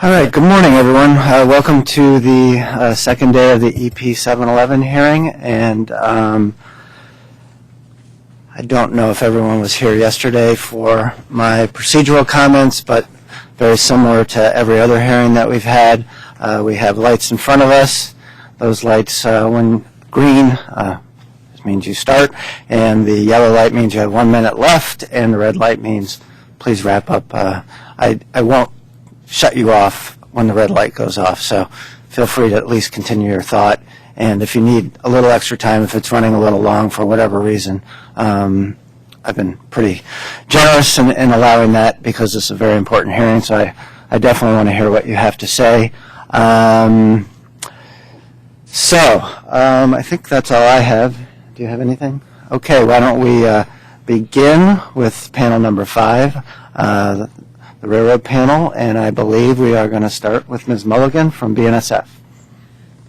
All right, good morning, everyone. Welcome to the second day of the EP 711 hearing, and I don't know if everyone was here yesterday for my procedural comments, but very similar to every other hearing that we've had. We have lights in front of us. Those lights, when green, means you start, and the yellow light means you have 1 minute left, and the red light means please wrap up. I won't shut you off when the red light goes off, so feel free to at least continue your thought. And if you need a little extra time, if it's running a little long for whatever reason, I've been pretty generous in allowing that because this is a very important hearing, so I definitely want to hear what you have to say. I think that's all I have. Do you have anything? Okay, why don't we begin with panel number 5, the railroad panel, and I believe we are going to start with Ms. Mulligan from BNSF.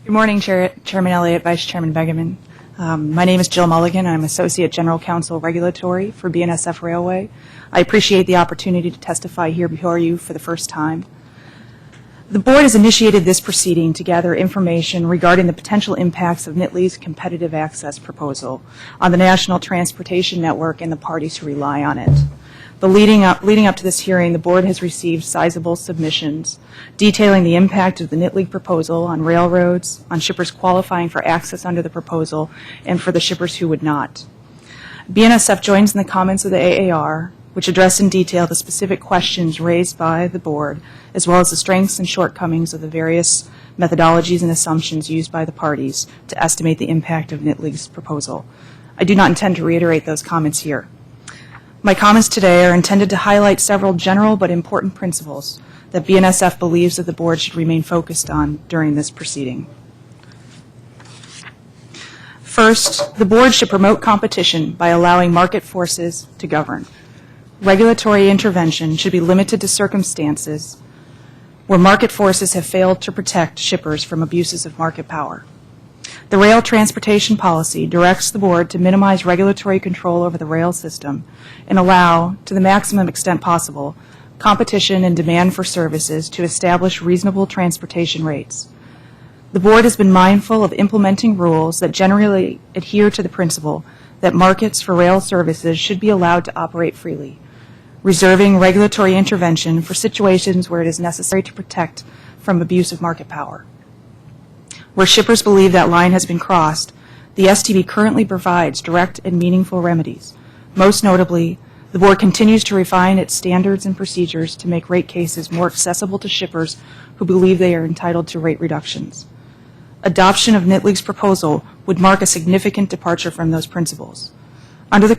Good morning, Chairman Elliott, Vice Chairman Begeman. My name is Jill Mulligan. I'm Associate General Counsel Regulatory for BNSF Railway. I appreciate the opportunity to testify here before you for the first time. The Board has initiated this proceeding to gather information regarding the potential impacts of NILs' competitive access proposal on the National Transportation Network and the parties who rely on it. Leading up to this hearing, the Board has received sizable submissions detailing the impact of the NITLIG proposal on railroads, on shippers qualifying for access under the proposal, and for the shippers who would not. BNSF joins in the comments of the AAR, which address in detail the specific questions raised by the Board, as well as the strengths and shortcomings of the various methodologies and assumptions used by the parties to estimate the impact of NITLIG's proposal. I do not intend to reiterate those comments here. My comments today are intended to highlight several general but important principles that BNSF believes that the Board should remain focused on during this proceeding. First, the Board should promote competition by allowing market forces to govern. Regulatory intervention should be limited to circumstances where market forces have failed to protect shippers from abuses of market power. The rail transportation policy directs the Board to minimize regulatory control over the rail system and allow, to the maximum extent possible, competition and demand for services to establish reasonable transportation rates. The Board has been mindful of implementing rules that generally adhere to the principle that markets for rail services should be allowed to operate freely, reserving regulatory intervention for situations where it is necessary to protect from abuse of market power. Where shippers believe that line has been crossed, the STB currently provides direct and meaningful remedies. Most notably, the Board continues to refine its standards and procedures to make rate cases more accessible to shippers who believe they are entitled to rate reductions. Adoption of NITLIG's proposal would mark a significant departure from those principles. Under the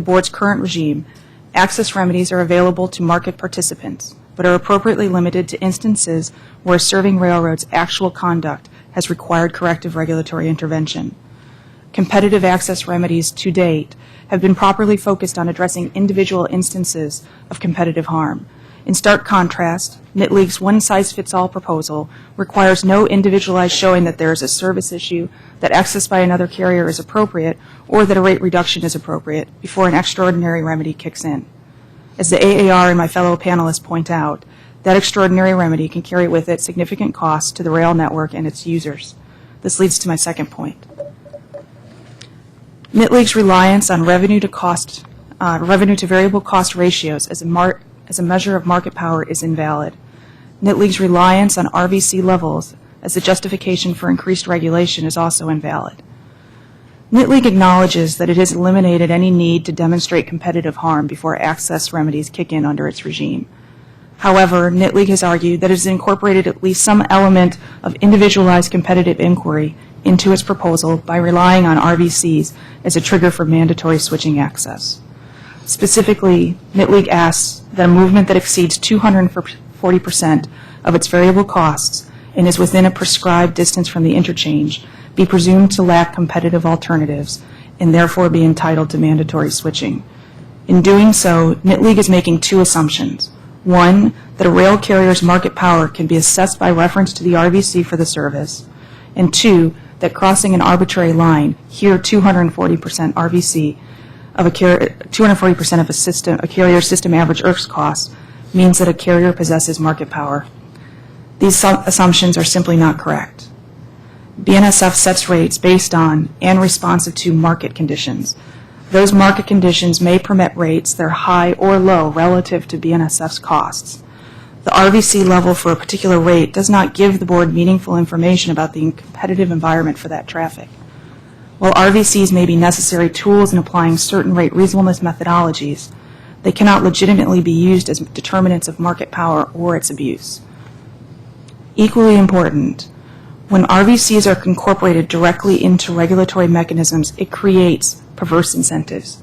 Board's current regime, access remedies are available to market participants, but are appropriately limited to instances where serving railroads' actual conduct has required corrective regulatory intervention. Competitive access remedies to date have been properly focused on addressing individual instances of competitive harm. In stark contrast, NITLIG's one-size-fits-all proposal requires no individualized showing that there is a service issue, that access by another carrier is appropriate, or that a rate reduction is appropriate before an extraordinary remedy kicks in. As the AAR and my fellow panelists point out, that extraordinary remedy can carry with it significant costs to the rail network and its users. This leads to my second point. NITLIG's reliance on revenue to variable cost ratios as a measure of market power is invalid. NITLIG's reliance on RVC levels as a justification for increased regulation is also invalid. NITLIG acknowledges that it has eliminated any need to demonstrate competitive harm before access remedies kick in under its regime. However, NITLIG has argued that it has incorporated at least some element of individualized competitive inquiry into its proposal by relying on RVCs as a trigger for mandatory switching access. Specifically, NITLIG asks that a movement that exceeds 240% of its variable costs and is within a prescribed distance from the interchange be presumed to lack competitive alternatives and therefore be entitled to mandatory switching. In doing so, NITLIG is making two assumptions. One, that a rail carrier's market power can be assessed by reference to the RVC for the service, and two, that crossing an arbitrary line, here 240% RVC of 240% of a carrier's system average IRCs cost, means that a carrier possesses market power. These assumptions are simply not correct. BNSF sets rates based on and responsive to market conditions. Those market conditions may permit rates that are high or low relative to BNSF's costs. The RVC level for a particular rate does not give the board meaningful information about the competitive environment for that traffic. While RVCs may be necessary tools in applying certain rate reasonableness methodologies, they cannot legitimately be used as determinants of market power or its abuse. Equally important, when RVCs are incorporated directly into regulatory mechanisms, it creates perverse incentives.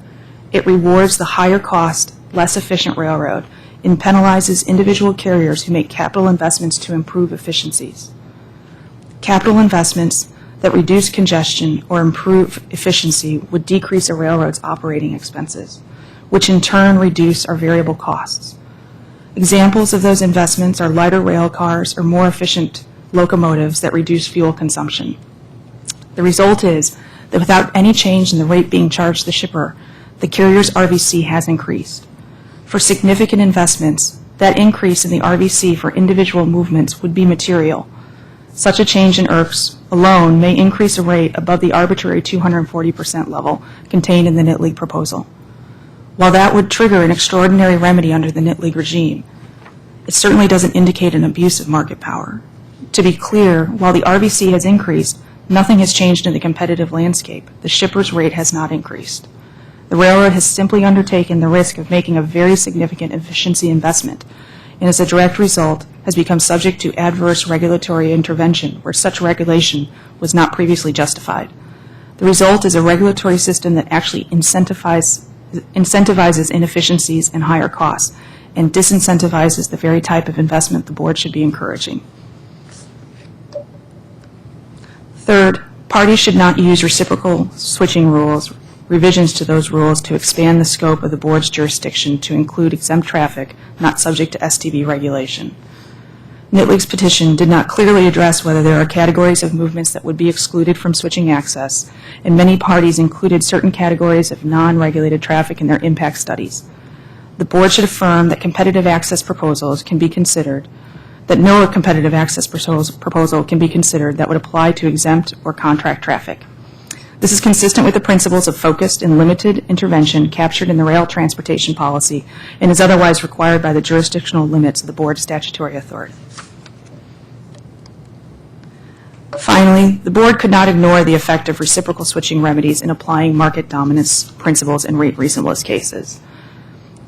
It rewards the higher cost, less efficient railroad and penalizes individual carriers who make capital investments to improve efficiencies. Capital investments that reduce congestion or improve efficiency would decrease a railroad's operating expenses, which in turn reduce our variable costs. Examples of those investments are lighter rail cars or more efficient locomotives that reduce fuel consumption. The result is that without any change in the rate being charged the shipper, the carrier's RVC has increased. For significant investments, that increase in the RVC for individual movements would be material. Such a change in IRFs alone may increase a rate above the arbitrary 240% level contained in the NIT League proposal. While that would trigger an extraordinary remedy under the NIT League regime, it certainly doesn't indicate an abuse of market power. To be clear, while the RVC has increased, nothing has changed in the competitive landscape. The shipper's rate has not increased. The railroad has simply undertaken the risk of making a very significant efficiency investment, and as a direct result, has become subject to adverse regulatory intervention where such regulation was not previously justified. The result is a regulatory system that actually incentivizes inefficiencies and higher costs, and disincentivizes the very type of investment the board should be encouraging. Third, parties should not use reciprocal switching rules, revisions to those rules, to expand the scope of the board's jurisdiction to include exempt traffic not subject to STB regulation. NIT League's petition did not clearly address whether there are categories of movements that would be excluded from switching access, and many parties included certain categories of non-regulated traffic in their impact studies. The board should affirm that competitive access proposals can be considered, that no competitive access proposal can be considered that would apply to exempt or contract traffic. This is consistent with the principles of focused and limited intervention captured in the rail transportation policy and is otherwise required by the jurisdictional limits of the board's statutory authority. Finally, the board could not ignore the effect of reciprocal switching remedies in applying market dominance principles in rate reasonableness cases.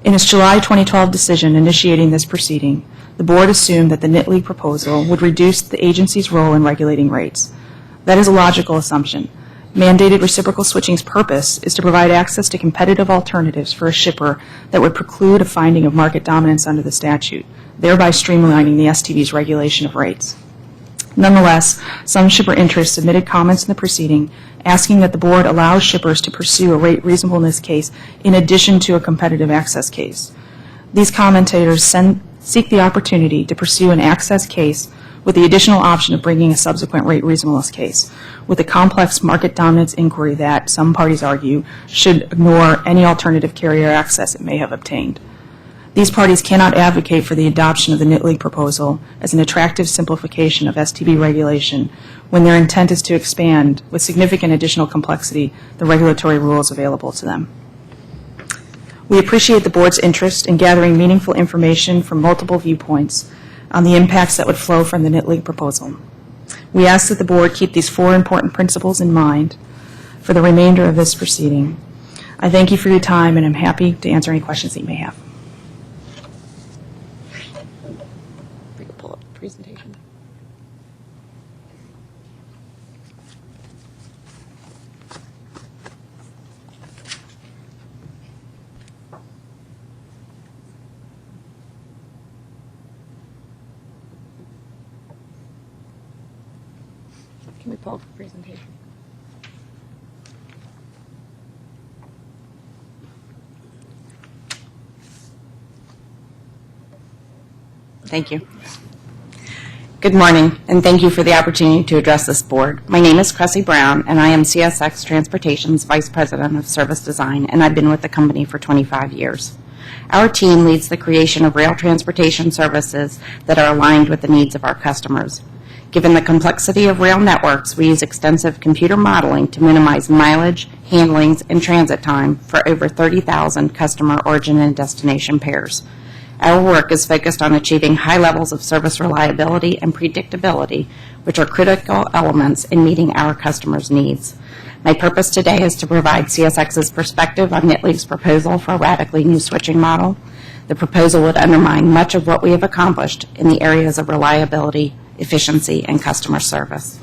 In its July 2012 decision initiating this proceeding, the board assumed that the NIT League proposal would reduce the agency's role in regulating rates. That is a logical assumption. Mandated reciprocal switching's purpose is to provide access to competitive alternatives for a shipper that would preclude a finding of market dominance under the statute, thereby streamlining the STB's regulation of rates. Nonetheless, some shipper interests submitted comments in the proceeding asking that the board allow shippers to pursue a rate reasonableness case in addition to a competitive access case. These commentators seek the opportunity to pursue an access case with the additional option of bringing a subsequent rate reasonableness case, with a complex market dominance inquiry that, some parties argue, should ignore any alternative carrier access it may have obtained. These parties cannot advocate for the adoption of the NIT League proposal as an attractive simplification of STB regulation when their intent is to expand, with significant additional complexity, the regulatory rules available to them. We appreciate the board's interest in gathering meaningful information from multiple viewpoints on the impacts that would flow from the NIT League proposal. We ask that the board keep these four important principles in mind for the remainder of this proceeding. I thank you for your time, and I'm happy to answer any questions that you may have. We can pull up the presentation. Can we pull up the presentation? Thank you. Good morning, and thank you for the opportunity to address this board. My name is Cressy Brown, and I am CSX Transportation's Vice President of Service Design, and I've been with the company for 25 years. Our team leads the creation of rail transportation services that are aligned with the needs of our customers. Given the complexity of rail networks, we use extensive computer modeling to minimize mileage, handlings, and transit time for over 30,000 customer origin and destination pairs. Our work is focused on achieving high levels of service reliability and predictability, which are critical elements in meeting our customers' needs. My purpose today is to provide CSX's perspective on NITLEAG's proposal for a radically new switching model. The proposal would undermine much of what we have accomplished in the areas of reliability, efficiency, and customer service.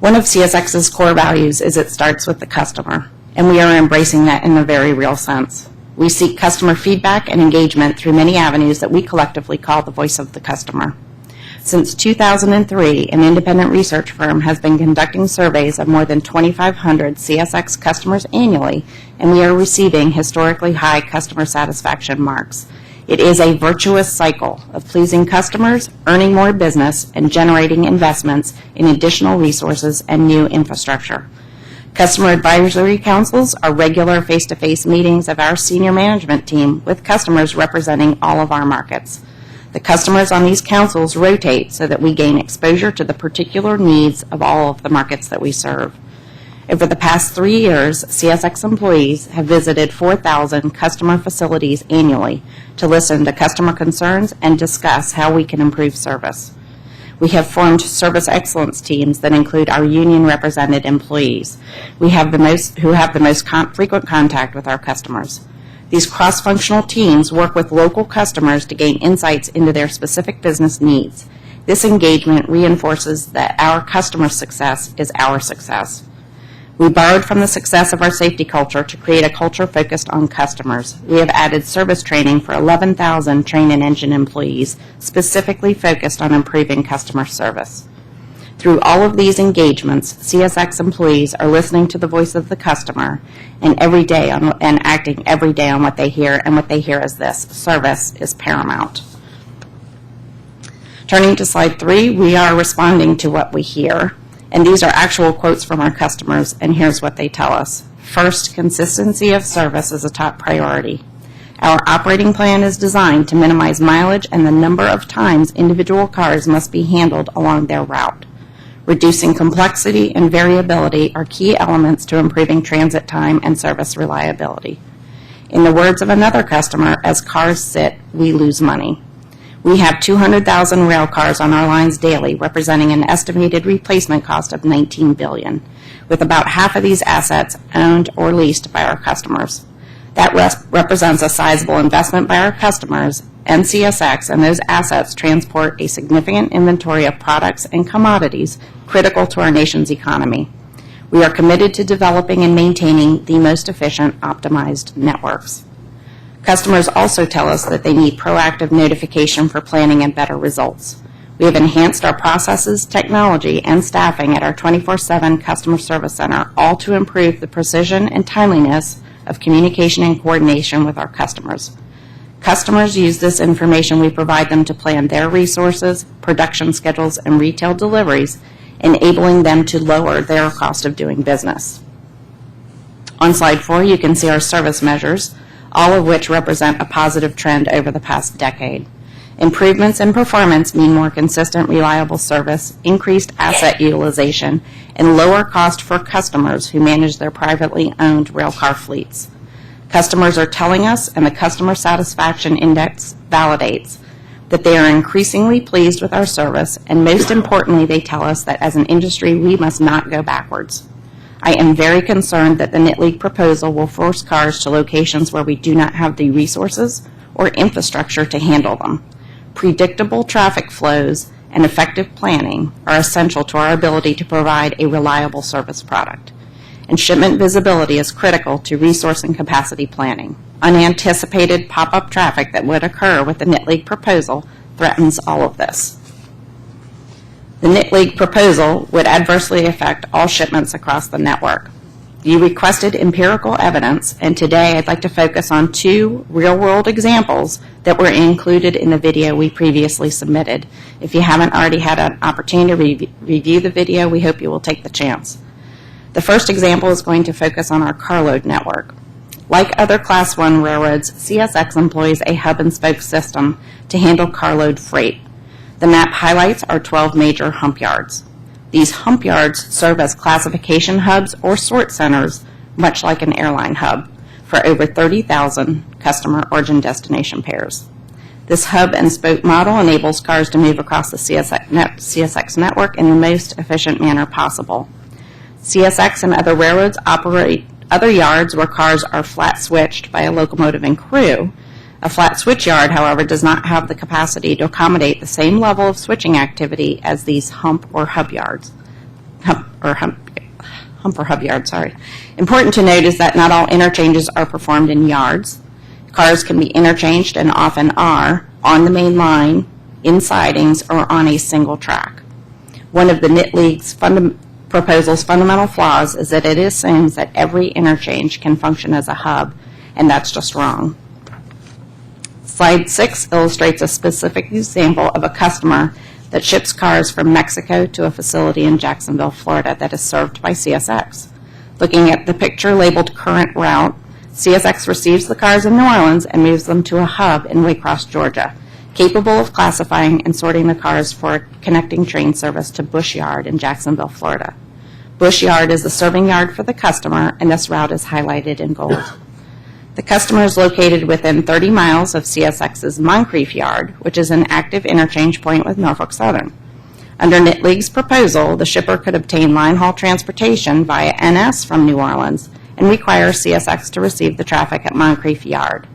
One of CSX's core values is it starts with the customer, and we are embracing that in a very real sense. We seek customer feedback and engagement through many avenues that we collectively call the voice of the customer. Since 2003, an independent research firm has been conducting surveys of more than 2,500 CSX customers annually, and we are receiving historically high customer satisfaction marks. It is a virtuous cycle of pleasing customers, earning more business, and generating investments in additional resources and new infrastructure. Customer advisory councils are regular face-to-face meetings of our senior management team with customers representing all of our markets. The customers on these councils rotate so that we gain exposure to the particular needs of all of the markets that we serve. Over the past 3 years, CSX employees have visited 4,000 customer facilities annually to listen to customer concerns and discuss how we can improve service. We have formed service excellence teams that include our union-represented employees. We have who have the most frequent contact with our customers. These cross-functional teams work with local customers to gain insights into their specific business needs. This engagement reinforces that our customer success is our success. We borrowed from the success of our safety culture to create a culture focused on customers. We have added service training for 11,000 train and engine employees, specifically focused on improving customer service. Through all of these engagements, CSX employees are listening to the voice of the customer and acting every day on what they hear, and what they hear is this: service is paramount. Turning to slide 3, we are responding to what we hear. And these are actual quotes from our customers, and here's what they tell us. First, consistency of service is a top priority. Our operating plan is designed to minimize mileage and the number of times individual cars must be handled along their route. Reducing complexity and variability are key elements to improving transit time and service reliability. In the words of another customer, as cars sit, we lose money. We have 200,000 rail cars on our lines daily, representing an estimated replacement cost of $19 billion, with about half of these assets owned or leased by our customers. That represents a sizable investment by our customers, and CSX, and those assets transport a significant inventory of products and commodities critical to our nation's economy. We are committed to developing and maintaining the most efficient, optimized networks. Customers also tell us that they need proactive notification for planning and better results. We have enhanced our processes, technology, and staffing at our 24/7 customer service center, all to improve the precision and timeliness of communication and coordination with our customers. Customers use this information we provide them to plan their resources, production schedules, and retail deliveries, enabling them to lower their cost of doing business. On slide 4, you can see our service measures, all of which represent a positive trend over the past decade. Improvements in performance mean more consistent, reliable service, increased asset utilization, and lower cost for customers who manage their privately owned railcar fleets. Customers are telling us, and the Customer Satisfaction Index validates, that they are increasingly pleased with our service, and most importantly, they tell us that as an industry, we must not go backwards. I am very concerned that the NITLEAG proposal will force cars to locations where we do not have the resources or infrastructure to handle them. Predictable traffic flows and effective planning are essential to our ability to provide a reliable service product. And shipment visibility is critical to resource and capacity planning. Unanticipated pop-up traffic that would occur with the NITLEAG proposal threatens all of this. The NITLEAG proposal would adversely affect all shipments across the network. You requested empirical evidence, and today I'd like to focus on 2 real-world examples that were included in the video we previously submitted. If you haven't already had an opportunity to review the video, we hope you will take the chance. The first example is going to focus on our Carload network. Like other Class 1 railroads, CSX employs a hub-and-spoke system to handle carload freight. The map highlights our 12 major hump yards. These hump yards serve as classification hubs or sort centers, much like an airline hub, for over 30,000 customer origin-destination pairs. This hub-and-spoke model enables cars to move across the CSX network in the most efficient manner possible. CSX and other railroads operate other yards where cars are flat switched by a locomotive and crew. A flat switch yard, however, does not have the capacity to accommodate the same level of switching activity as these hump or hub yards. Important to note is that not all interchanges are performed in yards. Cars can be interchanged and often are on the main line, in sidings, or on a single track. One of the NIT League's proposal's fundamental flaws is that it assumes that every interchange can function as a hub, and that's just wrong. Slide 6 illustrates a specific example of a customer that ships cars from Mexico to a facility in Jacksonville, Florida that is served by CSX. Looking at the picture labeled Current Route, CSX receives the cars in New Orleans and moves them to a hub in Waycross, Georgia, capable of classifying and sorting the cars for connecting train service to Bush Yard in Jacksonville, Florida. Bush Yard is the serving yard for the customer, and this route is highlighted in gold. The customer is located within 30 miles of CSX's Moncrief Yard, which is an active interchange point with Norfolk Southern. Under NIT League's proposal, the shipper could obtain line haul transportation via NS from New Orleans and require CSX to receive the traffic at Moncrief Yard.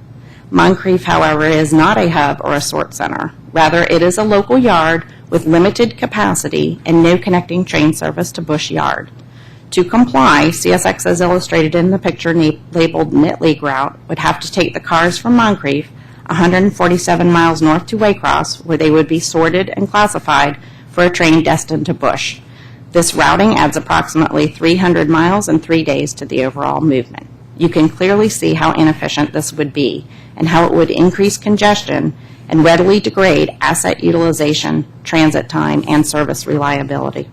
Moncrief, however, is not a hub or a sort center. Rather, it is a local yard with limited capacity and no connecting train service to Bush Yard. To comply, CSX, as illustrated in the picture labeled NIT League route, would have to take the cars from Moncrief 147 miles north to Waycross, where they would be sorted and classified for a train destined to Bush. This routing adds approximately 300 miles and 3 days to the overall movement. You can clearly see how inefficient this would be and how it would increase congestion and readily degrade asset utilization, transit time, and service reliability.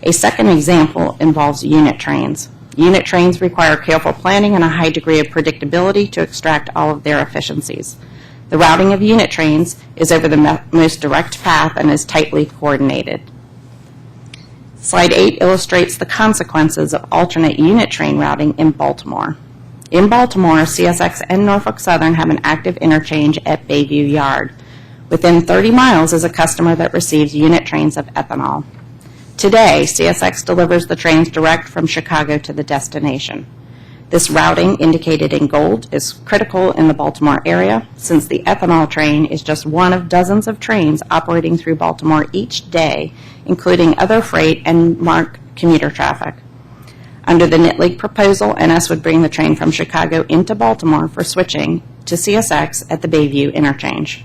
A second example involves unit trains. Unit trains require careful planning and a high degree of predictability to extract all of their efficiencies. The routing of unit trains is over the most direct path and is tightly coordinated. Slide 8 illustrates the consequences of alternate unit train routing in Baltimore. In Baltimore, CSX and Norfolk Southern have an active interchange at Bayview Yard. Within 30 miles is a customer that receives unit trains of ethanol. Today, CSX delivers the trains direct from Chicago to the destination. This routing, indicated in gold, is critical in the Baltimore area since the ethanol train is just one of dozens of trains operating through Baltimore each day, including other freight and MARC commuter traffic. Under the NIT League proposal, NS would bring the train from Chicago into Baltimore for switching to CSX at the Bayview interchange.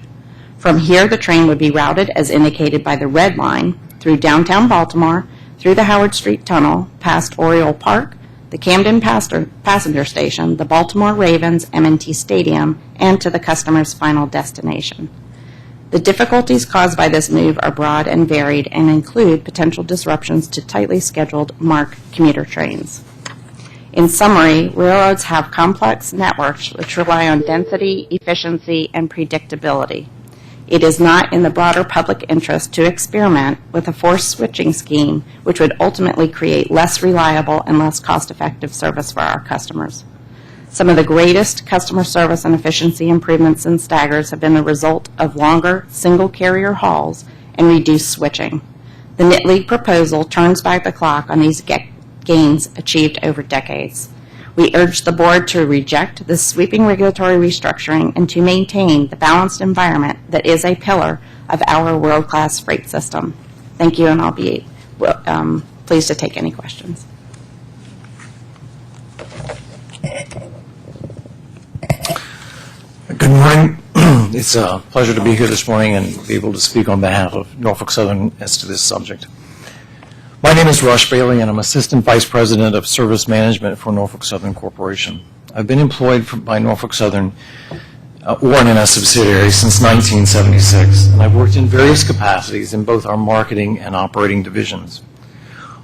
From here, the train would be routed as indicated by the red line through downtown Baltimore, through the Howard Street Tunnel, past Oriole Park, the Camden Passenger Station, the Baltimore Ravens M&T Stadium, and to the customer's final destination. The difficulties caused by this move are broad and varied and include potential disruptions to tightly scheduled MARC commuter trains. In summary, railroads have complex networks which rely on density, efficiency, and predictability. It is not in the broader public interest to experiment with a forced switching scheme which would ultimately create less reliable and less cost-effective service for our customers. Some of the greatest customer service and efficiency improvements in staggers have been the result of longer single-carrier hauls and reduced switching. The NIT League proposal turns back the clock on these gains achieved over decades. We urge the board to reject this sweeping regulatory restructuring and to maintain the balanced environment that is a pillar of our world-class freight system. Thank you, and I'll be pleased to take any questions. Good morning. It's a pleasure to be here this morning and be able to speak on behalf of Norfolk Southern as to this subject. My name is Rush Bailey, and I'm Assistant Vice President of Service Management for Norfolk Southern Corporation. I've been employed by Norfolk Southern or an NS subsidiary since 1976, and I've worked in various capacities in both our marketing and operating divisions.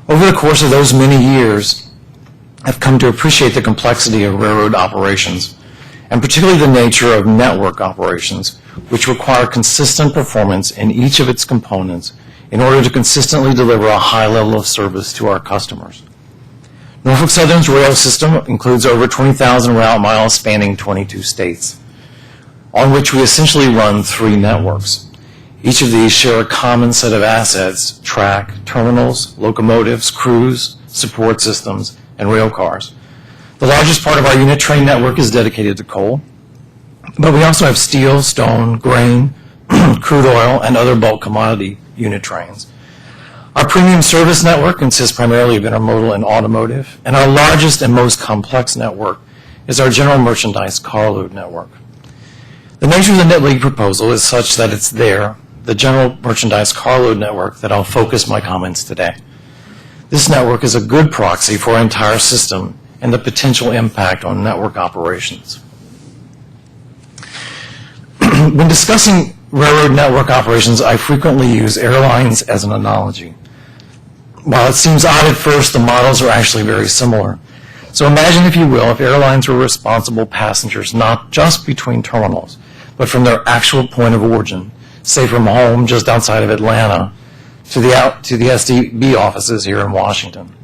Over the course of those many years, have come to appreciate the complexity of railroad operations, and particularly the nature of network operations, which require consistent performance in each of its components in order to consistently deliver a high level of service to our customers. Norfolk Southern's rail system includes over 20,000 route miles spanning 22 states, on which we essentially run 3 networks. Each of these share a common set of assets: track, terminals, locomotives, crews, support systems, and rail cars. The largest part of our unit train network is dedicated to coal, but we also have steel, stone, grain, crude oil, and other bulk commodity unit trains. Our premium service network consists primarily of intermodal and automotive, and our largest and most complex network is our general merchandise carload network. The nature of the Net League proposal is such that it's the general merchandise carload network, that I'll focus my comments today. This network is a good proxy for our entire system and the potential impact on network operations. When discussing railroad network operations, I frequently use airlines as an analogy. While it seems odd at first, the models are actually very similar. So imagine, if you will, if airlines were responsible passengers not just between terminals, but from their actual point of origin, say from home just outside of Atlanta to the STB offices here in Washington.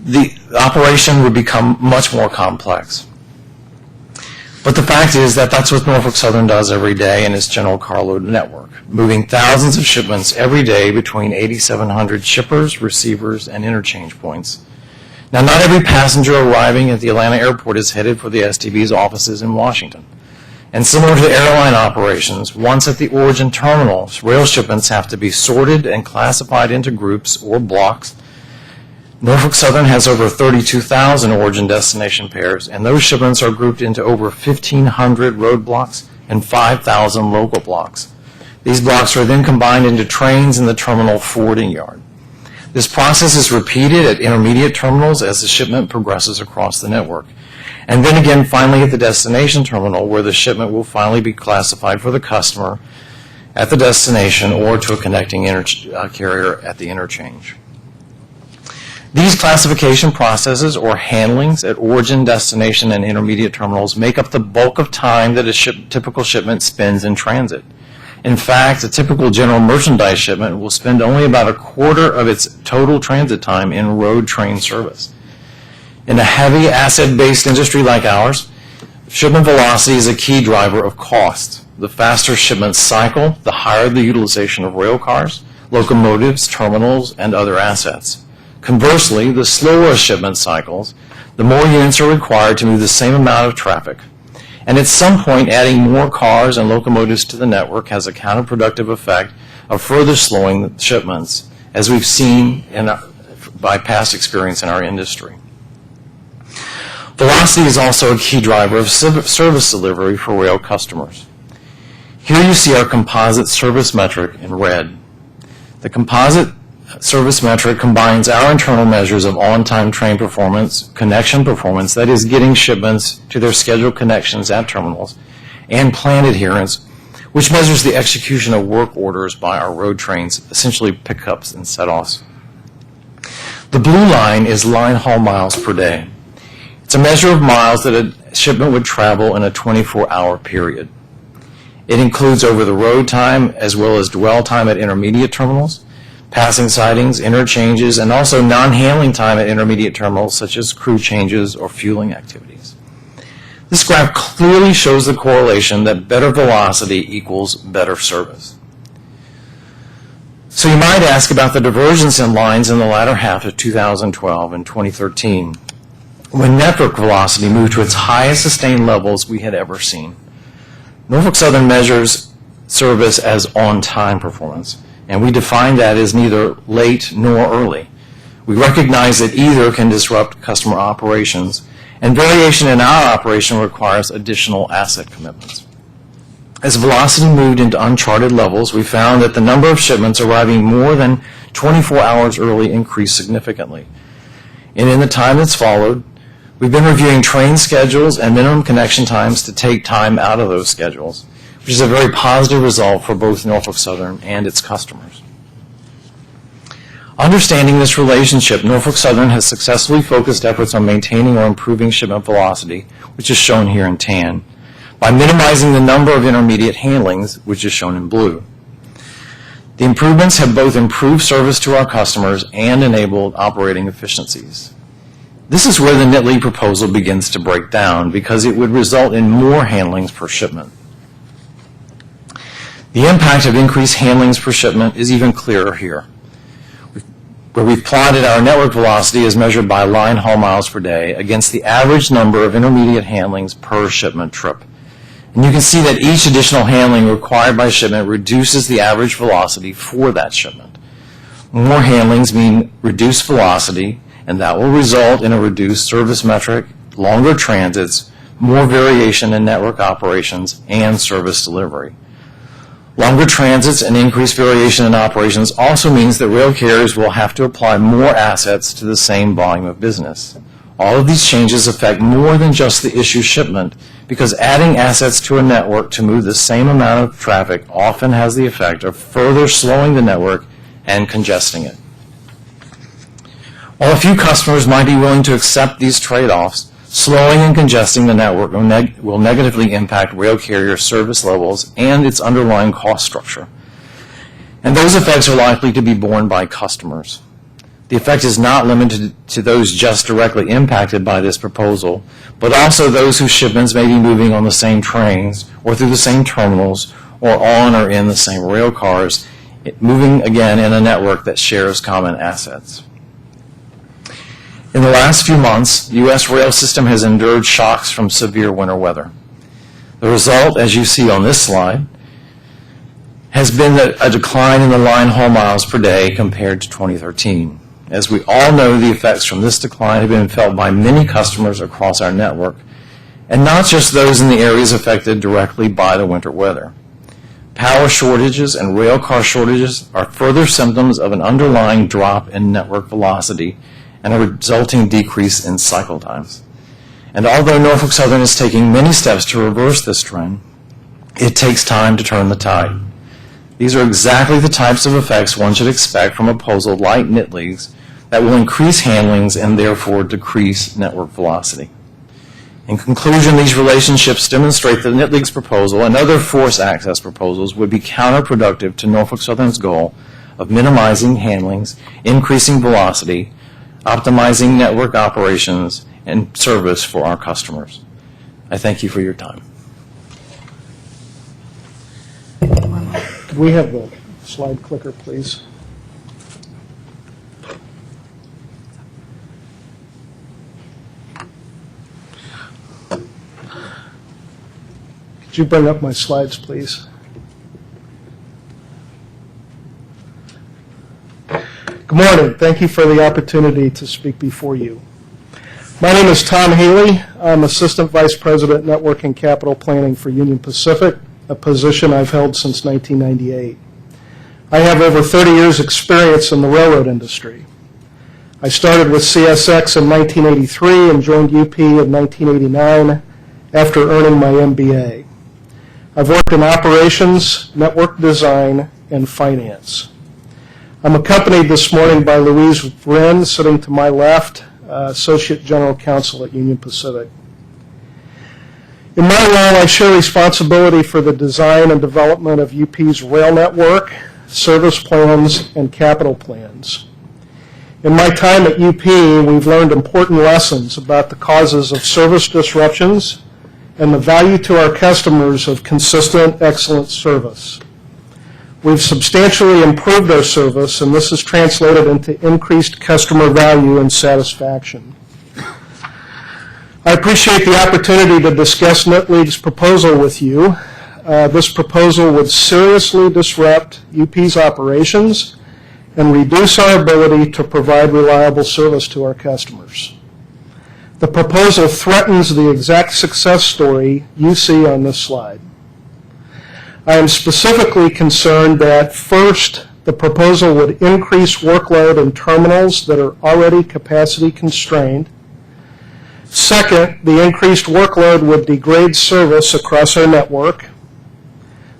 The operation would become much more complex. But the fact is that that's what Norfolk Southern does every day in its general carload network, moving thousands of shipments every day between 8,700 shippers, receivers, and interchange points. Now, not every passenger arriving at the Atlanta airport is headed for the STB's offices in Washington. And similar to airline operations, once at the origin terminals, rail shipments have to be sorted and classified into groups or blocks. Norfolk Southern has over 32,000 origin-destination pairs, and those shipments are grouped into over 1,500 road blocks and 5,000 local blocks. These blocks are then combined into trains in the terminal forwarding yard. This process is repeated at intermediate terminals as the shipment progresses across the network, and then again finally at the destination terminal, where the shipment will finally be classified for the customer at the destination or to a connecting carrier at the interchange. These classification processes, or handlings, at origin, destination, and intermediate terminals make up the bulk of time that a typical shipment spends in transit. In fact, a typical general merchandise shipment will spend only about a quarter of its total transit time in road train service. In a heavy asset-based industry like ours, shipment velocity is a key driver of cost. The faster shipments cycle, the higher the utilization of rail cars, locomotives, terminals, and other assets. Conversely, the slower shipment cycles, the more units are required to move the same amount of traffic. And at some point, adding more cars and locomotives to the network has a counterproductive effect of further slowing the shipments, as we've seen by past experience in our industry. Velocity is also a key driver of service delivery for rail customers. Here you see our composite service metric in red. The composite service metric combines our internal measures of on-time train performance, connection performance, that is getting shipments to their scheduled connections at terminals, and plan adherence, which measures the execution of work orders by our road trains, essentially pickups and set-offs. The blue line is line haul miles per day. It's a measure of miles that a shipment would travel in a 24-hour period. It includes over-the-road time as well as dwell time at intermediate terminals, passing sidings, interchanges, and also non-handling time at intermediate terminals such as crew changes or fueling activities. This graph clearly shows the correlation that better velocity equals better service. So you might ask about the divergence in lines in the latter half of 2012 and 2013, when network velocity moved to its highest sustained levels we had ever seen. Norfolk Southern measures service as on-time performance, and we define that as neither late nor early. We recognize that either can disrupt customer operations, and variation in our operation requires additional asset commitments. As velocity moved into uncharted levels, we found that the number of shipments arriving more than 24 hours early increased significantly. And in the time that's followed, we've been reviewing train schedules and minimum connection times to take time out of those schedules, which is a very positive result for both Norfolk Southern and its customers. Understanding this relationship, Norfolk Southern has successfully focused efforts on maintaining or improving shipment velocity, which is shown here in tan, by minimizing the number of intermediate handlings, which is shown in blue. The improvements have both improved service to our customers and enabled operating efficiencies. This is where the NILs proposal begins to break down because it would result in more handlings per shipment. The impact of increased handlings per shipment is even clearer here, where we've plotted our network velocity as measured by line haul miles per day against the average number of intermediate handlings per shipment trip. And you can see that each additional handling required by shipment reduces the average velocity for that shipment. More handlings mean reduced velocity, and that will result in a reduced service metric, longer transits, more variation in network operations, and service delivery. Longer transits and increased variation in operations also means that rail carriers will have to apply more assets to the same volume of business. All of these changes affect more than just the issue shipment because adding assets to a network to move the same amount of traffic often has the effect of further slowing the network and congesting it. While a few customers might be willing to accept these trade-offs, slowing and congesting the network will negatively impact rail carrier service levels and its underlying cost structure. And those effects are likely to be borne by customers. The effect is not limited to those just directly impacted by this proposal, but also those whose shipments may be moving on the same trains or through the same terminals or on or in the same rail cars, moving again in a network that shares common assets. In the last few months, the U.S. rail system has endured shocks from severe winter weather. The result, as you see on this slide, has been a decline in the line haul miles per day compared to 2013. As we all know, the effects from this decline have been felt by many customers across our network, and not just those in the areas affected directly by the winter weather. Power shortages and rail car shortages are further symptoms of an underlying drop in network velocity and a resulting decrease in cycle times. And although Norfolk Southern is taking many steps to reverse this trend, it takes time to turn the tide. These are exactly the types of effects one should expect from a proposal like NILs that will increase handlings and therefore decrease network velocity. In conclusion, these relationships demonstrate that the NILs proposal and other force access proposals would be counterproductive to Norfolk Southern's goal of minimizing handlings, increasing velocity, optimizing network operations, and service for our customers. I thank you for your time. Could we have the slide clicker, please? Could you bring up my slides, please? Good morning. Thank you for the opportunity to speak before you. My name is Tom Haley. I'm Assistant Vice President, Network and Capital Planning for Union Pacific, a position I've held since 1998. I have over 30 years' experience in the railroad industry. I started with CSX in 1983 and joined UP in 1989 after earning my MBA. I've worked in operations, network design, and finance. I'm accompanied this morning by Louise Wren, sitting to my left, Associate General Counsel at Union Pacific. In my role, I share responsibility for the design and development of UP's rail network, service plans, and capital plans. In my time at UP, we've learned important lessons about the causes of service disruptions and the value to our customers of consistent, excellent service. We've substantially improved our service, and this has translated into increased customer value and satisfaction. I appreciate the opportunity to discuss NILs proposal with you. This proposal would seriously disrupt UP's operations and reduce our ability to provide reliable service to our customers. The proposal threatens the exact success story you see on this slide. I am specifically concerned that, first, the proposal would increase workload in terminals that are already capacity constrained. Second, the increased workload would degrade service across our network.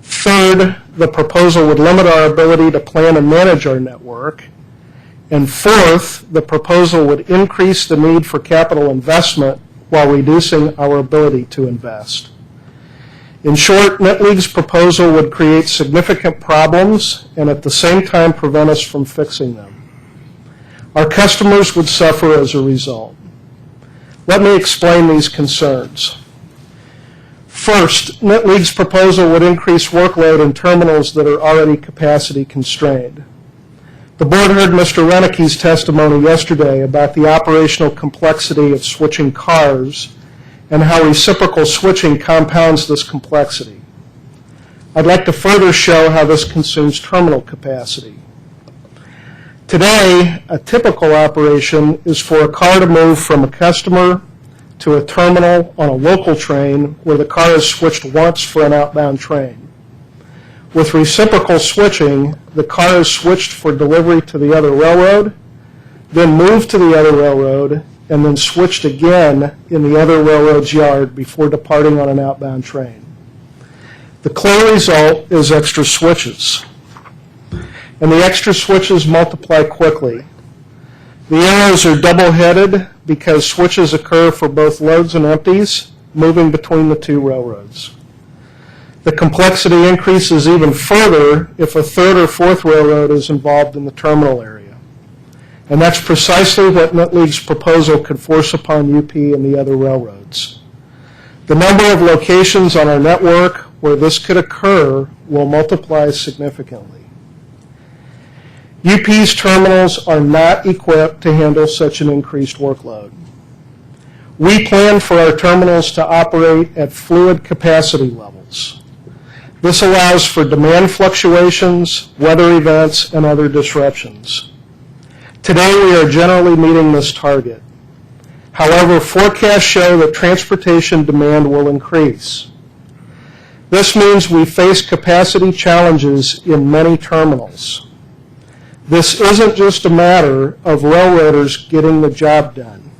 Third, the proposal would limit our ability to plan and manage our network. And fourth, the proposal would increase the need for capital investment while reducing our ability to invest. In short, NILs' proposal would create significant problems and at the same time prevent us from fixing them. Our customers would suffer as a result. Let me explain these concerns. First, NILs' proposal would increase workload in terminals that are already capacity constrained. The board heard Mr. Renicke's testimony yesterday about the operational complexity of switching cars and how reciprocal switching compounds this complexity. I'd like to further show how this consumes terminal capacity. Today, a typical operation is for a car to move from a customer to a terminal on a local train where the car is switched once for an outbound train. With reciprocal switching, the car is switched for delivery to the other railroad, then moved to the other railroad, and then switched again in the other railroad's yard before departing on an outbound train. The clear result is extra switches. And the extra switches multiply quickly. The arrows are double-headed because switches occur for both loads and empties, moving between the two railroads. The complexity increases even further if a third or fourth railroad is involved in the terminal area. And that's precisely what NILs' proposal could force upon UP and the other railroads. The number of locations on our network where this could occur will multiply significantly. UP's terminals are not equipped to handle such an increased workload. We plan for our terminals to operate at fluid capacity levels. This allows for demand fluctuations, weather events, and other disruptions. Today, we are generally meeting this target. However, forecasts show that transportation demand will increase. This means we face capacity challenges in many terminals. This isn't just a matter of railroaders getting the job done.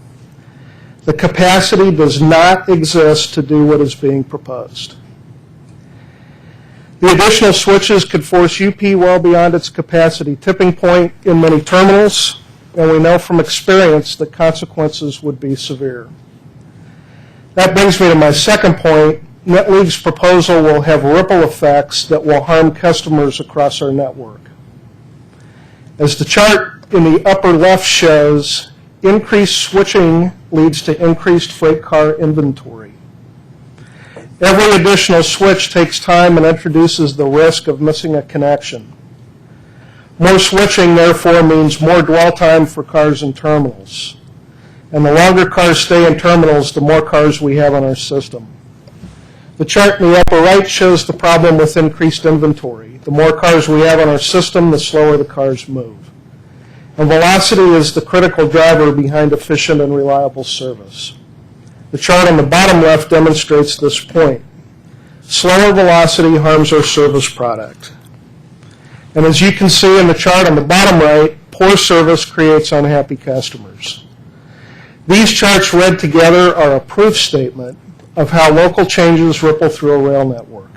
The capacity does not exist to do what is being proposed. The additional switches could force UP well beyond its capacity tipping point in many terminals, and we know from experience that consequences would be severe. That brings me to my second point. NILs' proposal will have ripple effects that will harm customers across our network. As the chart in the upper left shows, increased switching leads to increased freight car inventory. Every additional switch takes time and introduces the risk of missing a connection. More switching, therefore, means more dwell time for cars in terminals. And the longer cars stay in terminals, the more cars we have on our system. The chart in the upper right shows the problem with increased inventory. The more cars we have on our system, the slower the cars move. And velocity is the critical driver behind efficient and reliable service. The chart on the bottom left demonstrates this point. Slower velocity harms our service product. And as you can see in the chart on the bottom right, poor service creates unhappy customers. These charts read together are a proof statement of how local changes ripple through a rail network.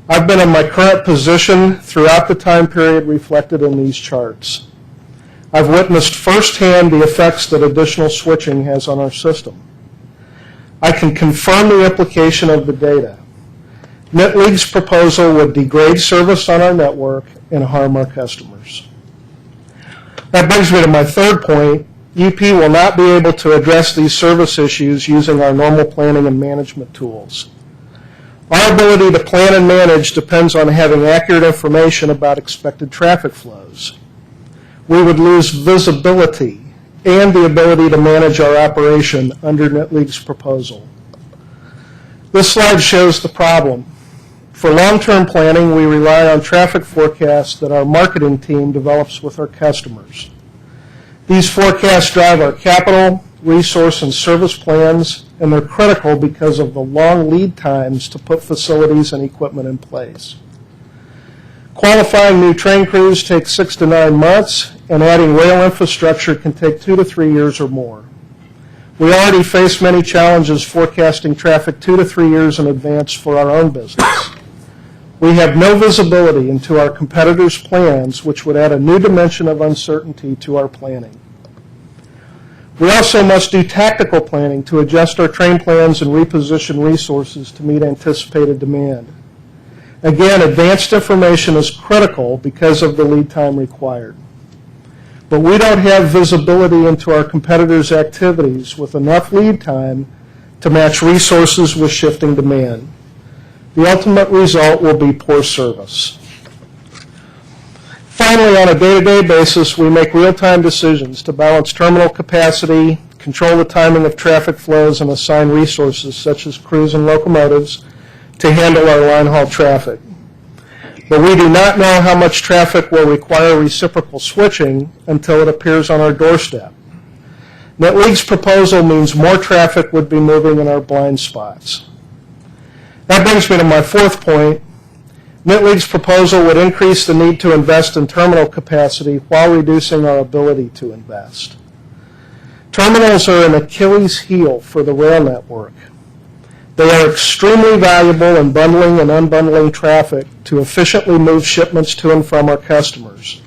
I've been in my current position throughout the time period reflected in these charts. I've witnessed firsthand the effects that additional switching has on our system. I can confirm the implication of the data. NILs' proposal would degrade service on our network and harm our customers. That brings me to my third point. UP will not be able to address these service issues using our normal planning and management tools. Our ability to plan and manage depends on having accurate information about expected traffic flows. We would lose visibility and the ability to manage our operation under NILs' proposal. This slide shows the problem. For long-term planning, we rely on traffic forecasts that our marketing team develops with our customers. These forecasts drive our capital, resource, and service plans, and they're critical because of the long lead times to put facilities and equipment in place. Qualifying new train crews takes 6 to 9 months, and adding rail infrastructure can take 2 to 3 years or more. We already face many challenges forecasting traffic 2 to 3 years in advance for our own business. We have no visibility into our competitors' plans, which would add a new dimension of uncertainty to our planning. We also must do tactical planning to adjust our train plans and reposition resources to meet anticipated demand. Again, advanced information is critical because of the lead time required. But we don't have visibility into our competitors' activities with enough lead time to match resources with shifting demand. The ultimate result will be poor service. Finally, on a day-to-day basis, we make real-time decisions to balance terminal capacity, control the timing of traffic flows, and assign resources such as crews and locomotives to handle our line haul traffic. But we do not know how much traffic will require reciprocal switching until it appears on our doorstep. NILs' proposal means more traffic would be moving in our blind spots. That brings me to my fourth point. NILs' proposal would increase the need to invest in terminal capacity while reducing our ability to invest. Terminals are an Achilles heel for the rail network. They are extremely valuable in bundling and unbundling traffic to efficiently move shipments to and from our customers.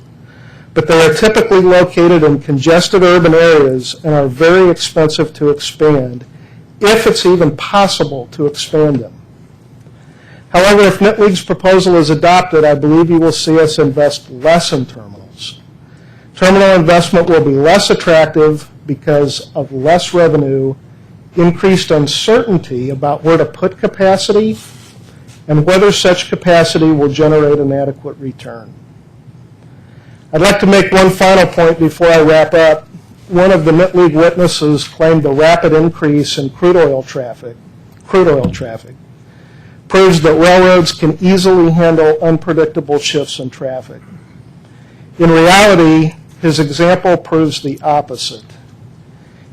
But they are typically located in congested urban areas and are very expensive to expand, if it's even possible to expand them. However, if NILs' proposal is adopted, I believe you will see us invest less in terminals. Terminal investment will be less attractive because of less revenue, increased uncertainty about where to put capacity, and whether such capacity will generate an adequate return. I'd like to make one final point before I wrap up. One of the NILs witnesses claimed the rapid increase in crude oil traffic proves that railroads can easily handle unpredictable shifts in traffic. In reality, his example proves the opposite.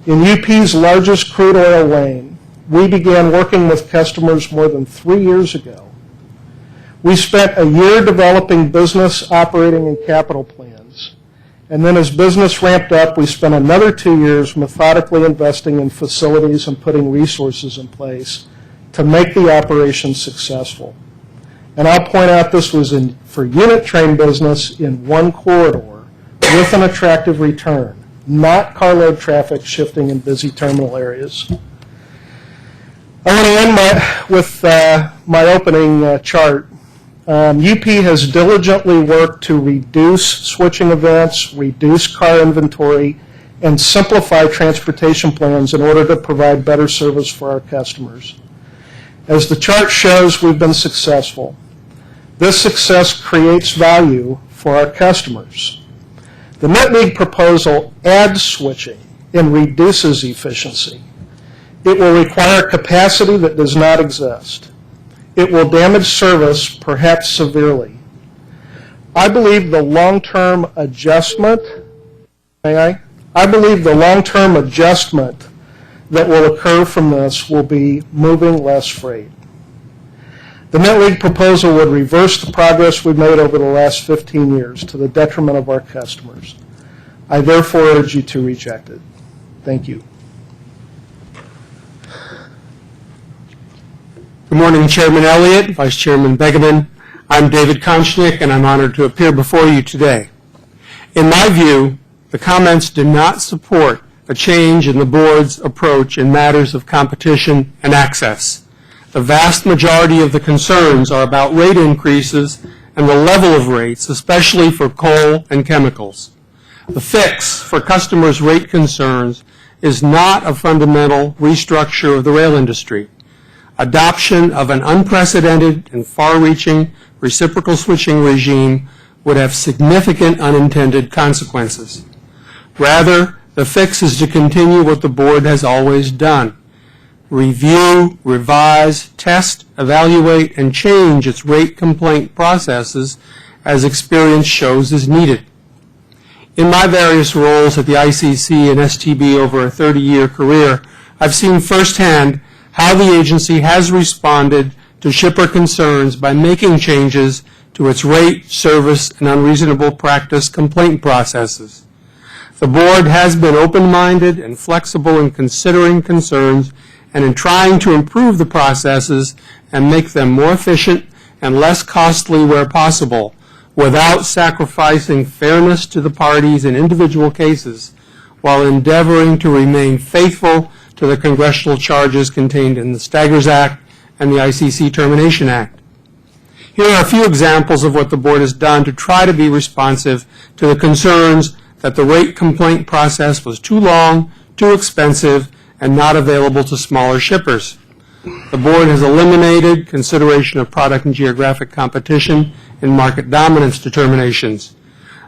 In UP's largest crude oil lane, we began working with customers more than 3 years ago. We spent a year developing business, operating, and capital plans. And then as business ramped up, we spent another 2 years methodically investing in facilities and putting resources in place to make the operation successful. And I'll point out this was for unit train business in one corridor with an attractive return, not carload traffic shifting in busy terminal areas. I want to end with my opening chart. UP has diligently worked to reduce switching events, reduce car inventory, and simplify transportation plans in order to provide better service for our customers. As the chart shows, we've been successful. This success creates value for our customers. The NILs proposal adds switching and reduces efficiency. It will require capacity that does not exist. It will damage service, perhaps severely. I believe the long-term adjustment, that will occur from this will be moving less freight. The NILs proposal would reverse the progress we've made over the last 15 years to the detriment of our customers. I therefore urge you to reject it. Thank you. Good morning, Chairman Elliott, Vice Chairman Begeman. I'm David Konschnick, and I'm honored to appear before you today. In my view, the comments do not support a change in the board's approach in matters of competition and access. The vast majority of the concerns are about rate increases and the level of rates, especially for coal and chemicals. The fix for customers' rate concerns is not a fundamental restructure of the rail industry. Adoption of an unprecedented and far-reaching reciprocal switching regime would have significant unintended consequences. Rather, the fix is to continue what the board has always done: review, revise, test, evaluate, and change its rate complaint processes as experience shows is needed. In my various roles at the ICC and STB over a 30-year career, I've seen firsthand how the agency has responded to shipper concerns by making changes to its rate, service, and unreasonable practice complaint processes. The board has been open-minded and flexible in considering concerns and in trying to improve the processes and make them more efficient and less costly where possible, without sacrificing fairness to the parties in individual cases, while endeavoring to remain faithful to the congressional charges contained in the Staggers Act and the ICC Termination Act. Here are a few examples of what the Board has done to try to be responsive to the concerns that the rate complaint process was too long, too expensive, and not available to smaller shippers. The Board has eliminated consideration of product and geographic competition in market dominance determinations,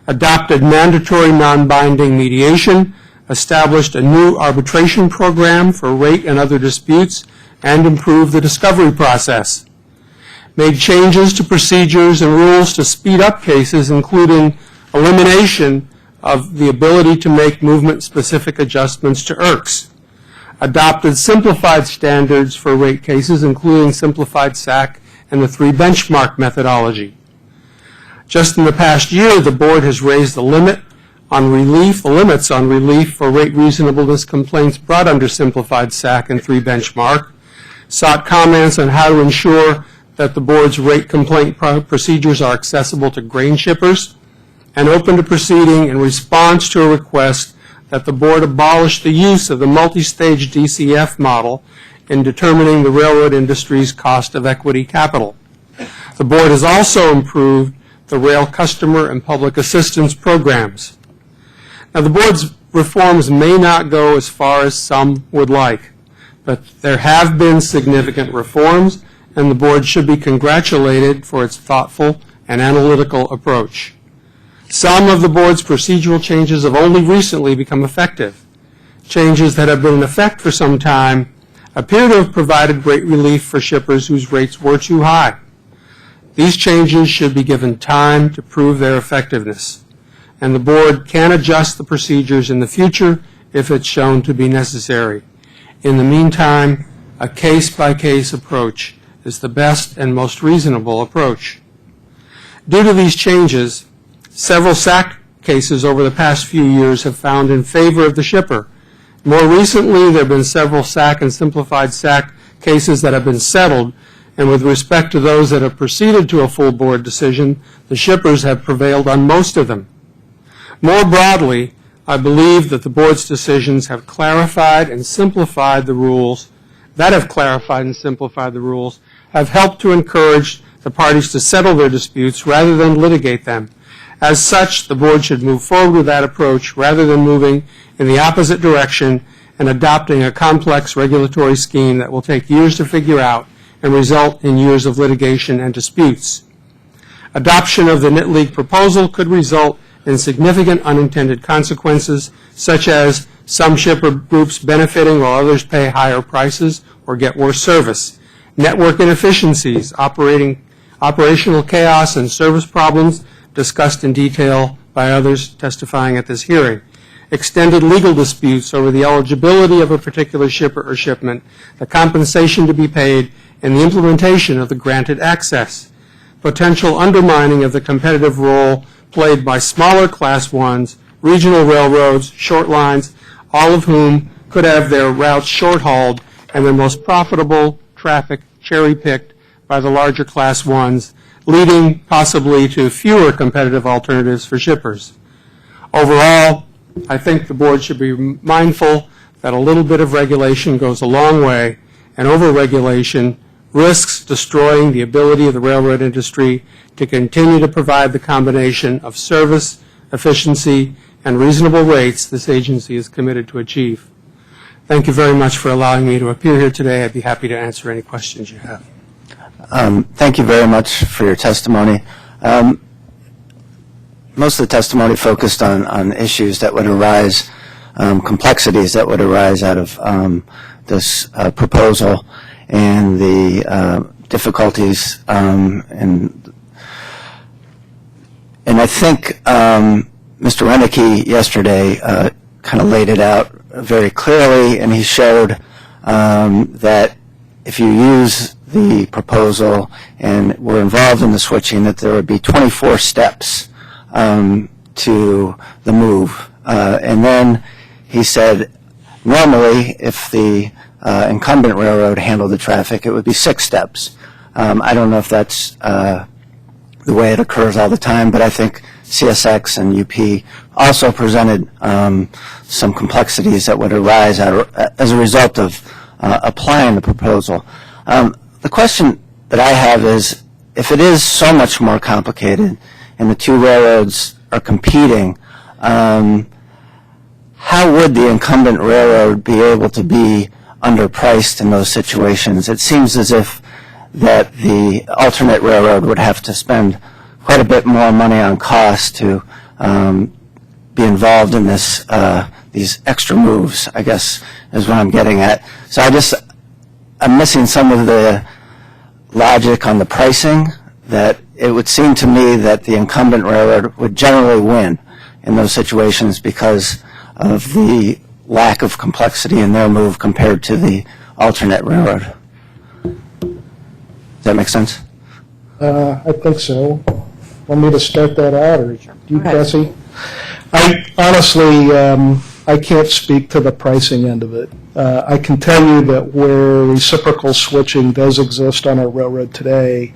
adopted mandatory non-binding mediation, established a new arbitration program for rate and other disputes, and improved the discovery process, made changes to procedures and rules to speed up cases, including elimination of the ability to make movement-specific adjustments to IRCs, adopted simplified standards for rate cases, including simplified SAC and the 3 benchmark methodology. Just in the past year, the Board has raised the limits on relief for rate reasonableness complaints brought under simplified SAC and 3 benchmark, sought comments on how to ensure that the Board's rate complaint procedures are accessible to grain shippers, and opened a proceeding in response to a request that the Board abolish the use of the multi-stage DCF model in determining the railroad industry's cost of equity capital. The Board has also improved the rail customer and public assistance programs. Now, the Board's reforms may not go as far as some would like, but there have been significant reforms, and the Board should be congratulated for its thoughtful and analytical approach. Some of the Board's procedural changes have only recently become effective. Changes that have been in effect for some time appear to have provided great relief for shippers whose rates were too high. These changes should be given time to prove their effectiveness, and the Board can adjust the procedures in the future if it's shown to be necessary. In the meantime, a case-by-case approach is the best and most reasonable approach. Due to these changes, several SAC cases over the past few years have found in favor of the shipper. More recently, there have been several SAC and simplified SAC cases that have been settled, and with respect to those that have proceeded to a full Board decision, the shippers have prevailed on most of them. More broadly, I believe that the Board's decisions have clarified and simplified the rules, have helped to encourage the parties to settle their disputes rather than litigate them. As such, the Board should move forward with that approach rather than moving in the opposite direction and adopting a complex regulatory scheme that will take years to figure out and result in years of litigation and disputes. Adoption of the NIT League proposal could result in significant unintended consequences, such as some shipper groups benefiting while others pay higher prices or get worse service, network inefficiencies, operational chaos, and service problems discussed in detail by others testifying at this hearing, extended legal disputes over the eligibility of a particular shipper or shipment, the compensation to be paid, and the implementation of the granted access, potential undermining of the competitive role played by smaller Class 1s, regional railroads, short lines, all of whom could have their routes short-hauled and their most profitable traffic cherry-picked by the larger Class 1s, leading possibly to fewer competitive alternatives for shippers. Overall, I think the Board should be mindful that a little bit of regulation goes a long way, and over-regulation risks destroying the ability of the railroad industry to continue to provide the combination of service, efficiency, and reasonable rates this agency is committed to achieve. Thank you very much for allowing me to appear here today. I'd be happy to answer any questions you have. Thank you very much for your testimony. Most of the testimony focused on issues that would arise, complexities that would arise out of this proposal and the difficulties. And I think Mr. Renneke yesterday kind of laid it out very clearly, and he showed that if you use the proposal and were involved in the switching, that there would be 24 steps to the move. And then he said, normally, if the incumbent railroad handled the traffic, it would be 6 steps. I don't know if that's the way it occurs all the time, but I think CSX and UP also presented some complexities that would arise as a result of applying the proposal. The question that I have is, if it is so much more complicated and the two railroads are competing, how would the incumbent railroad be able to be underpriced in those situations? It seems as if that the alternate railroad would have to spend quite a bit more money on cost to be involved in these extra moves, I guess, is what I'm getting at. So I'm missing some of the logic on the pricing, that it would seem to me that the incumbent railroad would generally win in those situations because of the lack of complexity in their move compared to the alternate railroad. Does that make sense? I think so. Want me to start that out, or you, Bessie? I honestly, I can't speak to the pricing end of it. I can tell you that where reciprocal switching does exist on our railroad today,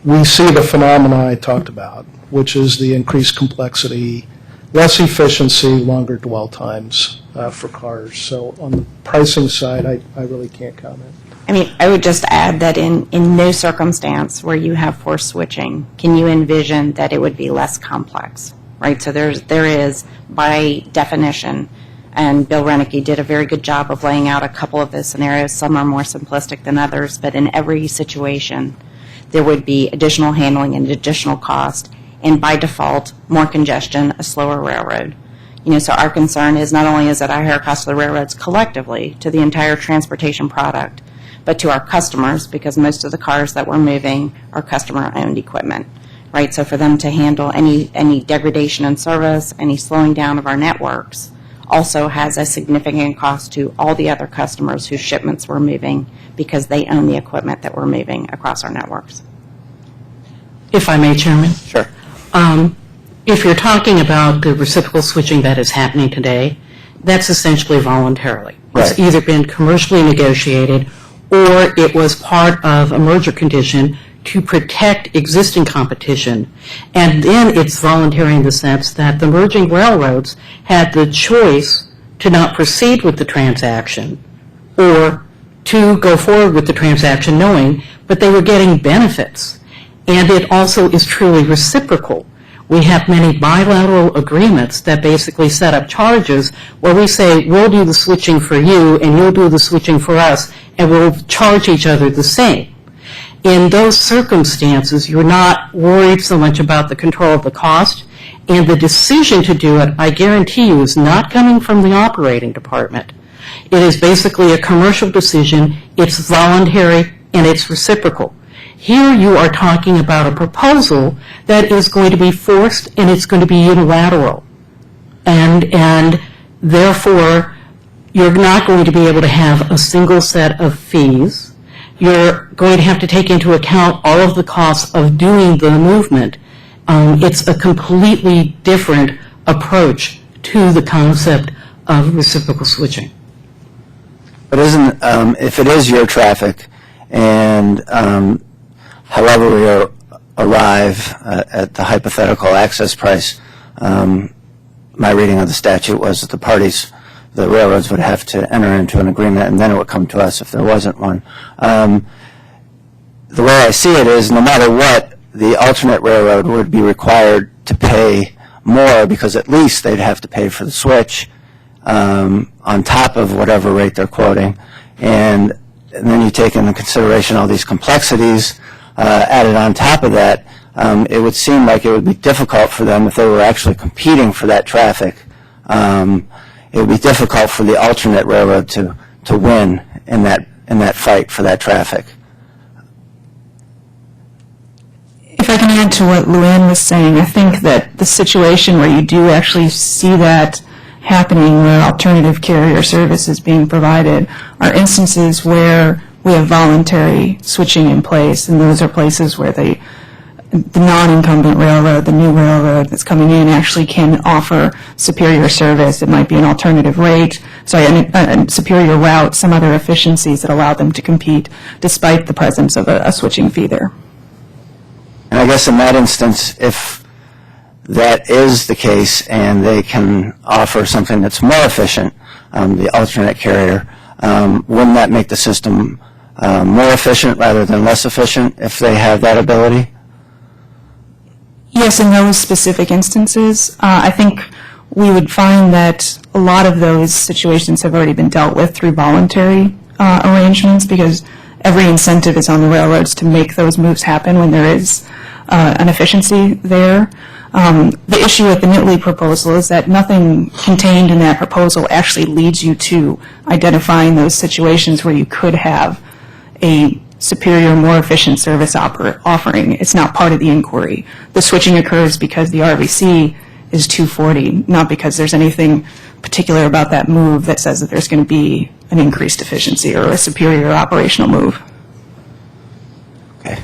we see the phenomena I talked about, which is the increased complexity, less efficiency, longer dwell times for cars. So on the pricing side, I really can't comment. I mean, I would just add that in no circumstance where you have forced switching can you envision that it would be less complex, right? So there is, by definition, and Bill Renneke did a very good job of laying out a couple of the scenarios. Some are more simplistic than others, but in every situation, there would be additional handling and additional cost, and by default, more congestion, a slower railroad. So our concern is not only is it a higher cost to the railroads collectively, to the entire transportation product, but to our customers, because most of the cars that we're moving are customer-owned equipment, right? So for them to handle any degradation in service, any slowing down of our networks, also has a significant cost to all the other customers whose shipments we're moving because they own the equipment that we're moving across our networks. If I may, Chairman? Sure. If you're talking about the reciprocal switching that is happening today, that's essentially voluntarily. Right. It's either been commercially negotiated or it was part of a merger condition to protect existing competition. And then it's voluntary in the sense that the merging railroads had the choice to not proceed with the transaction or to go forward with the transaction knowing, but they were getting benefits. And it also is truly reciprocal. We have many bilateral agreements that basically set up charges where we say, we'll do the switching for you and you'll do the switching for us, and we'll charge each other the same. In those circumstances, you're not worried so much about the control of the cost, and the decision to do it, I guarantee you, is not coming from the operating department. It is basically a commercial decision, it's voluntary, and it's reciprocal. Here you are talking about a proposal that is going to be forced and it's going to be unilateral. And therefore, you're not going to be able to have a single set of fees. You're going to have to take into account all of the costs of doing the movement. It's a completely different approach to the concept of reciprocal switching. But if it is your traffic and however we arrive at the hypothetical access price, my reading of the statute was that the railroads would have to enter into an agreement and then it would come to us if there wasn't one. The way I see it is no matter what, the alternate railroad would be required to pay more because at least they'd have to pay for the switch on top of whatever rate they're quoting. And then you take into consideration all these complexities added on top of that. It would seem like it would be difficult for them if they were actually competing for that traffic. It would be difficult for the alternate railroad to win in that fight for that traffic. If I can add to what Luann was saying, I think that the situation where you do actually see that happening, where alternative carrier service is being provided, are instances where we have voluntary switching in place, and those are places where the non-incumbent railroad, the new railroad that's coming in, actually can offer superior service. It might be an alternative rate, a superior route, some other efficiencies that allow them to compete despite the presence of a switching fee there. And I guess in that instance, if that is the case and they can offer something that's more efficient, the alternate carrier, wouldn't that make the system more efficient rather than less efficient if they have that ability? Yes, in those specific instances, I think we would find that a lot of those situations have already been dealt with through voluntary arrangements, because every incentive is on the railroads to make those moves happen when there is an efficiency there. The issue with the NILs proposal is that nothing contained in that proposal actually leads you to identifying those situations where you could have a superior, more efficient service offering. It's not part of the inquiry. The switching occurs because the RVC is 240, not because there's anything particular about that move that says that there's going to be an increased efficiency or a superior operational move. Okay.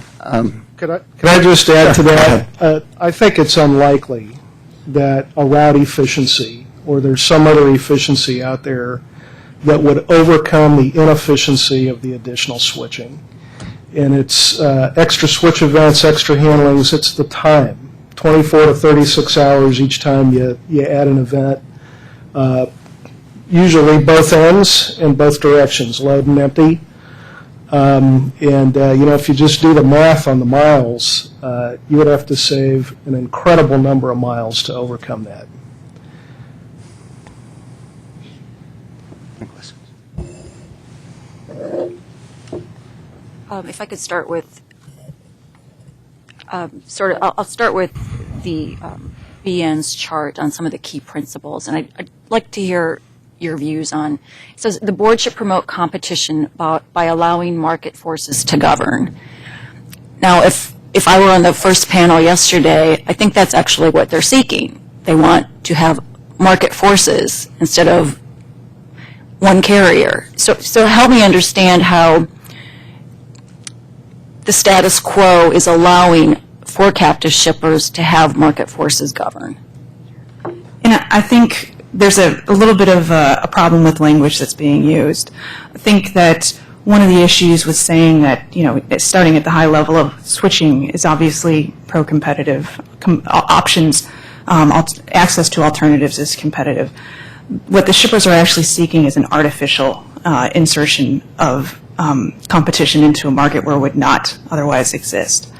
Could I just add to that? I think it's unlikely that a route efficiency or there's some other efficiency out there that would overcome the inefficiency of the additional switching. And it's extra switch events, extra handlings, it's the time, 24 to 36 hours each time you add an event. Usually both ends and both directions, load and empty. If you just do the math on the miles, you would have to save an incredible number of miles to overcome that. If I could start with, I'll start with the BN's chart on some of the key principles, and I'd like to hear your views on. It says the board should promote competition by allowing market forces to govern. Now, if I were on the first panel yesterday, I think that's actually what they're seeking. They want to have market forces instead of one carrier. So help me understand how the status quo is allowing for captive shippers to have market forces govern. And I think there's a little bit of a problem with language that's being used. I think that one of the issues with saying that, starting at the high level of switching is obviously pro-competitive. Options, access to alternatives is competitive. What the shippers are actually seeking is an artificial insertion of competition into a market where it would not otherwise exist.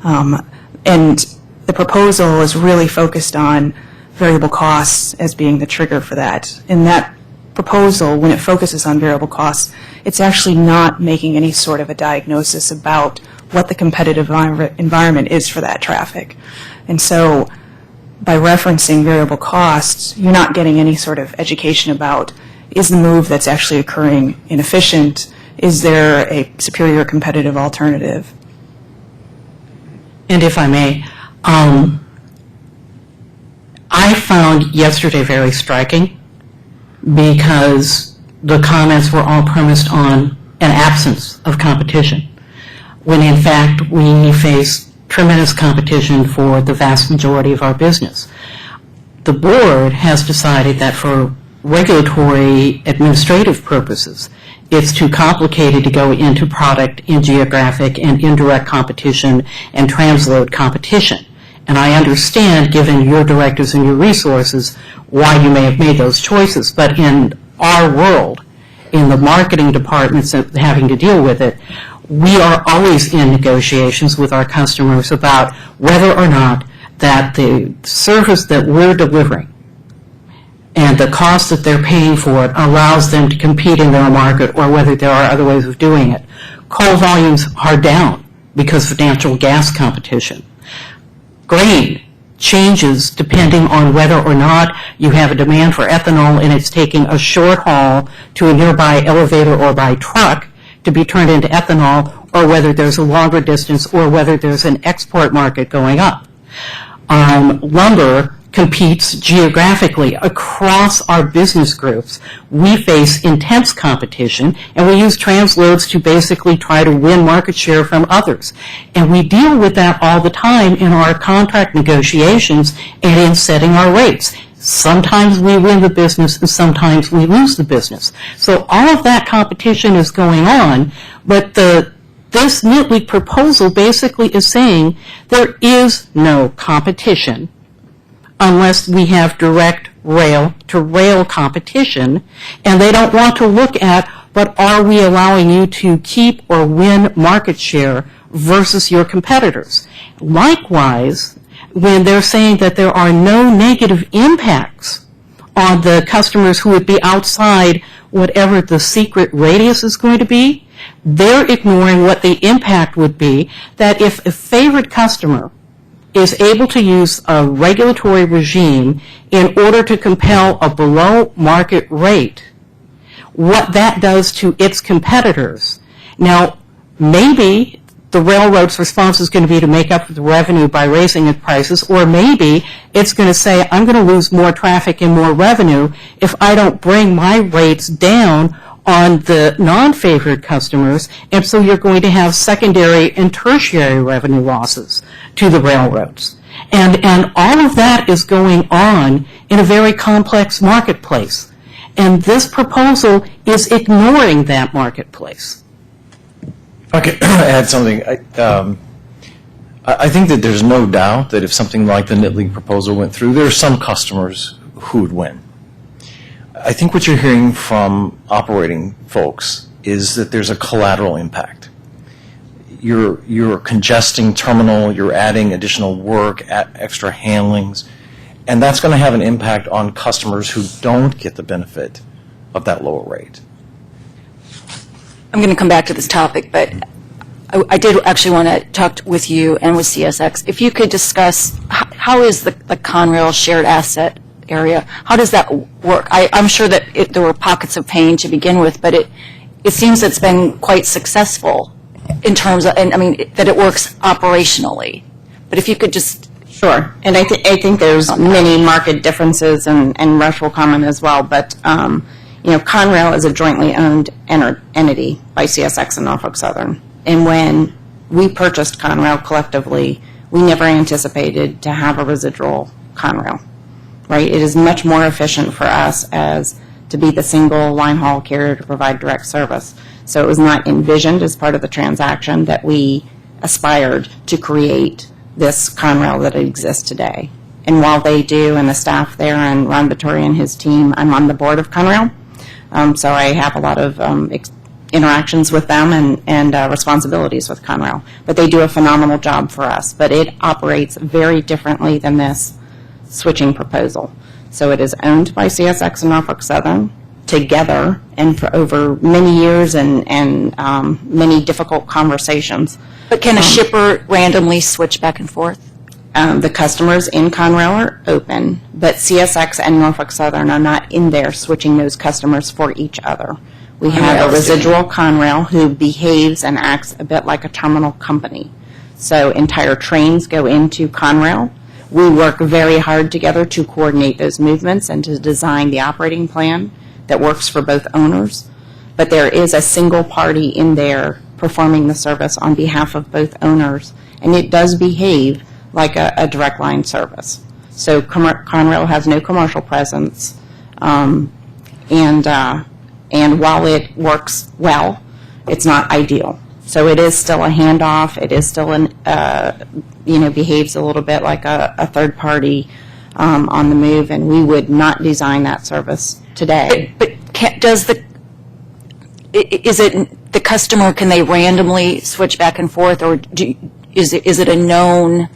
And the proposal is really focused on variable costs as being the trigger for that. In that proposal, when it focuses on variable costs, it's actually not making any sort of a diagnosis about what the competitive environment is for that traffic. And so by referencing variable costs, you're not getting any sort of education about, is the move that's actually occurring inefficient? Is there a superior competitive alternative? And if I may, I found yesterday very striking because the comments were all premised on an absence of competition, when in fact we face tremendous competition for the vast majority of our business. The board has decided that for regulatory administrative purposes, it's too complicated to go into product in geographic and indirect competition and transload competition. And I understand, given your directives and your resources, why you may have made those choices. But in our world, in the marketing departments having to deal with it, we are always in negotiations with our customers about whether or not that the service that we're delivering and the cost that they're paying for it allows them to compete in their market, or whether there are other ways of doing it. Coal volumes are down because of natural gas competition. Grain changes depending on whether or not you have a demand for ethanol and it's taking a short haul to a nearby elevator or by truck to be turned into ethanol, or whether there's a longer distance, or whether there's an export market going up. Lumber competes geographically across our business groups. We face intense competition, and we use transloads to basically try to win market share from others. And we deal with that all the time in our contract negotiations and in setting our rates. Sometimes we win the business and sometimes we lose the business. So all of that competition is going on, but this NILs proposal basically is saying there is no competition unless we have direct rail-to-rail competition, and they don't want to look at, but are we allowing you to keep or win market share versus your competitors? Likewise, when they're saying that there are no negative impacts on the customers who would be outside whatever the secret radius is going to be, they're ignoring what the impact would be, that if a favored customer is able to use a regulatory regime in order to compel a below-market rate, what that does to its competitors. Now, maybe the railroad's response is going to be to make up the revenue by raising its prices, or maybe it's going to say, I'm going to lose more traffic and more revenue if I don't bring my rates down on the non-favored customers, and so you're going to have secondary and tertiary revenue losses to the railroads. And all of that is going on in a very complex marketplace. And this proposal is ignoring that marketplace. If I could add something, I think that there's no doubt that if something like the NILs proposal went through, there are some customers who would win. I think what you're hearing from operating folks is that there's a collateral impact. You're congesting terminal, you're adding additional work, extra handlings, and that's going to have an impact on customers who don't get the benefit of that lower rate. I'm going to come back to this topic, but I did actually want to talk with you and with CSX. If you could discuss how is the Conrail shared asset area, how does that work? I'm sure that there were pockets of pain to begin with, but it seems it's been quite successful in terms of, and I mean, that it works operationally. But if you could just... Sure, and I think there's many market differences, and Rush will comment as well, but Conrail is a jointly owned entity by CSX and Norfolk Southern. And when we purchased Conrail collectively, we never anticipated to have a residual Conrail, right? It is much more efficient for us as to be the single line haul carrier to provide direct service. So it was not envisioned as part of the transaction that we aspired to create this Conrail that exists today. And while they do, and the staff there, and Ron Vittori and his team, I'm on the board of Conrail, so I have a lot of interactions with them and responsibilities with Conrail. But they do a phenomenal job for us. But it operates very differently than this switching proposal. So it is owned by CSX and Norfolk Southern together, and for over many years and many difficult conversations. But can a shipper randomly switch back and forth? The customers in Conrail are open, but CSX and Norfolk Southern are not in there switching those customers for each other. We have a residual Conrail who behaves and acts a bit like a terminal company. So entire trains go into Conrail. We work very hard together to coordinate those movements and to design the operating plan that works for both owners. But there is a single party in there performing the service on behalf of both owners, and it does behave like a direct line service. So Conrail has no commercial presence, and while it works well, it's not ideal. So it is still a handoff. It is still behaves a little bit like a third party on the move, and we would not design that service today. But is it the customer? Can they randomly switch back and forth, or is it a known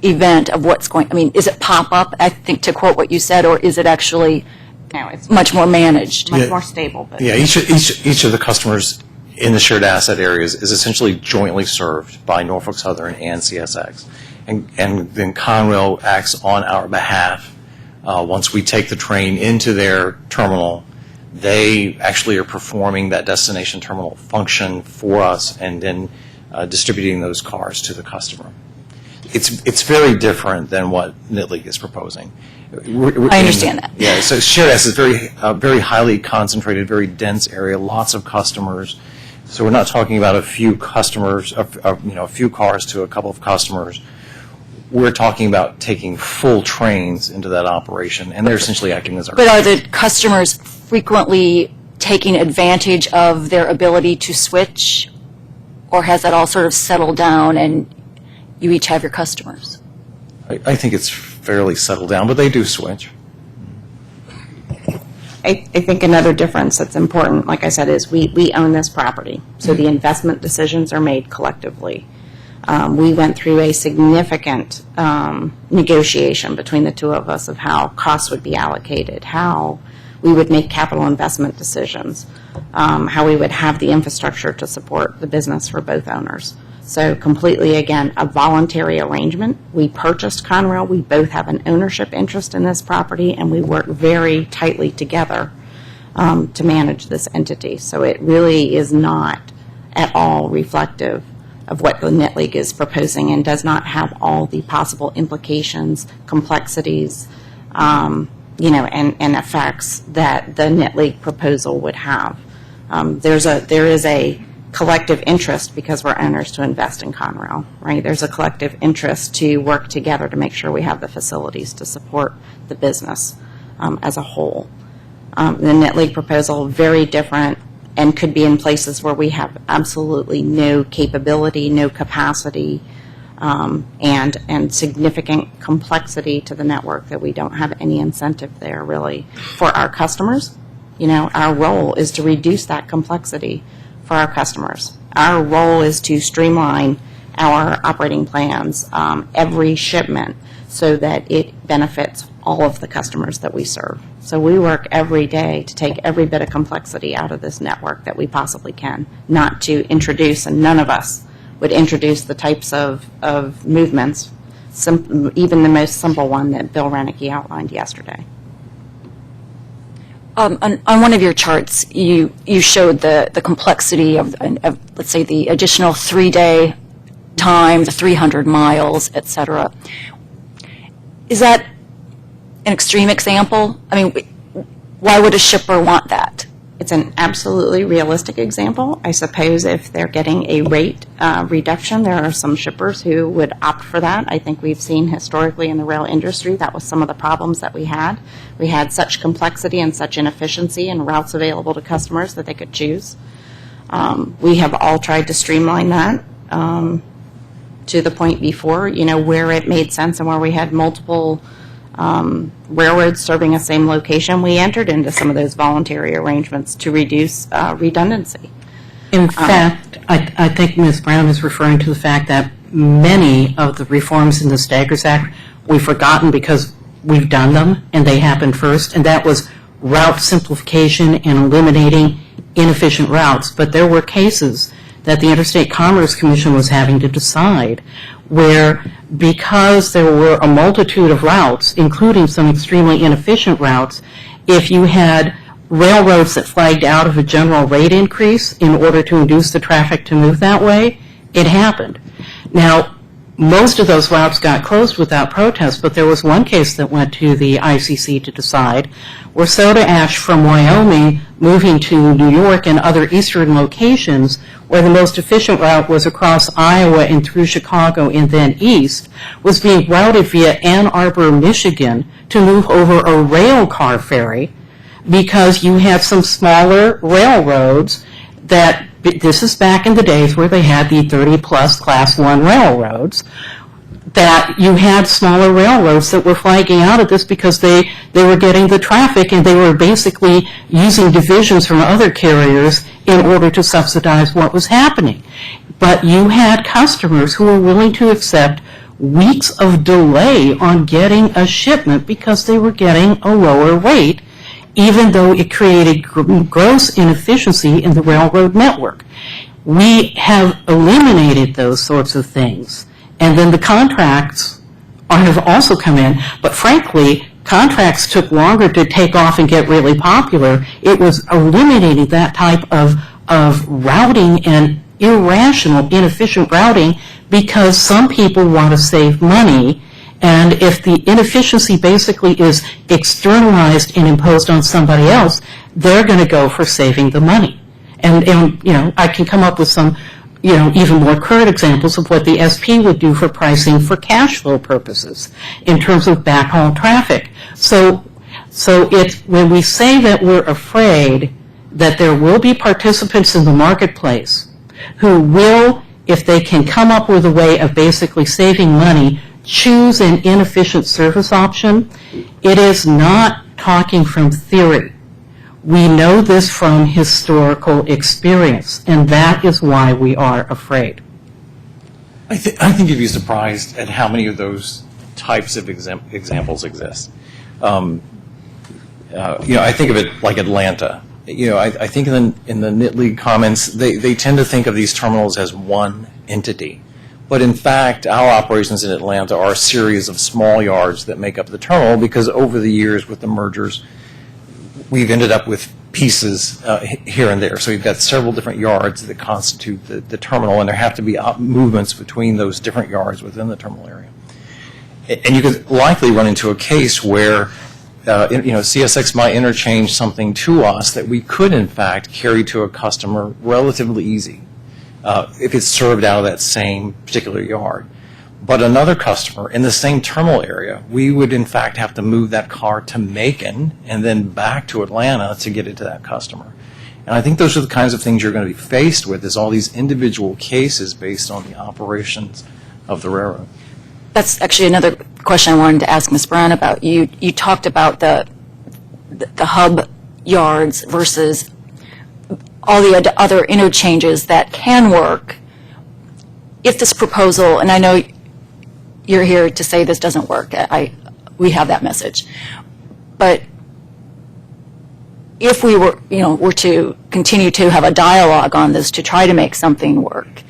event of what's going? I mean, is it pop up? I think to quote what you said, or is it actually It's much more managed, much more stable? But Yeah, each of the customers in the shared asset areas is essentially jointly served by Norfolk Southern and CSX, and then Conrail acts on our behalf. Once we take the train into their terminal, they actually are performing that destination terminal function for us and then distributing those cars to the customer. It's very different than what NILs is proposing. I understand that. Yeah, so shared assets is very highly concentrated, very dense area, lots of customers. So we're not talking about a few customers, a few cars to a couple of customers. We're talking about taking full trains into that operation, and they're essentially acting as our. But are the customers frequently taking advantage of their ability to switch, or has that all sort of settled down and you each have your customers? I think it's fairly settled down, but they do switch. I think another difference that's important, like I said, is we own this property, so the investment decisions are made collectively. We went through a significant negotiation between the two of us of how costs would be allocated, how we would make capital investment decisions, how we would have the infrastructure to support the business for both owners. So completely, again, a voluntary arrangement. We purchased Conrail. We both have an ownership interest in this property, and we work very tightly together to manage this entity. So it really is not at all reflective of what the NILs is proposing and does not have all the possible implications, complexities, and effects that the NILs proposal would have. There is a collective interest, because we're owners, to invest in Conrail, right? There's a collective interest to work together to make sure we have the facilities to support the business as a whole. The NILs proposal, very different, and could be in places where we have absolutely no capability, no capacity, and significant complexity to the network that we don't have any incentive there, really. For our customers, our role is to reduce that complexity for our customers. Our role is to streamline our operating plans, every shipment, so that it benefits all of the customers that we serve. So we work every day to take every bit of complexity out of this network that we possibly can, not to introduce, and none of us would introduce the types of movements, even the most simple one that Bill Renicky outlined yesterday. On one of your charts, you showed the complexity of, let's say, the additional 3-day time, the 300 miles, et cetera. Is that an extreme example? I mean, why would a shipper want that? It's an absolutely realistic example. I suppose if they're getting a rate reduction, there are some shippers who would opt for that. I think we've seen historically in the rail industry that was some of the problems that we had. We had such complexity and such inefficiency in routes available to customers that they could choose. We have all tried to streamline that to the point before, where it made sense and where we had multiple railroads serving a same location. We entered into some of those voluntary arrangements to reduce redundancy. In fact, I think Ms. Brown is referring to the fact that many of the reforms in the Staggers Act we've forgotten because we've done them and they happened first, and that was route simplification and eliminating inefficient routes. But there were cases that the Interstate Commerce Commission was having to decide where, because there were a multitude of routes, including some extremely inefficient routes, if you had railroads that flagged out of a general rate increase in order to induce the traffic to move that way, it happened. Now, most of those routes got closed without protest, but there was one case that went to the ICC to decide where soda ash from Wyoming moving to New York and other eastern locations, where the most efficient route was across Iowa and through Chicago and then east, was being routed via Ann Arbor, Michigan to move over a rail car ferry because you had some smaller railroads that, this is back in the days where they had the 30-plus Class 1 railroads, that you had smaller railroads that were flagging out of this because they were getting the traffic and they were basically using divisions from other carriers in order to subsidize what was happening. But you had customers who were willing to accept weeks of delay on getting a shipment because they were getting a lower rate, even though it created gross inefficiency in the railroad network. We have eliminated those sorts of things. And then the contracts have also come in. But frankly, contracts took longer to take off and get really popular. It was eliminating that type of routing and irrational, inefficient routing because some people want to save money, and if the inefficiency basically is externalized and imposed on somebody else, they're going to go for saving the money. And you know, I can come up with some, you know, even more current examples of what the SP would do for pricing for cash flow purposes in terms of backhaul traffic. So it's when we say that we're afraid that there will be participants in the marketplace who will, if they can come up with a way of basically saving money, choose an inefficient service option, it is not talking from theory. We know this from historical experience, and that is why we are afraid. I think you'd be surprised at how many of those types of examples exist. You know, I think of it like Atlanta. You know, I think in the NIT League comments, they tend to think of these terminals as one entity. But in fact, our operations in Atlanta are a series of small yards that make up the terminal, because over the years with the mergers, we've ended up with pieces here and there. So we've got several different yards that constitute the terminal, and there have to be movements between those different yards within the terminal area. And you could likely run into a case where you know, CSX might interchange something to us that we could, in fact, carry to a customer relatively easy if it's served out of that same particular yard. But another customer in the same terminal area, we would, in fact, have to move that car to Macon and then back to Atlanta to get it to that customer. And I think those are the kinds of things you're going to be faced with, is all these individual cases based on the operations of the railroad. That's actually another question I wanted to ask Ms. Brown about. You talked about the hub yards versus all the other interchanges that can work. If this proposal, and I know you're here to say this doesn't work, we have that message, but if we were to continue to have a dialogue on this to try to make something work,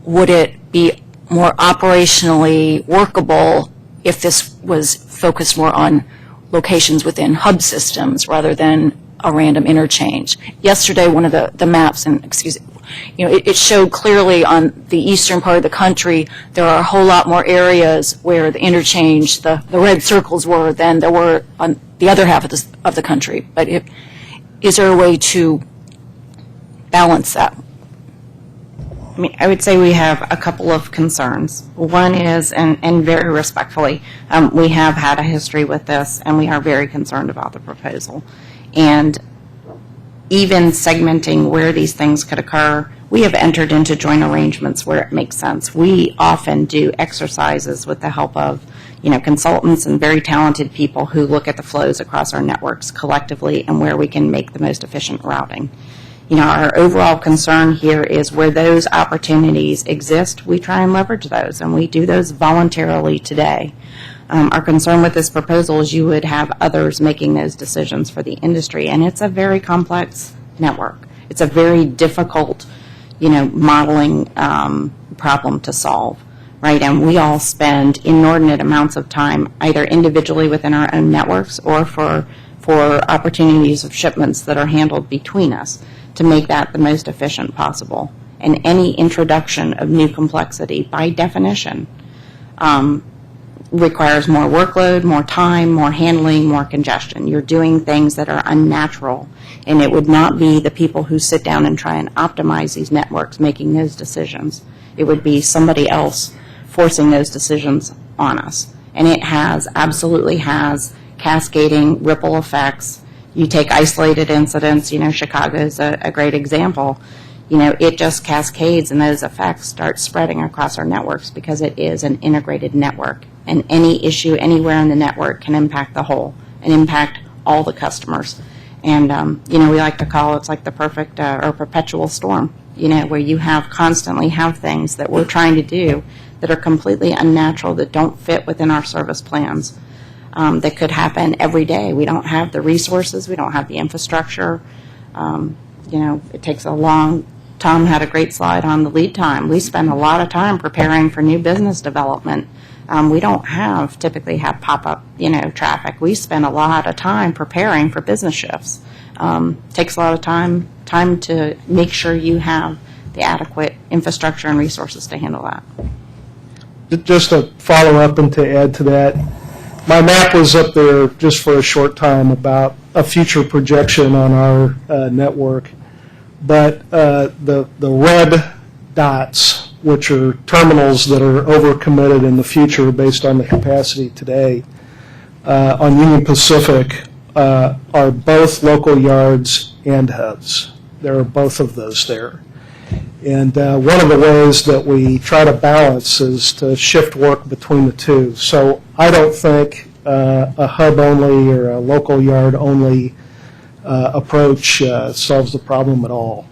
would it be more operationally workable if this was focused more on locations within hub systems rather than a random interchange? Yesterday, one of the maps, and it showed clearly on the eastern part of the country there are a whole lot more areas where the interchange, the red circles were, than there were on the other half of the country. But is there a way to balance that? I mean, I would say we have a couple of concerns. One is, and very respectfully, we have had a history with this, and we are very concerned about the proposal. And even segmenting where these things could occur, we have entered into joint arrangements where it makes sense. We often do exercises with the help of, consultants and very talented people who look at the flows across our networks collectively and where we can make the most efficient routing. Our overall concern here is where those opportunities exist, we try and leverage those, and we do those voluntarily today. Our concern with this proposal is you would have others making those decisions for the industry, and it's a very complex network. It's a very difficult, modeling problem to solve, right? And we all spend inordinate amounts of time either individually within our own networks or for opportunities of shipments that are handled between us to make that the most efficient possible. And any introduction of new complexity, by definition, requires more workload, more time, more handling, more congestion. You're doing things that are unnatural, and it would not be the people who sit down and try and optimize these networks making those decisions. It would be somebody else forcing those decisions on us. And it absolutely has cascading ripple effects. You take isolated incidents, Chicago's a great example. It just cascades, and those effects start spreading across our networks because it is an integrated network. And any issue anywhere in the network can impact the whole and impact all the customers. And, we like to call it's like the perfect or perpetual storm, where you constantly have things that we're trying to do that are completely unnatural, that don't fit within our service plans. That could happen every day. We don't have the resources. We don't have the infrastructure. It takes a long. Tom had a great slide on the lead time. We spend a lot of time preparing for new business development. We don't typically have pop-up, traffic. We spend a lot of time preparing for business shifts. Takes a lot of time to make sure you have the adequate infrastructure and resources to handle that. just to follow up and to add to that, my map was up there just for a short time about a future projection on our network. But the red dots, which are terminals that are overcommitted in the future based on the capacity today, on Union Pacific are both local yards and hubs. There are both of those there. And one of the ways that we try to balance is to shift work between the two. So I don't think a hub only or a local yard only approach solves the problem at all.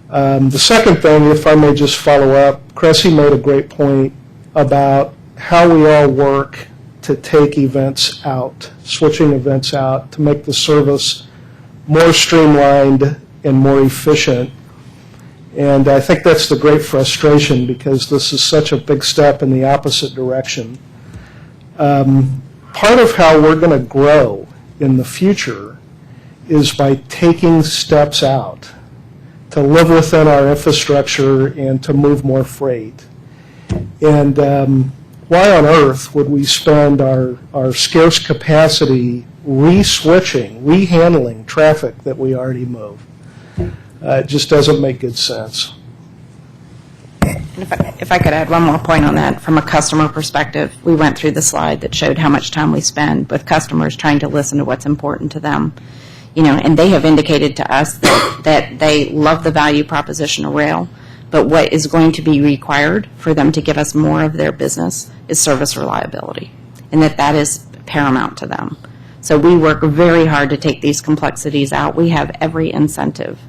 The second thing, if I may just follow up, Cressy made a great point about how we all work to take events out, switching events out, to make the service more streamlined and more efficient. And I think that's the great frustration because this is such a big step in the opposite direction. Part of how we're going to grow in the future is by taking steps out to live within our infrastructure and to move more freight. And why on earth would we spend our scarce capacity re-switching, rehandling traffic that we already move? It just doesn't make good sense. If I could add one more point on that, from a customer perspective, we went through the slide that showed how much time we spend with customers trying to listen to what's important to them. And they have indicated to us that they love the value proposition of rail, but what is going to be required for them to give us more of their business is service reliability, and that is paramount to them. So we work very hard to take these complexities out. We have every incentive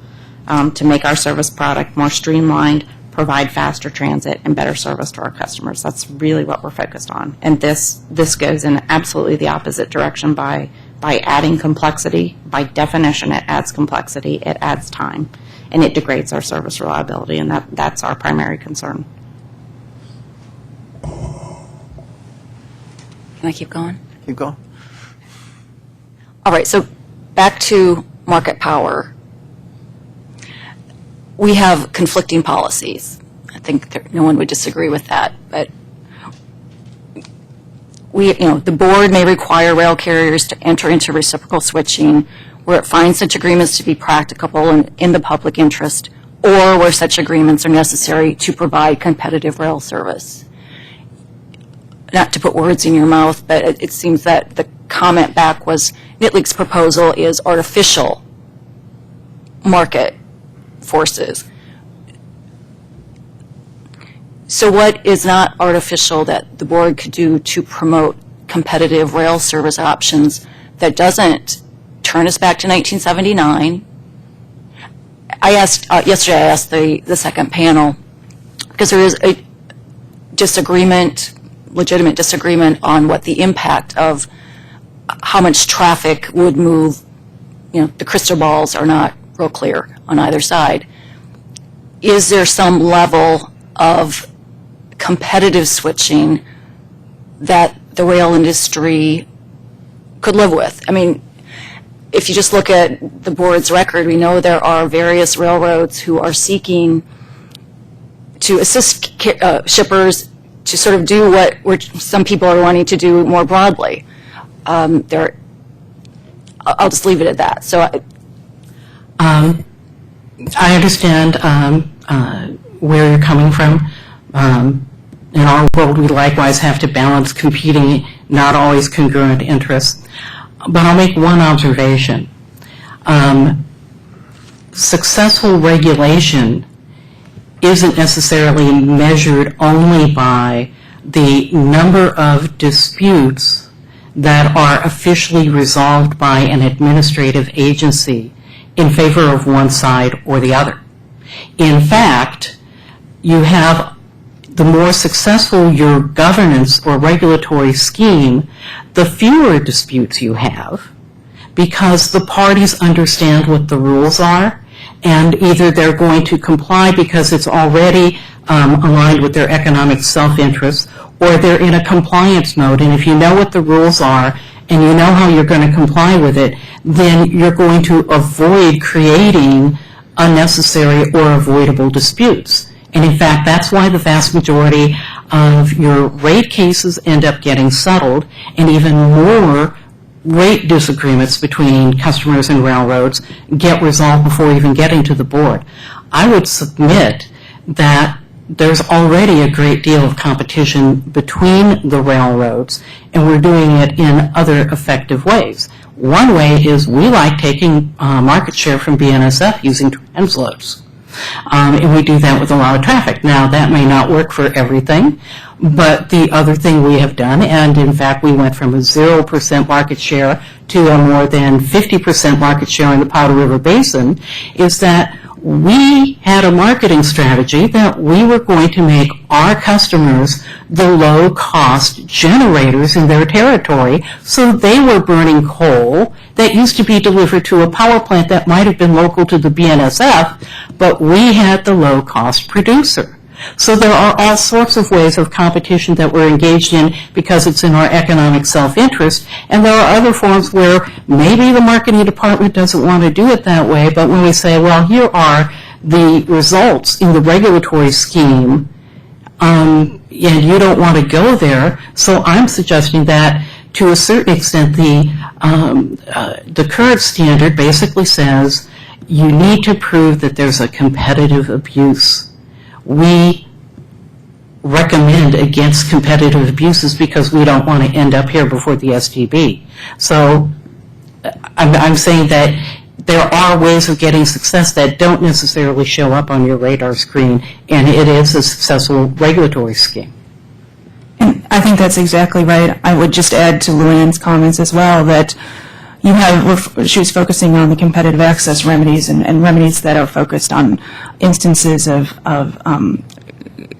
to make our service product more streamlined, provide faster transit, and better service to our customers. That's really what we're focused on. And this goes in absolutely the opposite direction by adding complexity. By definition, it adds complexity, it adds time, and it degrades our service reliability, and that's our primary concern. Can I keep going? Keep going. All right, so back to market power. We have conflicting policies. I think no one would disagree with that, but the board may require rail carriers to enter into reciprocal switching where it finds such agreements to be practicable and in the public interest, or where such agreements are necessary to provide competitive rail service. Not to put words in your mouth, but it seems that the comment back was NITLIC's proposal is artificial market forces. So what is not artificial that the board could do to promote competitive rail service options that doesn't turn us back to 1979? Yesterday I asked the second panel, because there is a legitimate disagreement on what the impact of how much traffic would move. The crystal balls are not real clear on either side. Is there some level of competitive switching that the rail industry could live with? I mean, if you just look at the board's record, we know there are various railroads who are seeking to assist shippers to sort of do what some people are wanting to do more broadly. I'll just leave it at that. So I understand where you're coming from. In our world, we likewise have to balance competing, not always congruent interests. But I'll make one observation. Successful regulation isn't necessarily measured only by the number of disputes that are officially resolved by an administrative agency in favor of one side or the other. In fact, you have the more successful your governance or regulatory scheme, the fewer disputes you have, because the parties understand what the rules are, and either they're going to comply because it's already aligned with their economic self-interest, or they're in a compliance mode. And if you know what the rules are and you know how you're going to comply with it, then you're going to avoid creating unnecessary or avoidable disputes. And in fact, that's why the vast majority of your rate cases end up getting settled, and even more rate disagreements between customers and railroads get resolved before even getting to the board. I would submit that there's already a great deal of competition between the railroads, and we're doing it in other effective ways. One way is we like taking market share from BNSF using transloads. And we do that with a lot of traffic. Now, that may not work for everything, but the other thing we have done, and in fact we went from a 0% market share to a more than 50% market share in the Powder River Basin, is that we had a marketing strategy that we were going to make our customers the low-cost generators in their territory, so they were burning coal that used to be delivered to a power plant that might have been local to the BNSF, but we had the low-cost producer. So there are all sorts of ways of competition that we're engaged in because it's in our economic self-interest, and there are other forms where maybe the marketing department doesn't want to do it that way, but when we say, well, here are the results in the regulatory scheme, and you don't want to go there, so I'm suggesting that to a certain extent the current standard basically says you need to prove that there's a competitive abuse. We recommend against competitive abuses because we don't want to end up here before the STB. So I'm saying that there are ways of getting success that don't necessarily show up on your radar screen, and it is a successful regulatory scheme. And I think that's exactly right. I would just add to Luann's comments as well that she was focusing on the competitive access remedies and remedies that are focused on instances of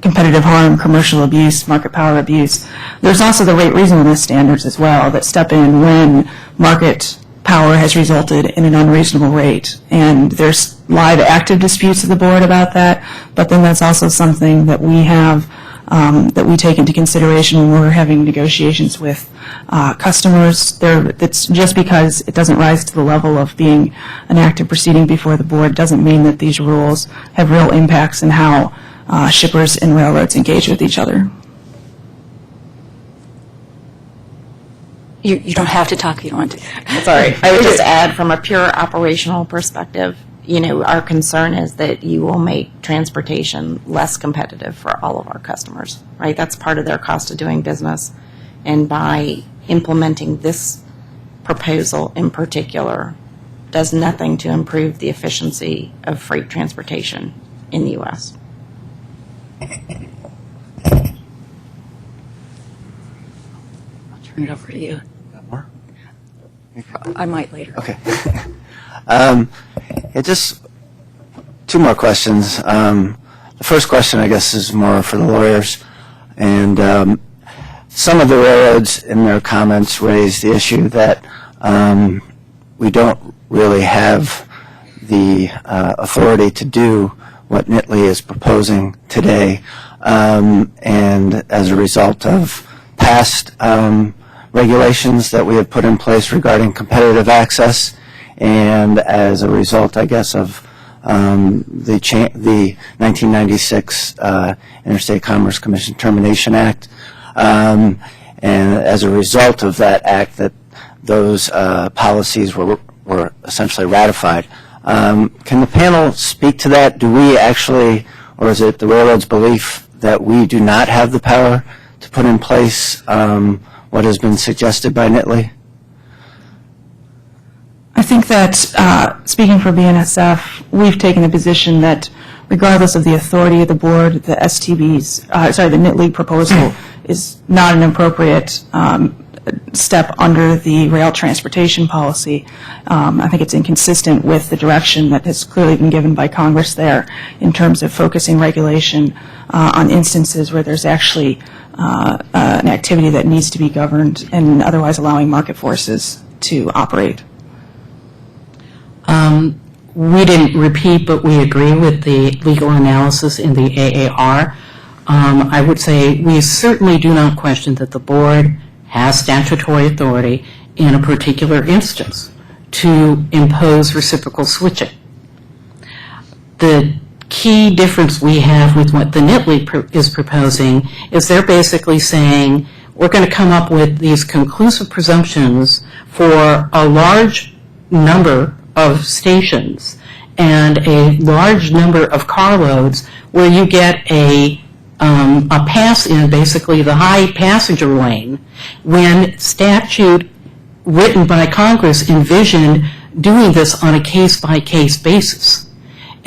competitive harm, commercial abuse, market power abuse. There's also the rate reasonableness standards as well that step in when market power has resulted in an unreasonable rate. And there's live active disputes at the board about that, but then that's also something that we have that we take into consideration when we're having negotiations with customers. It's just because it doesn't rise to the level of being an active proceeding before the board doesn't mean that these rules have real impacts in how shippers and railroads engage with each other. You don't have to talk if you don't want to. Sorry, I would just add from a pure operational perspective, our concern is that you will make transportation less competitive for all of our customers, right? That's part of their cost of doing business. And by implementing this proposal in particular, does nothing to improve the efficiency of freight transportation in the U.S. I'll turn it over to you. Got more? I might later. Okay. Just two more questions. The first question, I guess, is more for the lawyers. And some of the railroads in their comments raised the issue that we don't really have the authority to do what NITLI is proposing today. And as a result of past regulations that we have put in place regarding competitive access, and as a result, I guess, of the 1996 Interstate Commerce Commission Termination Act, and as a result of that act, that those policies were essentially ratified. Can the panel speak to that? Do we actually, or is it the railroad's belief that we do not have the power to put in place what has been suggested by NITLI? I think that, speaking for BNSF, we've taken the position that regardless of the authority of the board, the STB's, the NITLI proposal is not an appropriate step under the rail transportation policy. I think it's inconsistent with the direction that has clearly been given by Congress there in terms of focusing regulation on instances where there's actually an activity that needs to be governed and otherwise allowing market forces to operate. We didn't repeat, but we agree with the legal analysis in the AAR. I would say we certainly do not question that the board has statutory authority in a particular instance to impose reciprocal switching. The key difference we have with what the NITLE is proposing is they're basically saying we're going to come up with these conclusive presumptions for a large number of stations and a large number of carloads where you get a pass in basically the high passenger lane when statute written by Congress envisioned doing this on a case-by-case basis.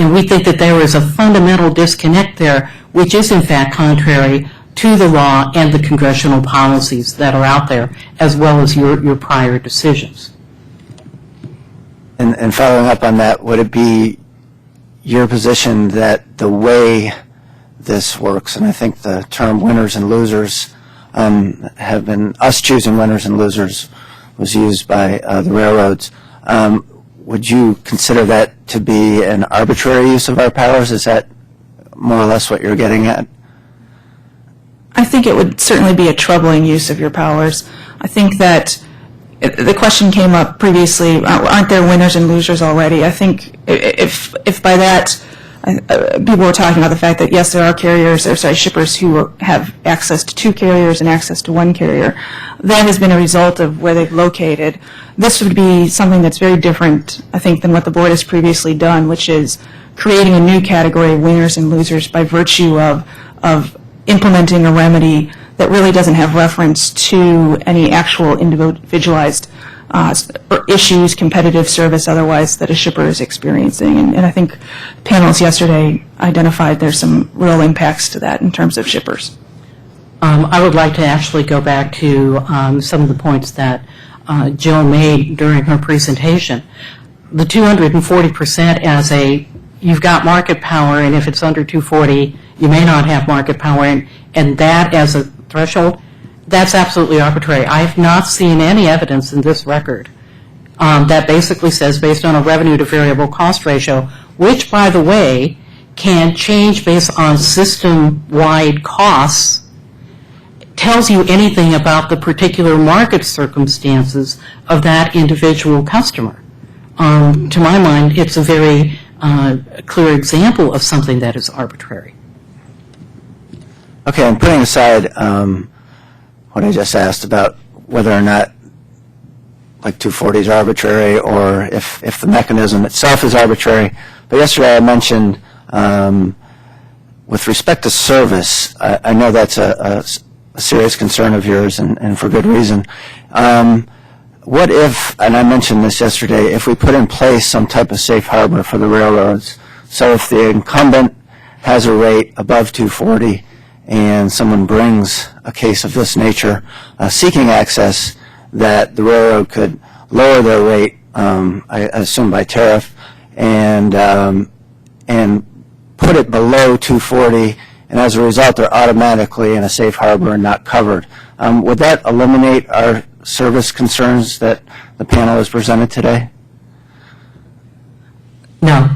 And we think that there is a fundamental disconnect there, which is in fact contrary to the law and the congressional policies that are out there, as well as your prior decisions. And following up on that, would it be your position that the way this works, and I think the term winners and losers have been, us choosing winners and losers was used by the railroads, would you consider that to be an arbitrary use of our powers? Is that more or less what you're getting at? I think it would certainly be a troubling use of your powers. I think that the question came up previously, aren't there winners and losers already? I think if by that, people were talking about the fact that, yes, there are shippers who have access to two carriers and access to one carrier. That has been a result of where they've located. This would be something that's very different, I think, than what the board has previously done, which is creating a new category of winners and losers by virtue of implementing a remedy that really doesn't have reference to any actual individualized issues, competitive service otherwise that a shipper is experiencing. And I think panels yesterday identified there's some real impacts to that in terms of shippers. I would like to actually go back to some of the points that Jill made during her presentation. The 240% as you've got market power, and if it's under 240, you may not have market power, and that as a threshold, that's absolutely arbitrary. I have not seen any evidence in this record that basically says based on a revenue to variable cost ratio, which, by the way, can change based on system-wide costs, tells you anything about the particular market circumstances of that individual customer. To my mind, it's a very clear example of something that is arbitrary. Okay, and putting aside what I just asked about whether or not like 240 is arbitrary or if the mechanism itself is arbitrary, but yesterday I mentioned with respect to service, I know that's a serious concern of yours and for good reason. What if, and I mentioned this yesterday, if we put in place some type of safe harbor for the railroads, so if the incumbent has a rate above 240 and someone brings a case of this nature seeking access, that the railroad could lower their rate, I assume by tariff, and put it below 240, and as a result they're automatically in a safe harbor and not covered. Would that eliminate our service concerns that the panel has presented today? No.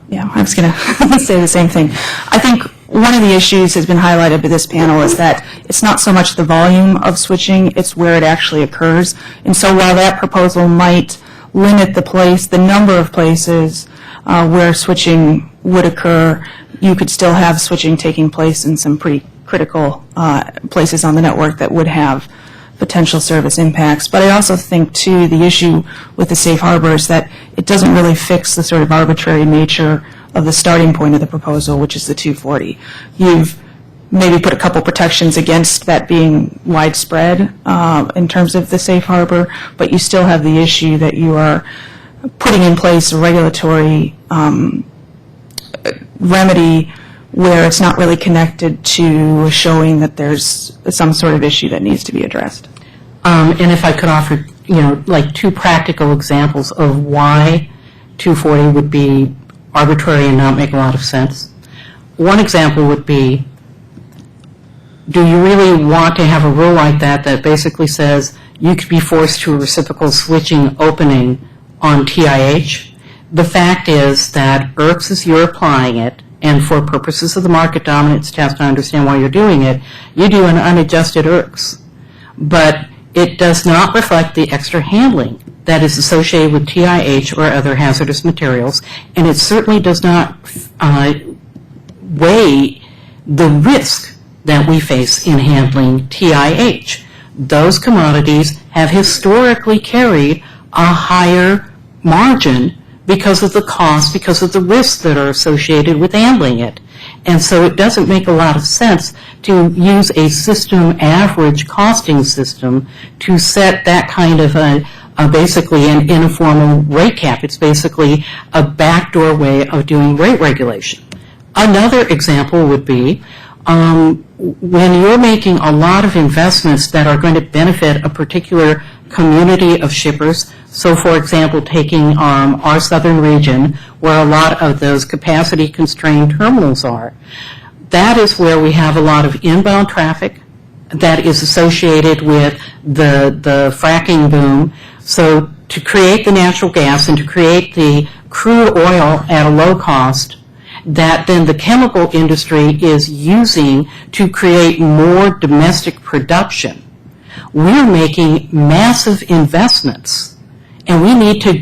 Yeah, I was going to say the same thing. I think one of the issues has been highlighted by this panel is that it's not so much the volume of switching, it's where it actually occurs. And so while that proposal might limit the number of places where switching would occur, you could still have switching taking place in some pretty critical places on the network that would have potential service impacts. But I also think, too, the issue with the safe harbor is that it doesn't really fix the sort of arbitrary nature of the starting point of the proposal, which is the 240. You've maybe put a couple protections against that being widespread in terms of the safe harbor, but you still have the issue that you are putting in place a regulatory remedy where it's not really connected to showing that there's some sort of issue that needs to be addressed. And if I could offer, like two practical examples of why 240 would be arbitrary and not make a lot of sense. One example would be, do you really want to have a rule like that basically says you could be forced to a reciprocal switching opening on TIH? The fact is that IRCs, as you're applying it, and for purposes of the market dominance test, I understand why you're doing it, you do an unadjusted IRCs. But it does not reflect the extra handling that is associated with TIH or other hazardous materials, and it certainly does not weigh the risk that we face in handling TIH. Those commodities have historically carried a higher margin because of the cost, because of the risks that are associated with handling it. And so it doesn't make a lot of sense to use a system average costing system to set that kind of basically an informal rate cap. It's basically a backdoor way of doing rate regulation. Another example would be when you're making a lot of investments that are going to benefit a particular community of shippers. So, for example, taking our southern region, where a lot of those capacity-constrained terminals are, that is where we have a lot of inbound traffic that is associated with the fracking boom. So to create the natural gas and to create the crude oil at a low cost that then the chemical industry is using to create more domestic production, we're making massive investments, and we need to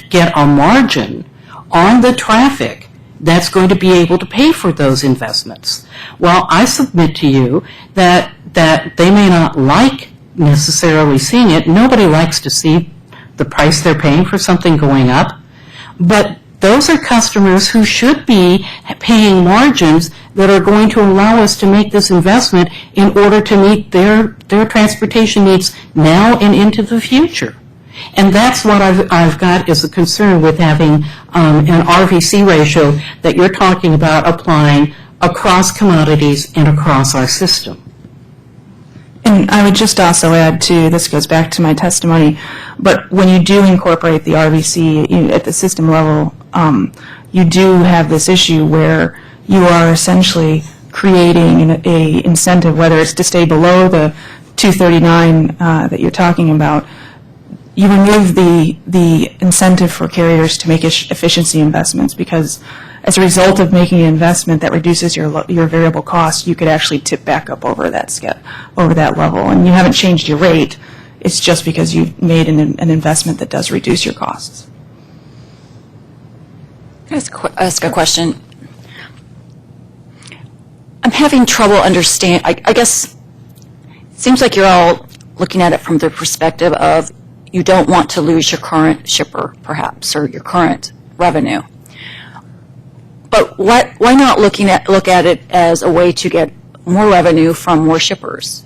get a margin on the traffic that's going to be able to pay for those investments. Well, I submit to you that they may not like necessarily seeing it. Nobody likes to see the price they're paying for something going up, but those are customers who should be paying margins that are going to allow us to make this investment in order to meet their transportation needs now and into the future. And that's what I've got as a concern with having an RVC ratio that you're talking about applying across commodities and across our system. And I would just also add, too, this goes back to my testimony, but when you do incorporate the RVC at the system level, you do have this issue where you are essentially creating an incentive, whether it's to stay below the 239 that you're talking about. You remove the incentive for carriers to make efficiency investments, because as a result of making an investment that reduces your variable cost, you could actually tip back up over that level. And you haven't changed your rate. It's just because you've made an investment that does reduce your costs. Can I ask a question? I'm having trouble understanding. I guess it seems like you're all looking at it from the perspective of you don't want to lose your current shipper, perhaps, or your current revenue. But why not look at it as a way to get more revenue from more shippers?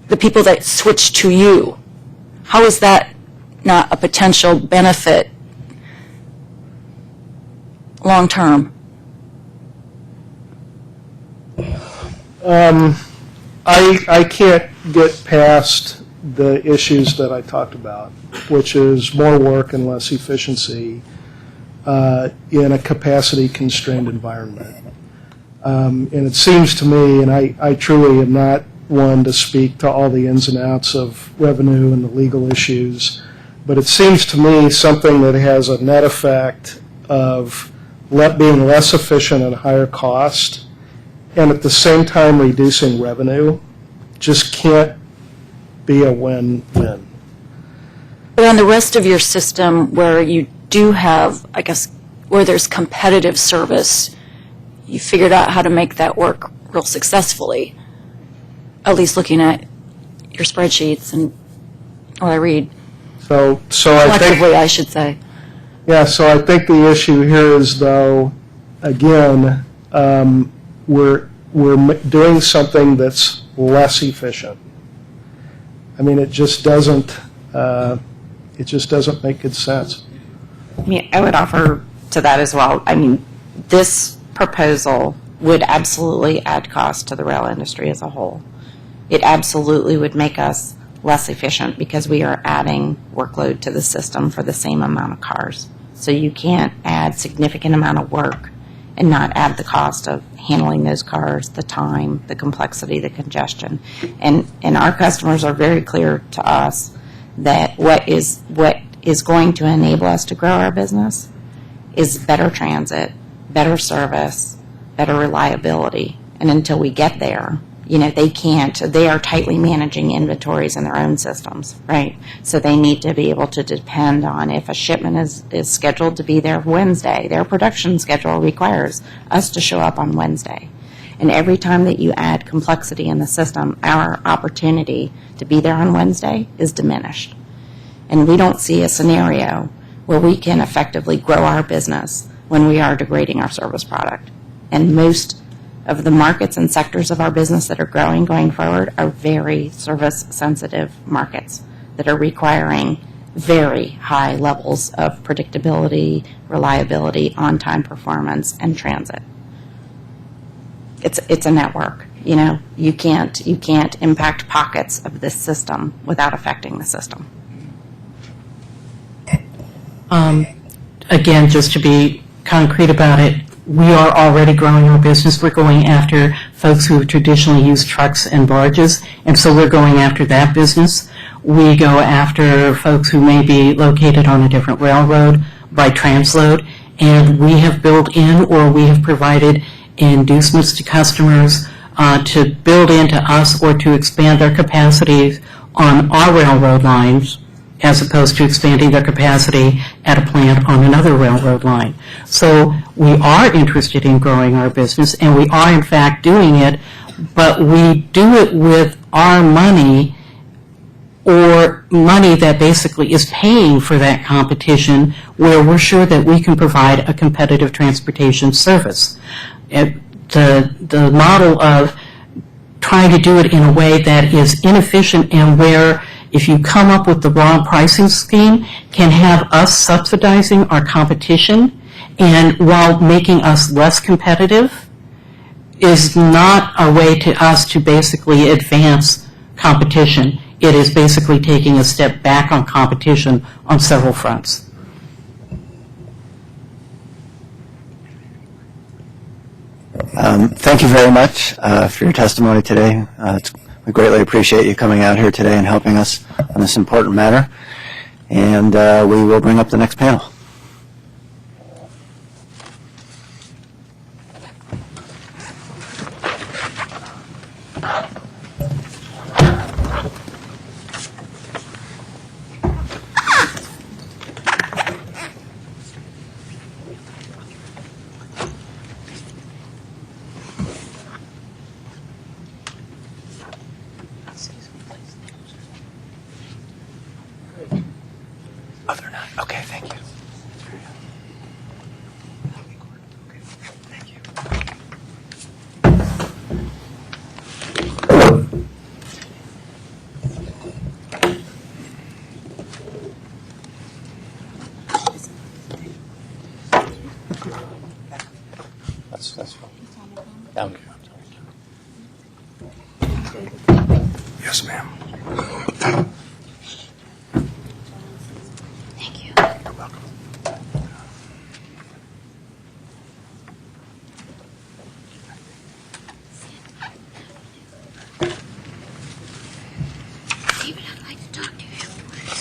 The people that switch to you, how is that not a potential benefit long term? I can't get past the issues that I talked about, which is more work and less efficiency in a capacity-constrained environment. And it seems to me, and I truly am not one to speak to all the ins and outs of revenue and the legal issues, but it seems to me something that has a net effect of being less efficient at a higher cost and at the same time reducing revenue just can't be a win-win. But on the rest of your system where you do have, I guess, where there's competitive service, you figured out how to make that work real successfully, at least looking at your spreadsheets and what I read. So Collectively, I should say. Yeah, so I think the issue here is, though, again, we're doing something that's less efficient. I mean, it just doesn't make good sense. I mean, I would offer to that as well. I mean, this proposal would absolutely add cost to the rail industry as a whole. It absolutely would make us less efficient because we are adding workload to the system for the same amount of cars. So you can't add significant amount of work and not add the cost of handling those cars, the time, the complexity, the congestion. And our customers are very clear to us that what is going to enable us to grow our business is better transit, better service, better reliability. And until we get there, they are tightly managing inventories in their own systems, right? So they need to be able to depend on if a shipment is scheduled to be there Wednesday, their production schedule requires us to show up on Wednesday. And every time that you add complexity in the system, our opportunity to be there on Wednesday is diminished. And we don't see a scenario where we can effectively grow our business when we are degrading our service product. And most of the markets and sectors of our business that are growing going forward are very service-sensitive markets that are requiring very high levels of predictability, reliability, on-time performance, and transit. It's a network. You can't impact pockets of this system without affecting the system. Again, just to be concrete about it, we are already growing our business. We're going after folks who have traditionally used trucks and barges, and so we're going after that business. We go after folks who may be located on a different railroad by transload, and we have built in or we have provided inducements to customers to build into us or to expand their capacities on our railroad lines as opposed to expanding their capacity at a plant on another railroad line. So we are interested in growing our business, and we are in fact doing it, but we do it with our money or money that basically is paying for that competition where we're sure that we can provide a competitive transportation service. The model of trying to do it in a way that is inefficient and where if you come up with the wrong pricing scheme can have us subsidizing our competition and while making us less competitive is not a way to us to basically advance competition. It is basically taking a step back on competition on several fronts. Thank you very much for your testimony today. We greatly appreciate you coming out here today and helping us on this important matter. And we will bring up the next panel. Oh, they're not. Okay, thank you. Thank you. That's fine. Down here. Yes, ma'am. Thank you. You're welcome. David, I'd like to talk to you.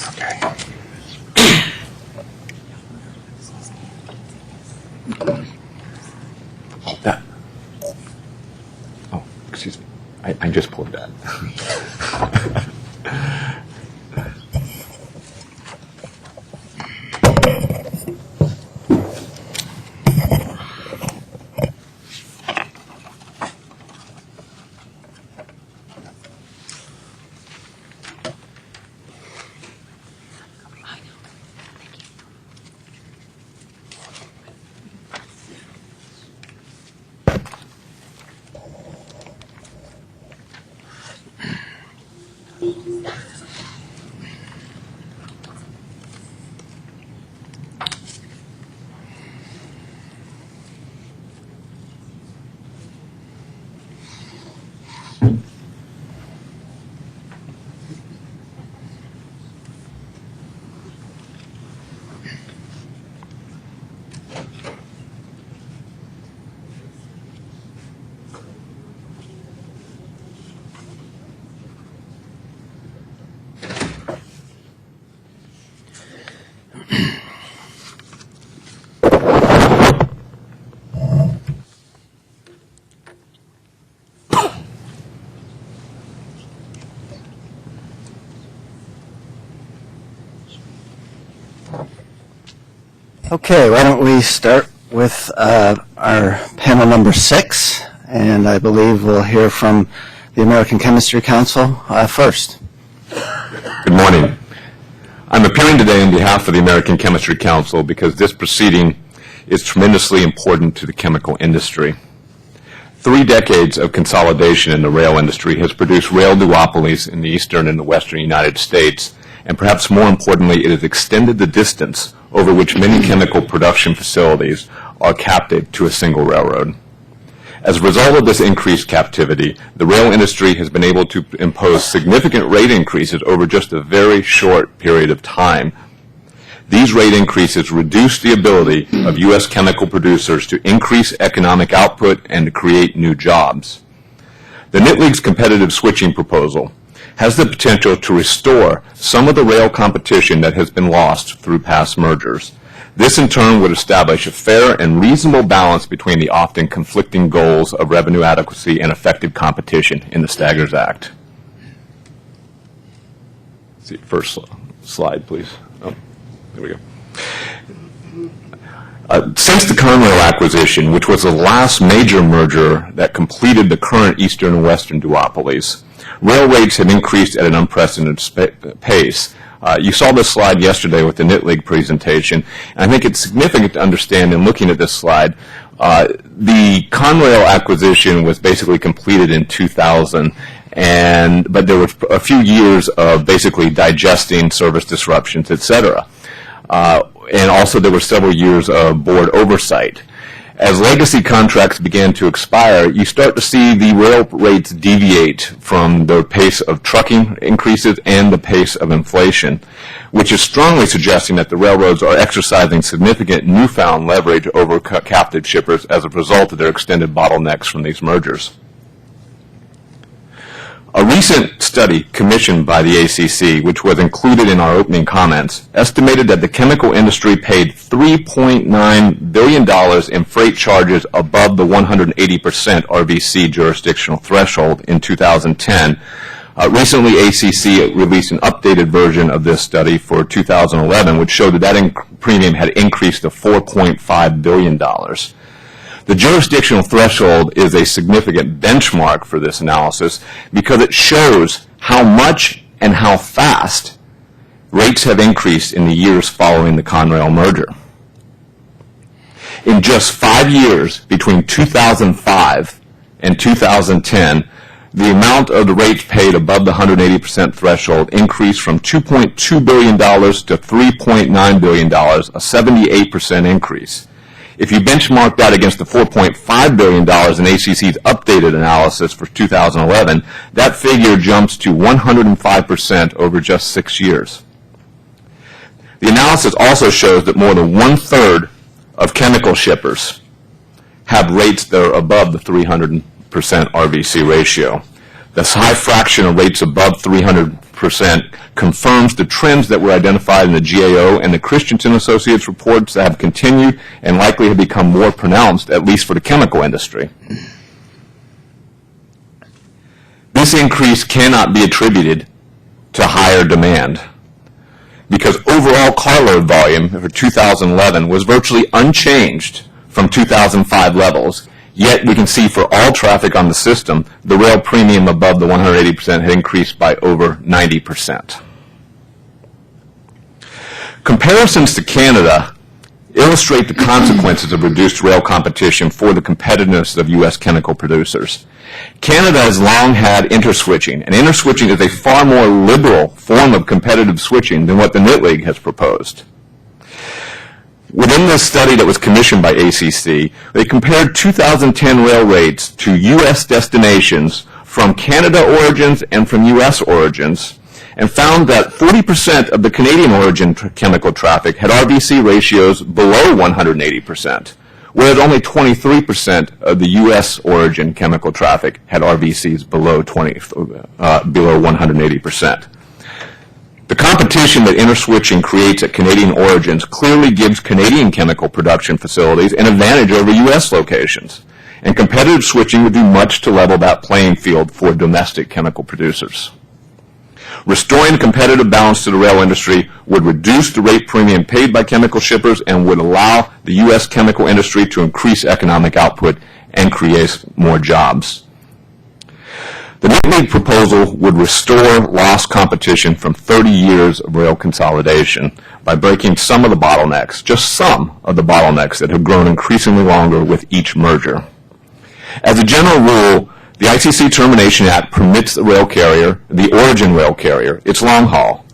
Okay. That. Oh, excuse me. I just pulled that. Okay, why don't we start with our panel number 6, and I believe we'll hear from the American Chemistry Council first. Good morning. I'm appearing today on behalf of the American Chemistry Council because this proceeding is tremendously important to the chemical industry. 3 decades of consolidation in the rail industry has produced rail duopolies in the eastern and the western United States, and perhaps more importantly, it has extended the distance over which many chemical production facilities are captive to a single railroad. As a result of this increased captivity, the rail industry has been able to impose significant rate increases over just a very short period of time. These rate increases reduce the ability of U.S. chemical producers to increase economic output and to create new jobs. The NILs competitive switching proposal has the potential to restore some of the rail competition that has been lost through past mergers. This in turn would establish a fair and reasonable balance between the often conflicting goals of revenue adequacy and effective competition in the Staggers Act. See, first slide, please. Oh, there we go. Since the Conrail acquisition, which was the last major merger that completed the current eastern and western duopolies, rail rates have increased at an unprecedented pace. You saw this slide yesterday with the NITLIG presentation, and I think it's significant to understand in looking at this slide, the Conrail acquisition was basically completed in 2000, but there were a few years of basically digesting service disruptions, et cetera. And also there were several years of board oversight. As legacy contracts began to expire, you start to see the rail rates deviate from the pace of trucking increases and the pace of inflation, which is strongly suggesting that the railroads are exercising significant newfound leverage over captive shippers as a result of their extended bottlenecks from these mergers. A recent study commissioned by the ACC, which was included in our opening comments, estimated that the chemical industry paid $3.9 billion in freight charges above the 180% RVC jurisdictional threshold in 2010. Recently, ACC released an updated version of this study for 2011, which showed that premium had increased to $4.5 billion. The jurisdictional threshold is a significant benchmark for this analysis because it shows how much and how fast rates have increased in the years following the Conrail merger. In just 5 years, between 2005 and 2010, the amount of the rates paid above the 180% threshold increased from $2.2 billion to $3.9 billion, a 78% increase. If you benchmark that against the $4.5 billion in ACC's updated analysis for 2011, that figure jumps to 105% over just 6 years. The analysis also shows that more than 1/3 of chemical shippers have rates that are above the 300% RVC ratio. This high fraction of rates above 300% confirms the trends that were identified in the GAO and the Christensen Associates reports that have continued and likely have become more pronounced, at least for the chemical industry. This increase cannot be attributed to higher demand because overall carload volume for 2011 was virtually unchanged from 2005 levels. Yet we can see for all traffic on the system, the rail premium above the 180% had increased by over 90%. Comparisons to Canada illustrate the consequences of reduced rail competition for the competitiveness of U.S. chemical producers. Canada has long had interswitching, and interswitching is a far more liberal form of competitive switching than what the NITLIG has proposed. Within this study that was commissioned by ACC, they compared 2010 rail rates to U.S. destinations from Canada origins and from U.S. origins, and found that 40% of the Canadian origin chemical traffic had RVC ratios below 180%, whereas only 23% of the U.S. origin chemical traffic had RVCs below 180%. The competition that interswitching creates at Canadian origins clearly gives Canadian chemical production facilities an advantage over U.S. locations, and competitive switching would do much to level that playing field for domestic chemical producers. Restoring competitive balance to the rail industry would reduce the rate premium paid by chemical shippers and would allow the U.S. chemical industry to increase economic output and create more jobs. The NILs proposal would restore lost competition from 30 years of rail consolidation by breaking some of the bottlenecks, just some of the bottlenecks that have grown increasingly longer with each merger. As a general rule, the ICC Termination Act permits the rail carrier, the origin rail carrier, its long haul.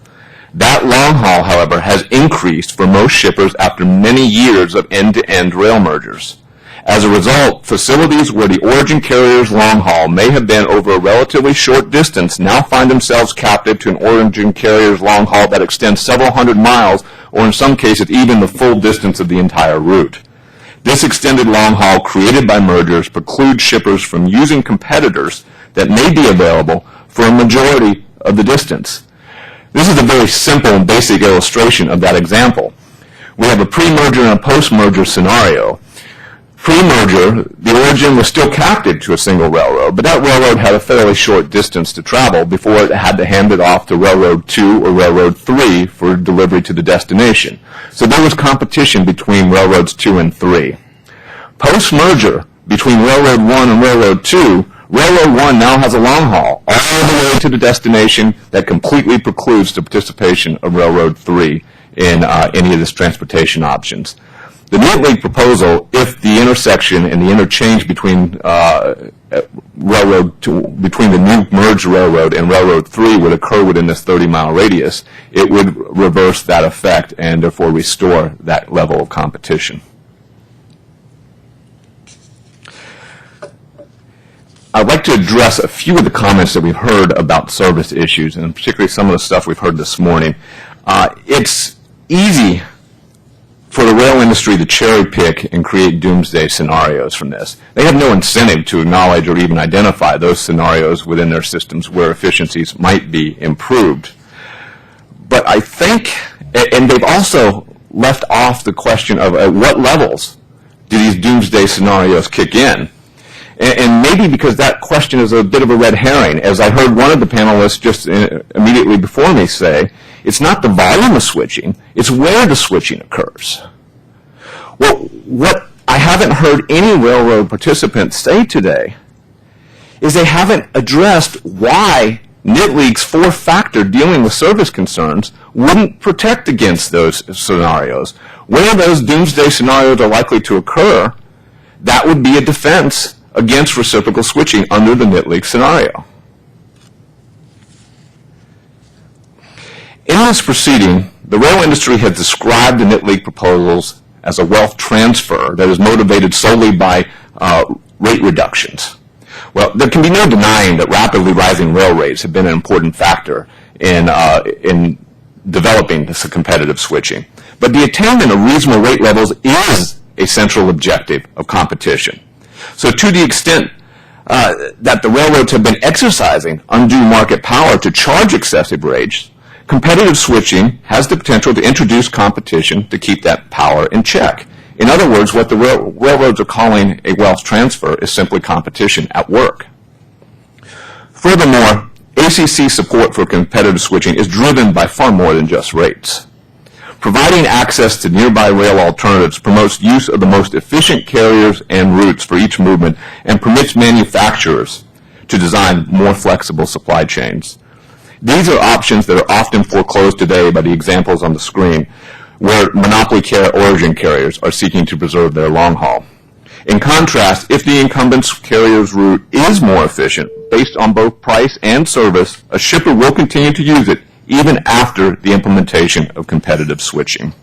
That long haul, however, has increased for most shippers after many years of end-to-end rail mergers. As a result, facilities where the origin carrier's long haul may have been over a relatively short distance now find themselves captive to an origin carrier's long haul that extends several hundred miles, or in some cases even the full distance of the entire route. This extended long haul created by mergers precludes shippers from using competitors that may be available for a majority of the distance. This is a very simple and basic illustration of that example. We have a pre-merger and a post-merger scenario. Pre-merger, the origin was still captive to a single railroad, but that railroad had a fairly short distance to travel before it had to hand it off to Railroad 2 or Railroad 3 for delivery to the destination. So there was competition between Railroads 2 and 3. Post-merger, between Railroad 1 and Railroad 2, Railroad 1 now has a long haul all the way to the destination that completely precludes the participation of Railroad 3 in any of its transportation options. The NILs proposal, if the intersection and the interchange between between the new merged railroad and Railroad 3 would occur within this 30-mile radius, it would reverse that effect and therefore restore that level of competition. I'd like to address a few of the comments that we've heard about service issues, and particularly some of the stuff we've heard this morning. It's easy for the rail industry to cherry pick and create doomsday scenarios from this. They have no incentive to acknowledge or even identify those scenarios within their systems where efficiencies might be improved. But I think, and they've also left off the question of at what levels do these doomsday scenarios kick in? And maybe because that question is a bit of a red herring, as I heard one of the panelists just immediately before me say, it's not the volume of switching, it's where the switching occurs. Well, what I haven't heard any railroad participants say today is they haven't addressed why NILs' four-factor dealing with service concerns wouldn't protect against those scenarios. Where those doomsday scenarios are likely to occur, that would be a defense against reciprocal switching under the NILs scenario. In this proceeding, the rail industry has described the NILs proposals as a wealth transfer that is motivated solely by rate reductions. Well, there can be no denying that rapidly rising rail rates have been an important factor in developing this competitive switching. But the attainment of reasonable rate levels is a central objective of competition. So to the extent that the railroads have been exercising undue market power to charge excessive rates, competitive switching has the potential to introduce competition to keep that power in check. In other words, what the railroads are calling a wealth transfer is simply competition at work. Furthermore, ACC support for competitive switching is driven by far more than just rates. Providing access to nearby rail alternatives promotes use of the most efficient carriers and routes for each movement and permits manufacturers to design more flexible supply chains. These are options that are often foreclosed today by the examples on the screen, where monopoly origin carriers are seeking to preserve their long haul. In contrast, if the incumbent carrier's route is more efficient, based on both price and service, a shipper will continue to use it even after the implementation of competitive switching.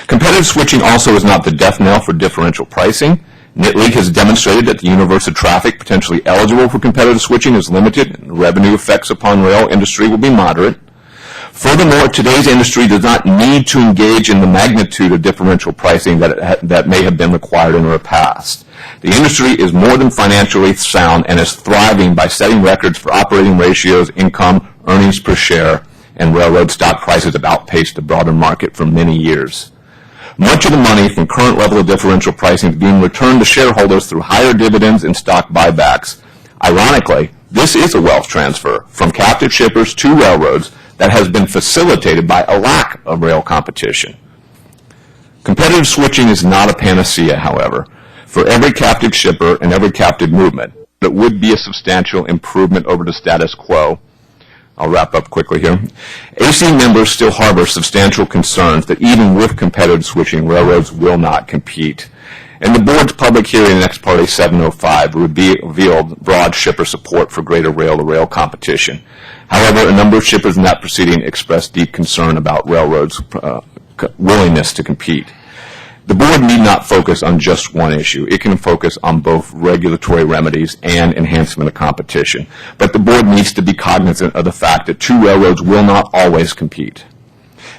Competitive switching also is not the death knell for differential pricing. NILs has demonstrated that the universe of traffic potentially eligible for competitive switching is limited, and the revenue effects upon rail industry will be moderate. Furthermore, today's industry does not need to engage in the magnitude of differential pricing that may have been required in the past. The industry is more than financially sound and is thriving by setting records for operating ratios, income, earnings per share, and railroad stock prices have outpaced the broader market for many years. Much of the money from current level of differential pricing is being returned to shareholders through higher dividends and stock buybacks. Ironically, This is a wealth transfer from captive shippers to railroads that has been facilitated by a lack of rail competition. Competitive switching is not a panacea, however, for every captive shipper and every captive movement. It would be a substantial improvement over the status quo. I'll wrap up quickly here. AC members still harbor substantial concerns that even with competitive switching, railroads will not compete. In the board's public hearing in Ex Parte 705 revealed broad shipper support for greater rail-to-rail competition. However, a number of shippers in that proceeding expressed deep concern about railroads' willingness to compete. The board need not focus on just one issue. It can focus on both regulatory remedies and enhancement of competition. But the board needs to be cognizant of the fact that two railroads will not always compete.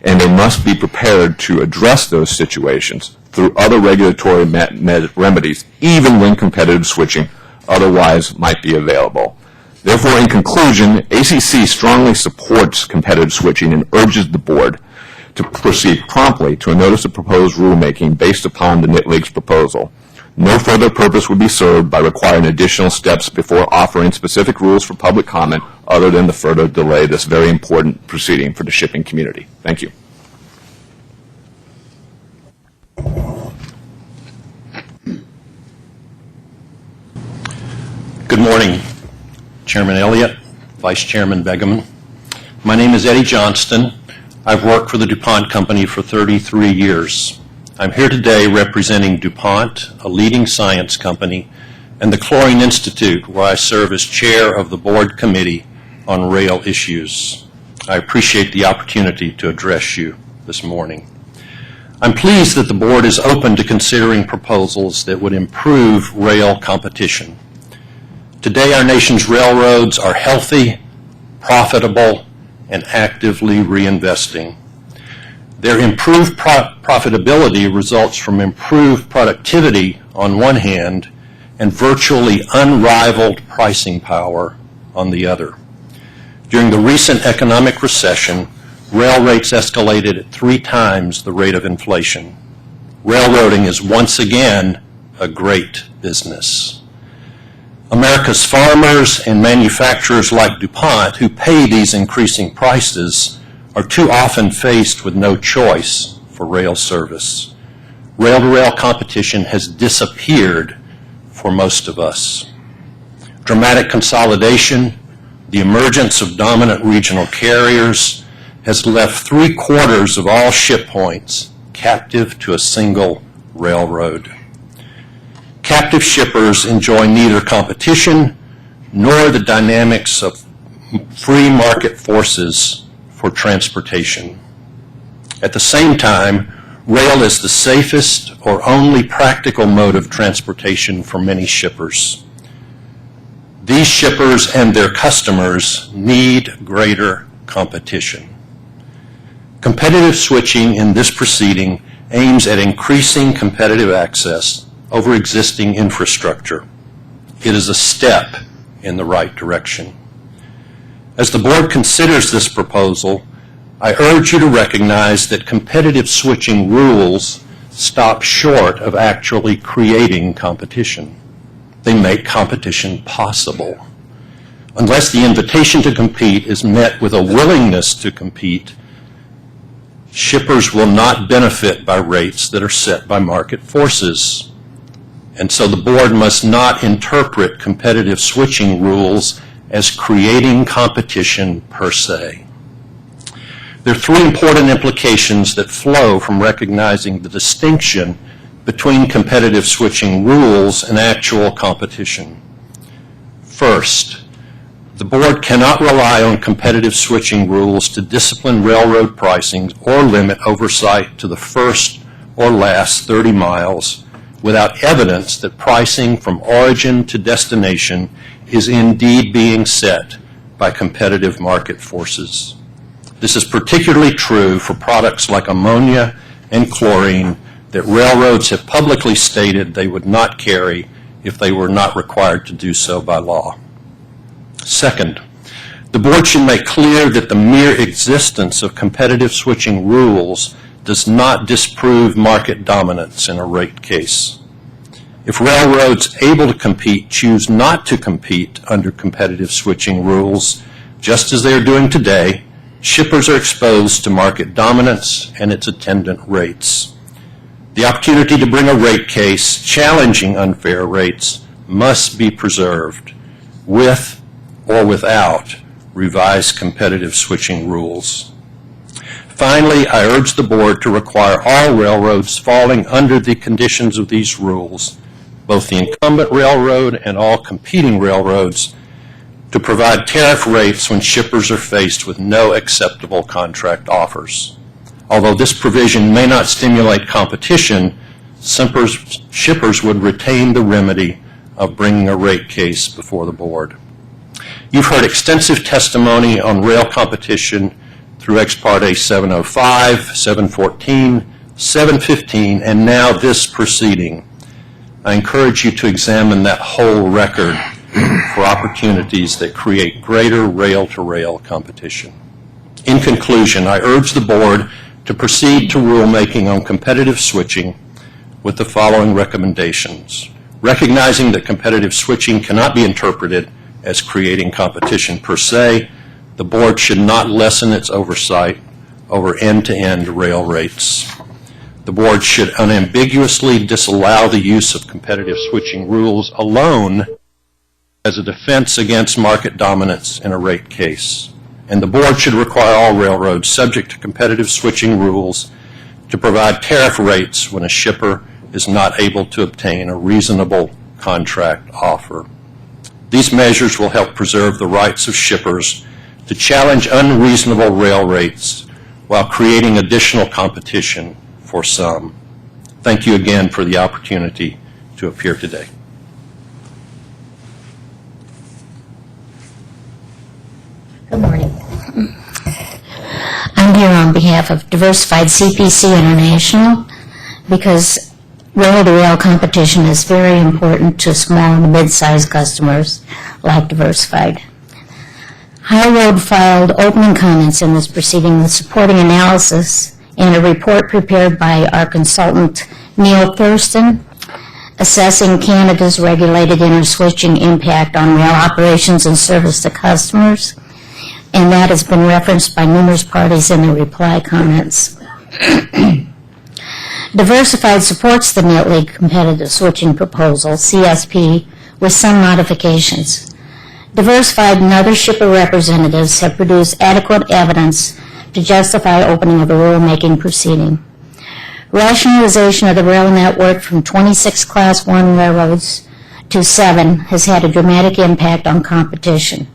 And they must be prepared to address those situations through other regulatory remedies, even when competitive switching otherwise might be available. Therefore, in conclusion, ACC strongly supports competitive switching and urges the board to proceed promptly to a notice of proposed rulemaking based upon the NILs proposal. No further purpose would be served by requiring additional steps before offering specific rules for public comment other than to further delay this very important proceeding for the shipping community. Thank you. Good morning, Chairman Elliott, Vice Chairman Begeman. My name is Eddie Johnston. I've worked for the DuPont Company for 33 years. I'm here today representing DuPont, a leading science company, and the Chlorine Institute, where I serve as chair of the board committee on rail issues. I appreciate the opportunity to address you this morning. I'm pleased that the board is open to considering proposals that would improve rail competition. Today, our nation's railroads are healthy, profitable, and actively reinvesting. Their improved profitability results from improved productivity on one hand and virtually unrivaled pricing power on the other. During the recent economic recession, rail rates escalated at 3 times the rate of inflation. Railroading is once again a great business. America's farmers and manufacturers like DuPont, who pay these increasing prices, are too often faced with no choice for rail service. Rail-to-rail competition has disappeared for most of us. Dramatic consolidation, the emergence of dominant regional carriers, has left 3/4 of all ship points captive to a single railroad. Captive shippers enjoy neither competition nor the dynamics of free market forces for transportation. At the same time, rail is the safest or only practical mode of transportation for many shippers. These shippers and their customers need greater competition. Competitive switching in this proceeding aims at increasing competitive access over existing infrastructure. It is a step in the right direction. As the board considers this proposal, I urge you to recognize that competitive switching rules stop short of actually creating competition. They make competition possible. Unless the invitation to compete is met with a willingness to compete, shippers will not benefit by rates that are set by market forces. And so the board must not interpret competitive switching rules as creating competition per se. There are 3 important implications that flow from recognizing the distinction between competitive switching rules and actual competition. First, the board cannot rely on competitive switching rules to discipline railroad pricing or limit oversight to the first or last 30 miles without evidence that pricing from origin to destination is indeed being set by competitive market forces. This is particularly true for products like ammonia and chlorine that railroads have publicly stated they would not carry if they were not required to do so by law. Second, the board should make clear that the mere existence of competitive switching rules does not disprove market dominance in a rate case. If railroads able to compete choose not to compete under competitive switching rules, just as they are doing today, shippers are exposed to market dominance and its attendant rates. The opportunity to bring a rate case challenging unfair rates must be preserved with or without revised competitive switching rules. Finally, I urge the board to require all railroads falling under the conditions of these rules, both the incumbent railroad and all competing railroads, to provide tariff rates when shippers are faced with no acceptable contract offers. Although this provision may not stimulate competition, shippers would retain the remedy of bringing a rate case before the board. You've heard extensive testimony on rail competition through Ex Parte 705, 714, 715, and now this proceeding. I encourage you to examine that whole record for opportunities that create greater rail-to-rail competition. In conclusion, I urge the board to proceed to rulemaking on competitive switching with the following recommendations. Recognizing that competitive switching cannot be interpreted as creating competition per se, the board should not lessen its oversight over end-to-end rail rates. The board should unambiguously disallow the use of competitive switching rules alone as a defense against market dominance in a rate case. And the board should require all railroads subject to competitive switching rules to provide tariff rates when a shipper is not able to obtain a reasonable contract offer. These measures will help preserve the rights of shippers to challenge unreasonable rail rates while creating additional competition for some. Thank you again for the opportunity to appear today. Good morning. I'm here on behalf of Diversified CPC International because rail-to-rail competition is very important to small and mid-sized customers like Diversified. High Road filed opening comments in this proceeding with supporting analysis and a report prepared by our consultant Neil Thurston assessing Canada's regulated interswitching impact on rail operations and service to customers, and that has been referenced by numerous parties in the reply comments. Diversified supports the NILs competitive switching proposal, CSP, with some modifications. Diversified and other shipper representatives have produced adequate evidence to justify opening of a rulemaking proceeding. Rationalization of the rail network from 26 Class 1 railroads to 7 has had a dramatic impact on competition.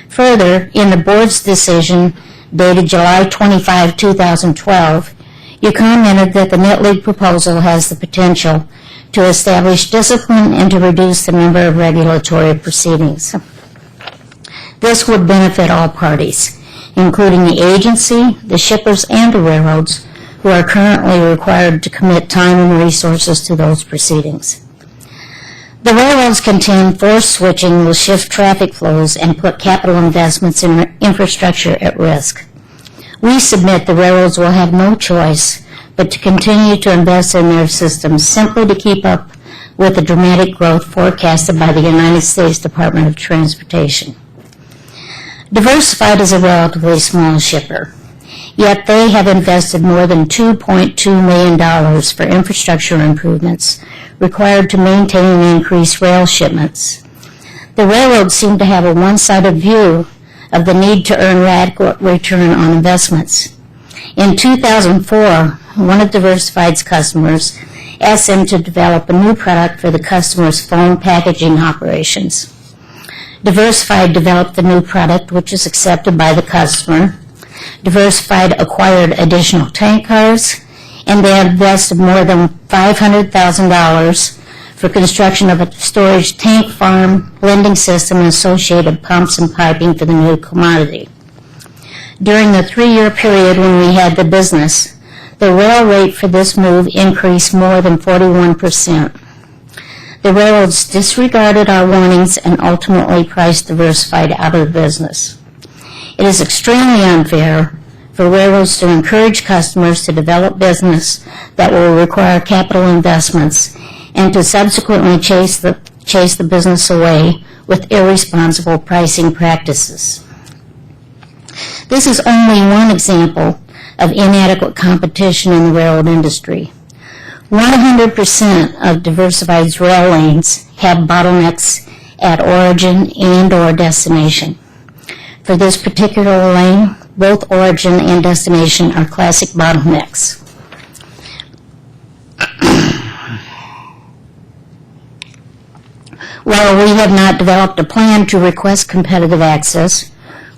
Further, in the board's decision dated July 25, 2012, you commented that the NILs proposal has the potential to establish discipline and to reduce the number of regulatory proceedings. This would benefit all parties, including the agency, the shippers, and the railroads who are currently required to commit time and resources to those proceedings. The railroads contend forced switching will shift traffic flows and put capital investments in infrastructure at risk. We submit the railroads will have no choice but to continue to invest in their systems simply to keep up with the dramatic growth forecasted by the United States Department of Transportation. Diversified is a relatively small shipper, yet they have invested more than $2.2 million for infrastructure improvements required to maintain and increase rail shipments. The railroads seem to have a one-sided view of the need to earn adequate return on investments. In 2004, one of Diversified's customers asked them to develop a new product for the customer's phone packaging operations. Diversified developed the new product, which is accepted by the customer. Diversified acquired additional tank cars, and they invested more than $500,000 for construction of a storage tank farm, blending system, and associated pumps and piping for the new commodity. During the 3-year period when we had the business, the rail rate for this move increased more than 41%. The railroads disregarded our warnings and ultimately priced Diversified out of the business. It is extremely unfair for railroads to encourage customers to develop business that will require capital investments and to subsequently chase the business away with irresponsible pricing practices. This is only one example of inadequate competition in the railroad industry. 100% of diversified rail lanes have bottlenecks at origin and/or destination. For this particular lane, both origin and destination are classic bottlenecks. While we have not developed a plan to request competitive access,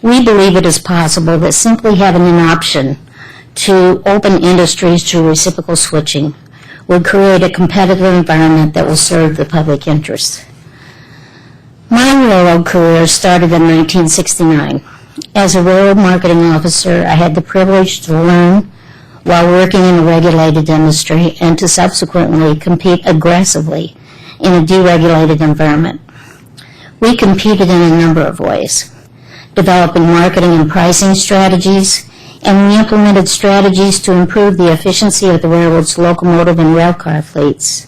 we believe it is possible that simply having an option to open industries to reciprocal switching would create a competitive environment that will serve the public interest. My railroad career started in 1969. As a railroad marketing officer, I had the privilege to learn while working in a regulated industry and to subsequently compete aggressively in a deregulated environment. We competed in a number of ways, developing marketing and pricing strategies, and we implemented strategies to improve the efficiency of the railroad's locomotive and railcar fleets.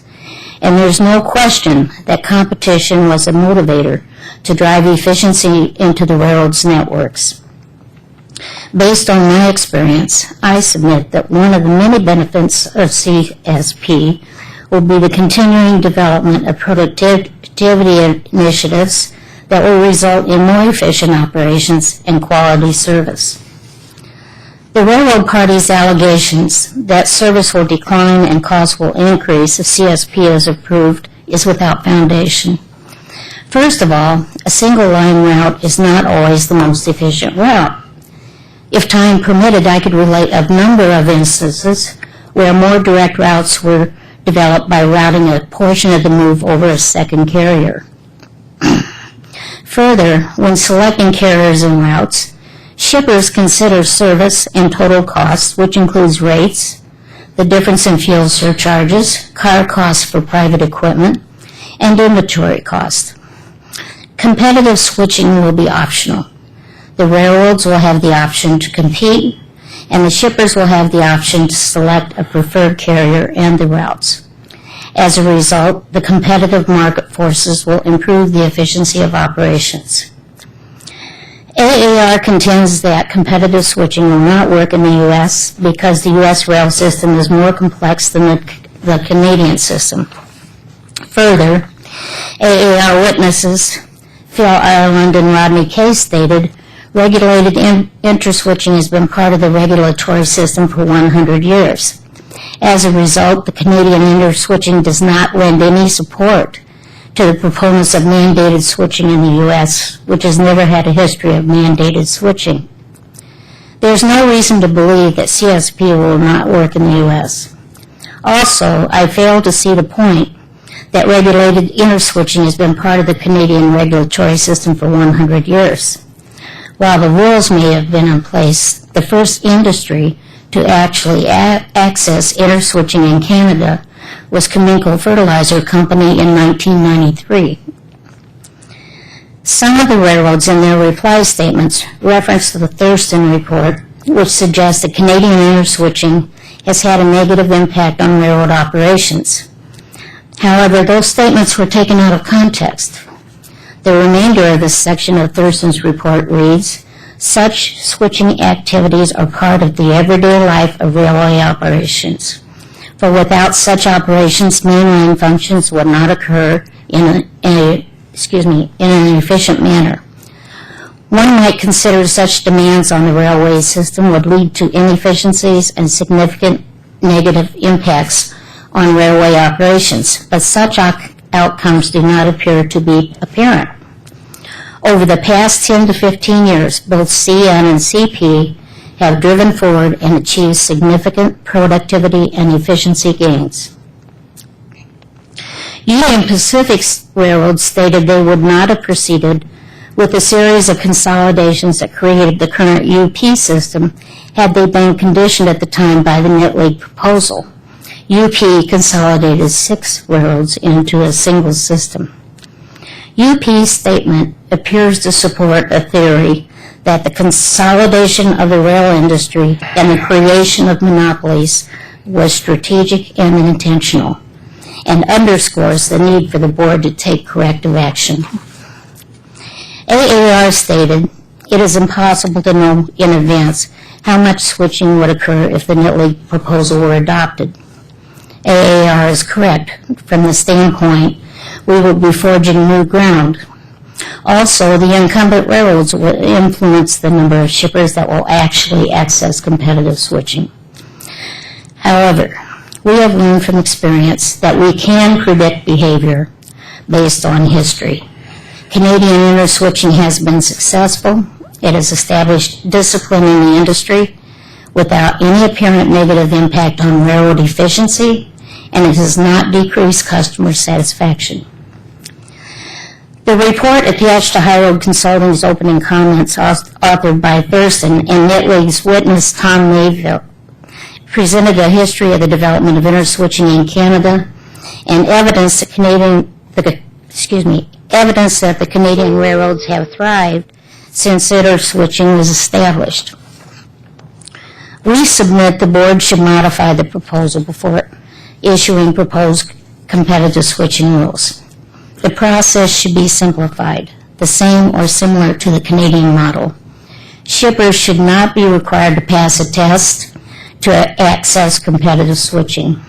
And there's no question that competition was a motivator to drive efficiency into the railroad's networks. Based on my experience, I submit that one of the many benefits of CSP will be the continuing development of productivity initiatives that will result in more efficient operations and quality service. The railroad party's allegations that service will decline and costs will increase if CSP is approved is without foundation. First of all, a single line route is not always the most efficient route. If time permitted, I could relate a number of instances where more direct routes were developed by routing a portion of the move over a second carrier. Further, when selecting carriers and routes, shippers consider service and total costs, which includes rates, the difference in fuel surcharges, car costs for private equipment, and inventory costs. Competitive switching will be optional. The railroads will have the option to compete, and the shippers will have the option to select a preferred carrier and the routes. As a result, the competitive market forces will improve the efficiency of operations. AAR contends that competitive switching will not work in the U.S. because the U.S. rail system is more complex than the Canadian system. Further, AAR witnesses Phil Ireland and Rodney Kay stated, regulated interswitching has been part of the regulatory system for 100 years. As a result, the Canadian interswitching does not lend any support to the proponents of mandated switching in the U.S., which has never had a history of mandated switching. There's no reason to believe that CSP will not work in the U.S. Also, I fail to see the point that regulated interswitching has been part of the Canadian regulatory system for 100 years. While the rules may have been in place, the first industry to actually access interswitching in Canada was Cominco Fertilizer Company in 1993. Some of the railroads in their reply statements reference the Thurston report, which suggests that Canadian interswitching has had a negative impact on railroad operations. However, those statements were taken out of context. The remainder of this section of Thurston's report reads, such switching activities are part of the everyday life of railway operations. For without such operations, mainline functions would not occur in an efficient manner. One might consider such demands on the railway system would lead to inefficiencies and significant negative impacts on railway operations, but such outcomes do not appear to be apparent. Over the past 10 to 15 years, both CN and CP have driven forward and achieved significant productivity and efficiency gains. Union Pacific's railroad stated they would not have proceeded with a series of consolidations that created the current UP system had they been conditioned at the time by the Knit League proposal. UP consolidated 6 railroads into a single system. UP's statement appears to support a theory that the consolidation of the rail industry and the creation of monopolies was strategic and intentional, and underscores the need for the board to take corrective action. AAR stated, "It is impossible to know in advance how much switching would occur if the NILs proposal were adopted." AAR is correct from the standpoint we would be forging new ground. Also, the incumbent railroads will influence the number of shippers that will actually access competitive switching. However, we have learned from experience that we can predict behavior based on history. Canadian interswitching has been successful. It has established discipline in the industry without any apparent negative impact on railroad efficiency, and it has not decreased customer satisfaction. The report attached to High Road Consulting's opening comments, authored by Thurston and NILs witness Tom Mayville, presented a history of the development of interswitching in Canada and evidence that the Canadian railroads have thrived since interswitching was established. We submit the board should modify the proposal before issuing proposed competitive switching rules. The process should be simplified, the same or similar to the Canadian model. Shippers should not be required to pass a test to access competitive switching,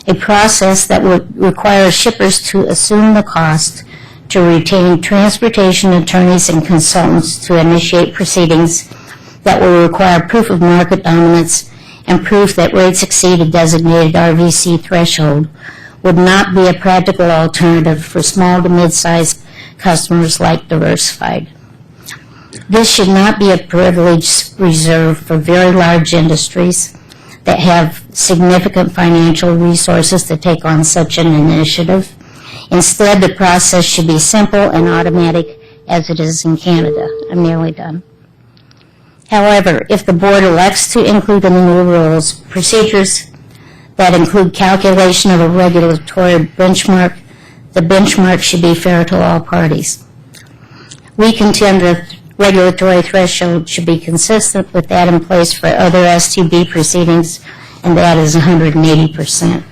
a process that would require shippers to assume the cost to retain transportation attorneys and consultants to initiate proceedings that will require proof of market dominance and proof that rates exceed a designated RVC threshold would not be a practical alternative for small to mid-sized customers like Diversified. This should not be a privilege reserved for very large industries that have significant financial resources to take on such an initiative. Instead, the process should be simple and automatic as it is in Canada. I'm nearly done. However, if the board elects to include in the new rules procedures that include calculation of a regulatory benchmark, the benchmark should be fair to all parties. We contend that regulatory threshold should be consistent with that in place for other STB proceedings, and that is 180%.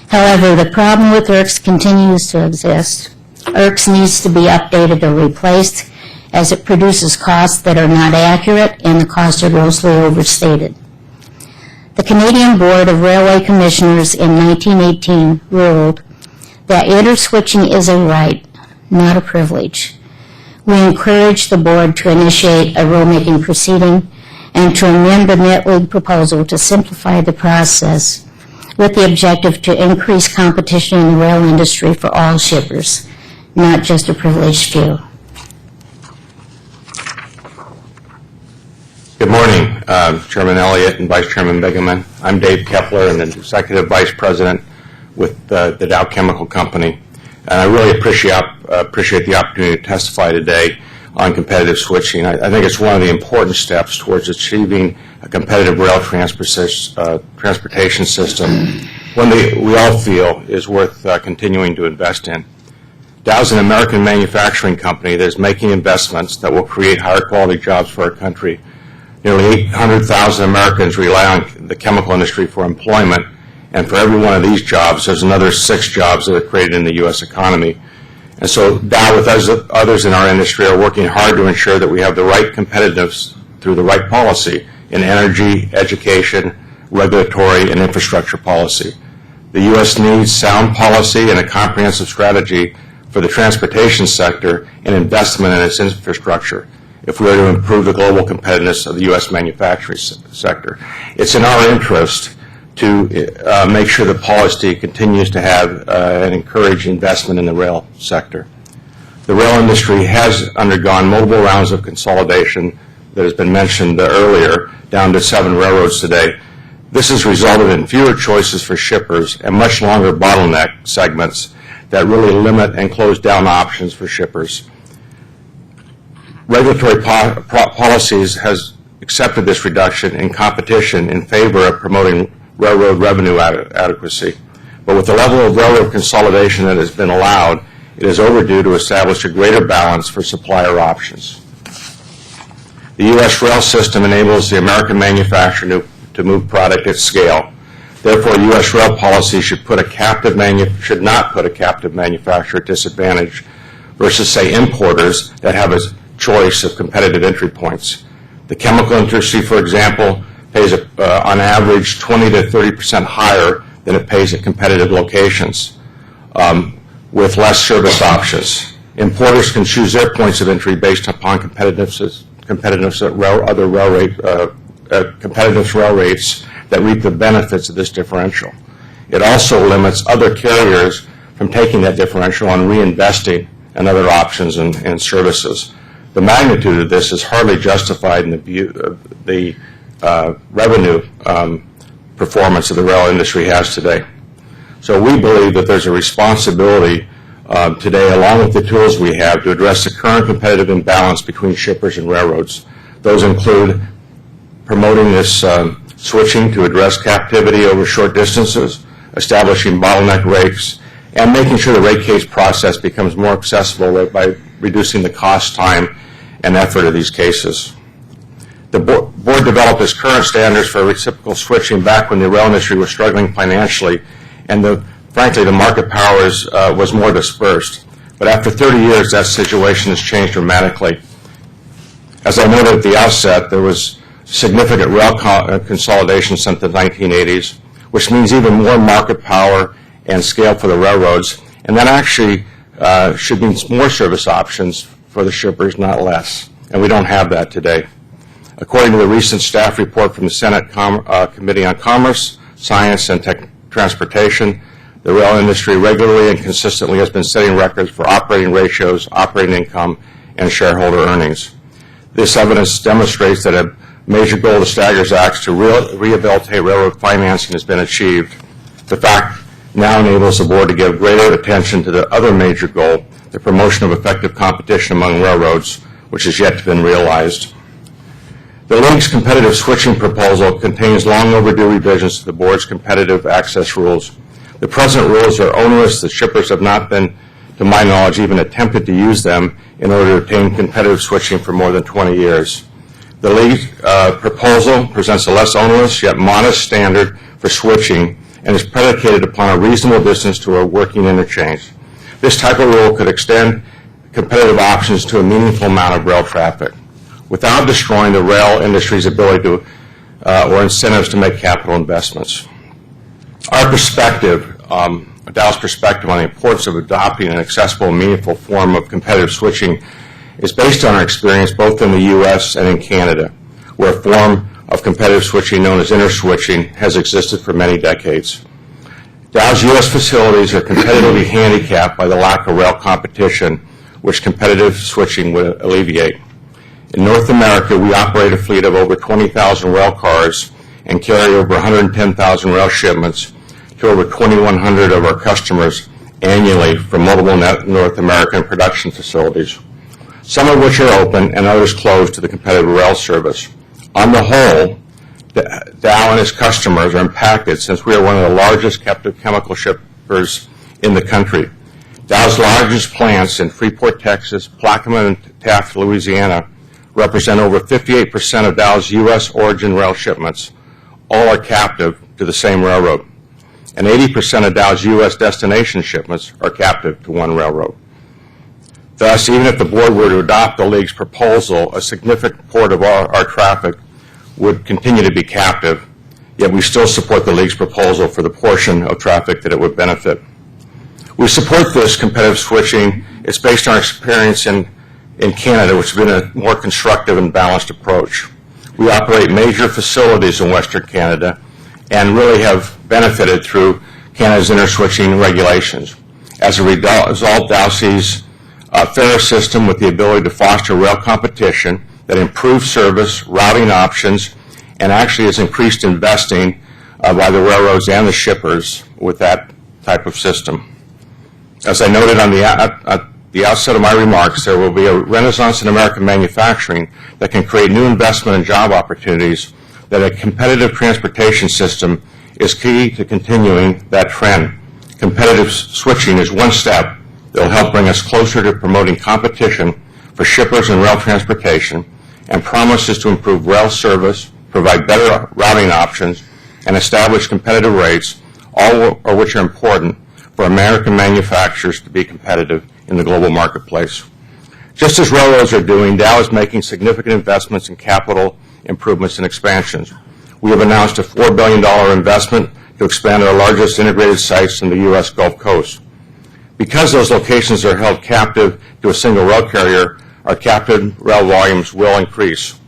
However, the problem with IRCS continues to exist. IRCS needs to be updated or replaced as it produces costs that are not accurate and the costs are grossly overstated. The Canadian Board of Railway Commissioners in 1918 ruled that interswitching is a right, not a privilege. We encourage the board to initiate a rulemaking proceeding and to amend the NILs proposal to simplify the process with the objective to increase competition in the rail industry for all shippers, not just a privileged few. Good morning, Chairman Elliott and Vice Chairman Begeman. I'm Dave Kepler, and I'm Executive Vice President with the Dow Chemical Company. And I really appreciate the opportunity to testify today on competitive switching. I think it's one of the important steps towards achieving a competitive rail transportation system, one that we all feel is worth continuing to invest in. Dow is an American manufacturing company that is making investments that will create higher quality jobs for our country. Nearly 800,000 Americans rely on the chemical industry for employment, and for every one of these jobs, there's another 6 jobs that are created in the U.S. economy. And so Dow, with others in our industry, are working hard to ensure that we have the right competitiveness through the right policy in energy, education, regulatory, and infrastructure policy. The U.S. needs sound policy and a comprehensive strategy for the transportation sector and investment in its infrastructure if we are to improve the global competitiveness of the U.S. manufacturing sector. It's in our interest to make sure the policy continues to have and encourage investment in the rail sector. The rail industry has undergone multiple rounds of consolidation that has been mentioned earlier, down to 7 railroads today. This has resulted in fewer choices for shippers and much longer bottleneck segments that really limit and close down options for shippers. Regulatory policies has accepted this reduction in competition in favor of promoting railroad revenue adequacy. But with the level of railroad consolidation that has been allowed, it is overdue to establish a greater balance for supplier options. The U.S. rail system enables the American manufacturer to move product at scale. Therefore, U.S. rail policy should not put a captive manufacturer at disadvantage versus, say, importers that have a choice of competitive entry points. The chemical industry, for example, pays on average 20 to 30% higher than it pays at competitive locations with less service options. Importers can choose their points of entry based upon competitiveness at rail rates that reap the benefits of this differential. It also limits other carriers from taking that differential and reinvesting in other options and services. The magnitude of this is hardly justified in the revenue performance that the rail industry has today. So we believe that there's a responsibility today, along with the tools we have, to address the current competitive imbalance between shippers and railroads. Those include promoting this switching to address captivity over short distances, establishing bottleneck rates, and making sure the rate case process becomes more accessible by reducing the cost, time, and effort of these cases. The board developed its current standards for reciprocal switching back when the rail industry was struggling financially, and frankly, the market power was more dispersed. But after 30 years, that situation has changed dramatically. As I noted at the outset, there was significant rail consolidation since the 1980s, which means even more market power and scale for the railroads, and that actually should mean more service options for the shippers, not less. And we don't have that today. According to the recent staff report from the Senate Committee on Commerce, Science, and Transportation, the rail industry regularly and consistently has been setting records for operating ratios, operating income, and shareholder earnings. This evidence demonstrates that a major goal of the Staggers Act to rehabilitate railroad financing has been achieved. The fact now enables the board to give greater attention to the other major goal, the promotion of effective competition among railroads, which has yet to be realized. The League's competitive switching proposal contains long overdue revisions to the board's competitive access rules. The present rules are onerous. The shippers have not been, to my knowledge, even attempted to use them in order to obtain competitive switching for more than 20 years. The League proposal presents a less onerous yet modest standard for switching and is predicated upon a reasonable distance to a working interchange. This type of rule could extend competitive options to a meaningful amount of rail traffic without destroying the rail industry's ability to or incentives to make capital investments. Our perspective, Dow's perspective on the importance of adopting an accessible and meaningful form of competitive switching is based on our experience both in the U.S. and in Canada, where a form of competitive switching known as interswitching has existed for many decades. Dow's U.S. facilities are competitively handicapped by the lack of rail competition, which competitive switching would alleviate. In North America, we operate a fleet of over 20,000 rail cars and carry over 110,000 rail shipments to over 2,100 of our customers annually from multiple North American production facilities, some of which are open and others closed to the competitive rail service. On the whole, Dow and his customers are impacted since we are one of the largest captive chemical shippers in the country. Dow's largest plants in Freeport, Texas, Plaquemine, and Taft, Louisiana, represent over 58% of Dow's U.S. origin rail shipments. All are captive to the same railroad. And 80% of Dow's U.S. destination shipments are captive to one railroad. Thus, even if the board were to adopt the League's proposal, a significant part of our traffic would continue to be captive, yet we still support the League's proposal for the portion of traffic that it would benefit. We support this competitive switching. It's based on our experience in Canada, which has been a more constructive and balanced approach. We operate major facilities in Western Canada and really have benefited through Canada's interswitching regulations. As a result, Dow sees a fairer system with the ability to foster rail competition that improves service, routing options, and actually has increased investing by the railroads and the shippers with that type of system. As I noted on the outset of my remarks, there will be a renaissance in American manufacturing that can create new investment and job opportunities, that a competitive transportation system is key to continuing that trend. Competitive switching is one step that will help bring us closer to promoting competition for shippers and rail transportation and promises to improve rail service, provide better routing options, and establish competitive rates, all of which are important for American manufacturers to be competitive in the global marketplace. Just as railroads are doing, Dow is making significant investments in capital improvements and expansions. We have announced a $4 billion investment to expand our largest integrated sites in the U.S. Gulf Coast. Because those locations are held captive to a single rail carrier, our captive rail volumes will increase.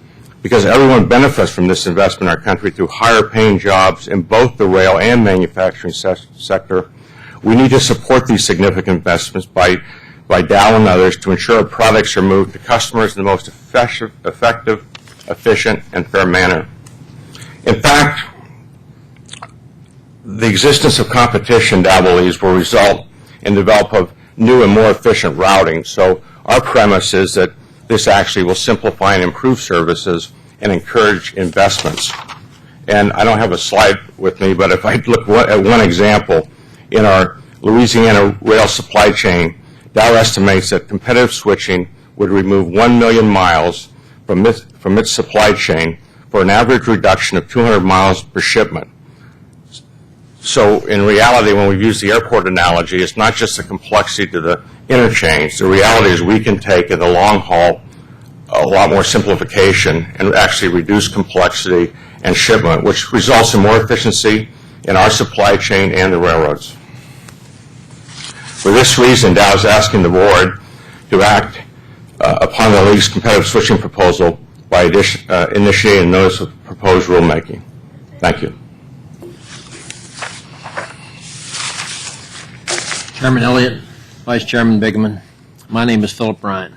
Because everyone benefits from this investment in our country through higher paying jobs in both the rail and manufacturing sector, we need to support these significant investments by Dow and others to ensure our products are moved to customers in the most effective, efficient, and fair manner. In fact, the existence of competition, Dow believes, will result in the development of new and more efficient routing. So our premise is that this actually will simplify and improve services and encourage investments. And I don't have a slide with me, but if I look at one example, in our Louisiana rail supply chain, Dow estimates that competitive switching would remove 1 million miles from its supply chain for an average reduction of 200 miles per shipment. So in reality, when we use the airport analogy, it's not just the complexity to the interchange. The reality is we can take in the long haul a lot more simplification and actually reduce complexity and shipment, which results in more efficiency in our supply chain and the railroads. For this reason, Dow is asking the board to act upon the League's competitive switching proposal by initiating a notice of proposed rulemaking. Thank you. Chairman Elliott, Vice Chairman Bigeman, my name is Philip Ryan.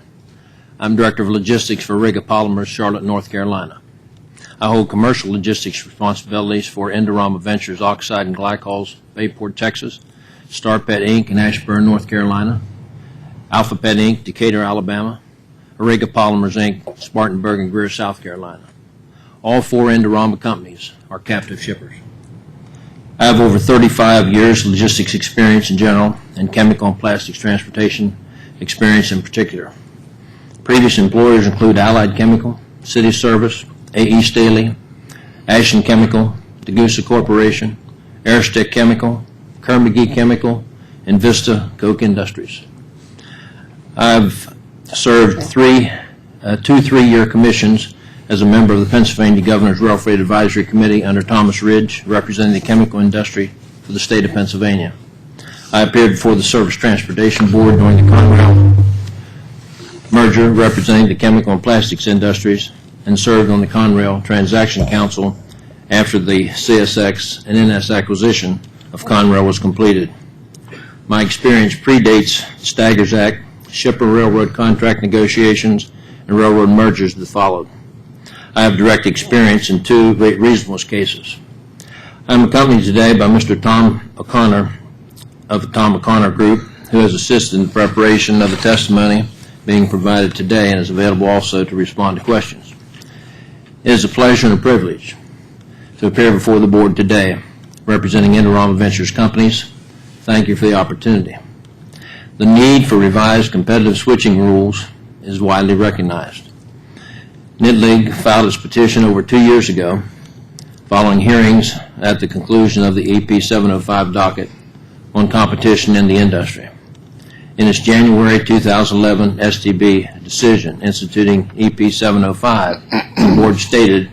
I'm Director of Logistics for Riga Polymers, Charlotte, North Carolina. I hold commercial logistics responsibilities for Indorama Ventures Oxide and Glycols, Bayport, Texas, StarPet Inc. in Ashburn, North Carolina, AlphaPet Inc., Decatur, Alabama, Riga Polymers Inc., Spartanburg and Greer, South Carolina. All four Indorama companies are captive shippers. I have over 35 years of logistics experience in general and chemical and plastics transportation experience in particular. Previous employers include Allied Chemical, City Service, A.E. Staley, Ashland Chemical, Degussa Corporation, Airstick Chemical, Kerr-McGee Chemical, and Vista Koch Industries. I've served two three-year commissions as a member of the Pennsylvania Governor's Rail Freight Advisory Committee under Thomas Ridge, representing the chemical industry for the state of Pennsylvania. I appeared before the Surface Transportation Board during the Conrail merger, representing the chemical and plastics industries, and served on the Conrail Transaction Council after the CSX and NS acquisition of Conrail was completed. My experience predates the Staggers Act, shipper-railroad contract negotiations, and railroad mergers that followed. I have direct experience in two reasonableness cases. I am accompanied today by Mr. Tom O'Connor of the Tom O'Connor Group, who has assisted in the preparation of the testimony being provided today and is available also to respond to questions. It is a pleasure and a privilege to appear before the board today representing Indorama Ventures companies. Thank you for the opportunity. The need for revised competitive switching rules is widely recognized. NILs filed its petition over 2 years ago, following hearings at the conclusion of the EP 705 docket on competition in the industry. In its January 2011 STB decision instituting EP 705, the board stated,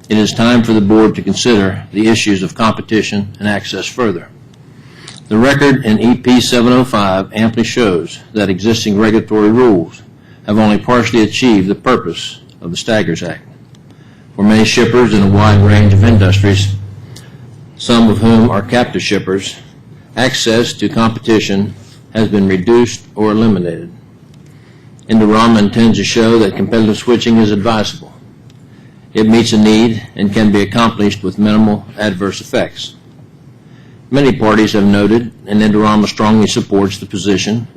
"It is time for the board to consider the issues of competition and access further." The record in EP 705 amply shows that existing regulatory rules have only partially achieved the purpose of the Staggers Act. For many shippers in a wide range of industries, some of whom are captive shippers, access to competition has been reduced or eliminated. Indorama intends to show that competitive switching is advisable. It meets a need and can be accomplished with minimal adverse effects. Many parties have noted, and Indorama strongly supports the position,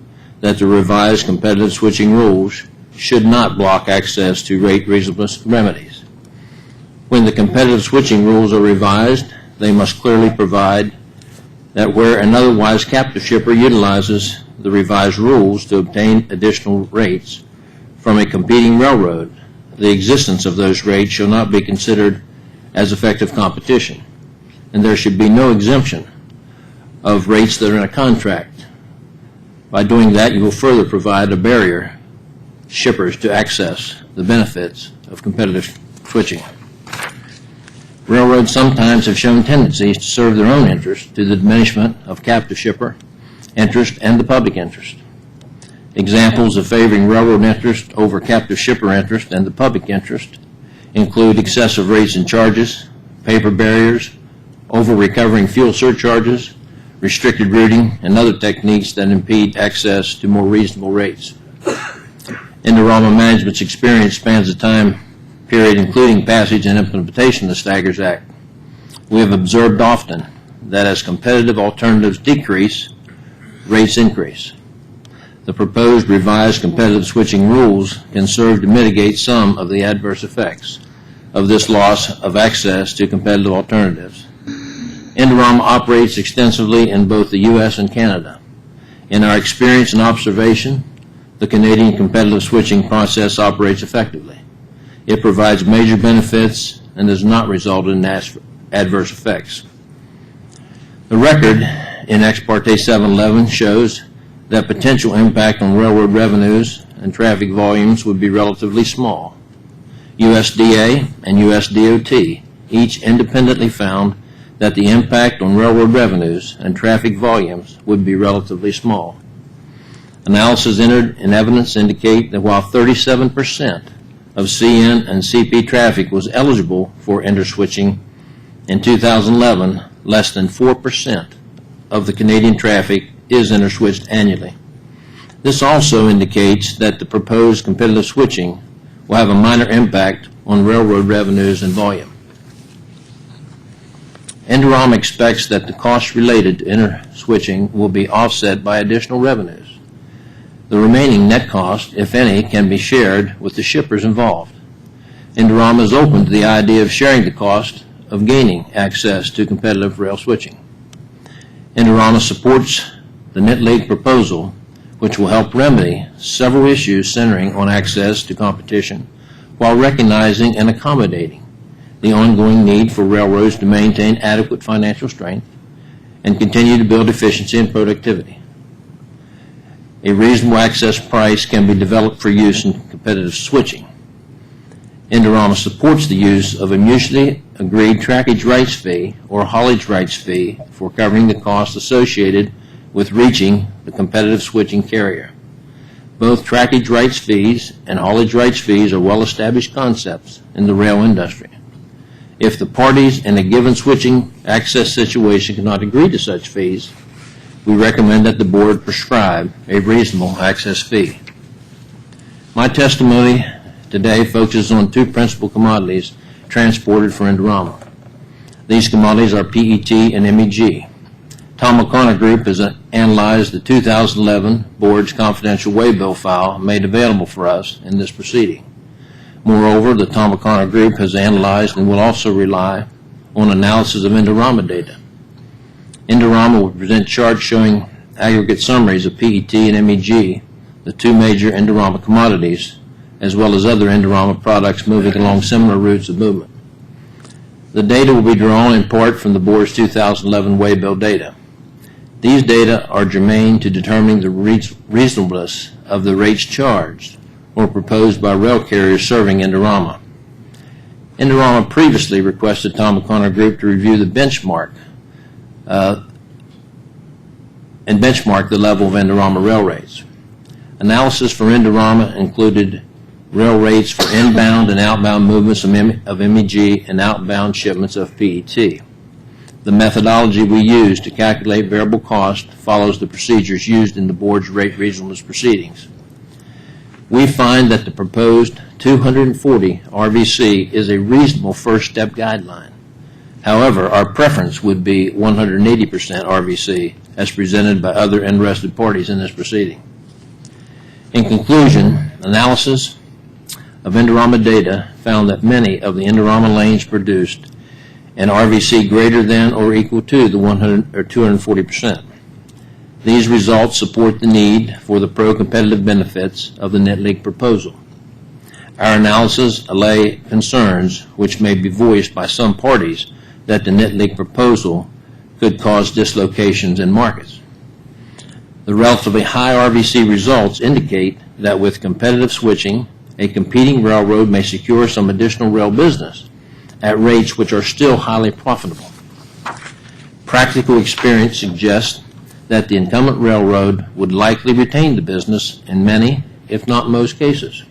that the revised competitive switching rules should not block access to rate reasonableness remedies. When the competitive switching rules are revised, they must clearly provide that where an otherwise captive shipper utilizes the revised rules to obtain additional rates from a competing railroad, the existence of those rates shall not be considered as effective competition. and there should be no exemption of rates that are in a contract. By doing that, you will further provide a barrier to shippers to access the benefits of competitive switching. Railroads sometimes have shown tendencies to serve their own interest to the diminishment of captive shipper interest and the public interest. Examples of favoring railroad interest over captive shipper interest and the public interest include excessive rates and charges, paper barriers, over-recovering fuel surcharges, restricted routing, and other techniques that impede access to more reasonable rates. Indorama Management's experience spans the time period including passage and implementation of the Staggers Act. We have observed often that as competitive alternatives decrease, rates increase. The proposed revised competitive switching rules can serve to mitigate some of the adverse effects of this loss of access to competitive alternatives. Indorama operates extensively in both the U.S. and Canada. In our experience and observation, the Canadian competitive switching process operates effectively. It provides major benefits and does not result in adverse effects. The record in Ex parte 711 shows that potential impact on railroad revenues and traffic volumes would be relatively small. USDA and USDOT each independently found that the impact on railroad revenues and traffic volumes would be relatively small. Analysis entered in evidence indicate that while 37% of CN and CP traffic was eligible for interswitching in 2011, less than 4% of the Canadian traffic is interswitched annually. This also indicates that the proposed competitive switching will have a minor impact on railroad revenues and volume. Indorama expects that the costs related to interswitching will be offset by additional revenues. The remaining net cost, if any, can be shared with the shippers involved. Indorama is open to the idea of sharing the cost of gaining access to competitive rail switching. Indorama supports the Knit League proposal, which will help remedy several issues centering on access to competition while recognizing and accommodating the ongoing need for railroads to maintain adequate financial strength and continue to build efficiency and productivity. A reasonable access price can be developed for use in competitive switching. Indorama supports the use of a mutually agreed trackage rights fee or haulage rights fee for covering the costs associated with reaching the competitive switching carrier. Both trackage rights fees and haulage rights fees are well-established concepts in the rail industry. If the parties in a given switching access situation cannot agree to such fees, we recommend that the board prescribe a reasonable access fee. My testimony today focuses on two principal commodities transported for Indorama. These commodities are PET and MEG. Tom O'Connor Group has analyzed the 2011 board's confidential waybill file made available for us in this proceeding. Moreover, the Tom O'Connor Group has analyzed and will also rely on analysis of Indorama data. Indorama will present charts showing aggregate summaries of PET and MEG, the two major Indorama commodities, as well as other Indorama products moving along similar routes of movement. The data will be drawn in part from the board's 2011 waybill data. These data are germane to determining the reasonableness of the rates charged or proposed by rail carriers serving Indorama. Indorama previously requested Tom O'Connor Group to review the benchmark and benchmark the level of Indorama rail rates. Analysis for Indorama included rail rates for inbound and outbound movements of MEG and outbound shipments of PET. The methodology we use to calculate variable cost follows the procedures used in the board's rate reasonableness proceedings. We find that the proposed 240 RVC is a reasonable first step guideline. However, our preference would be 180% RVC as presented by other interested parties in this proceeding. In conclusion, analysis of Indorama data found that many of the Indorama lanes produced an RVC greater than or equal to the 100 or 240%. These results support the need for the pro-competitive benefits of the Knit League proposal. Our analysis allay concerns which may be voiced by some parties that the net leak proposal could cause dislocations in markets. The relatively high RVC results indicate that with competitive switching, a competing railroad may secure some additional rail business at rates which are still highly profitable. Practical experience suggests that the incumbent railroad would likely retain the business in many, if not most cases.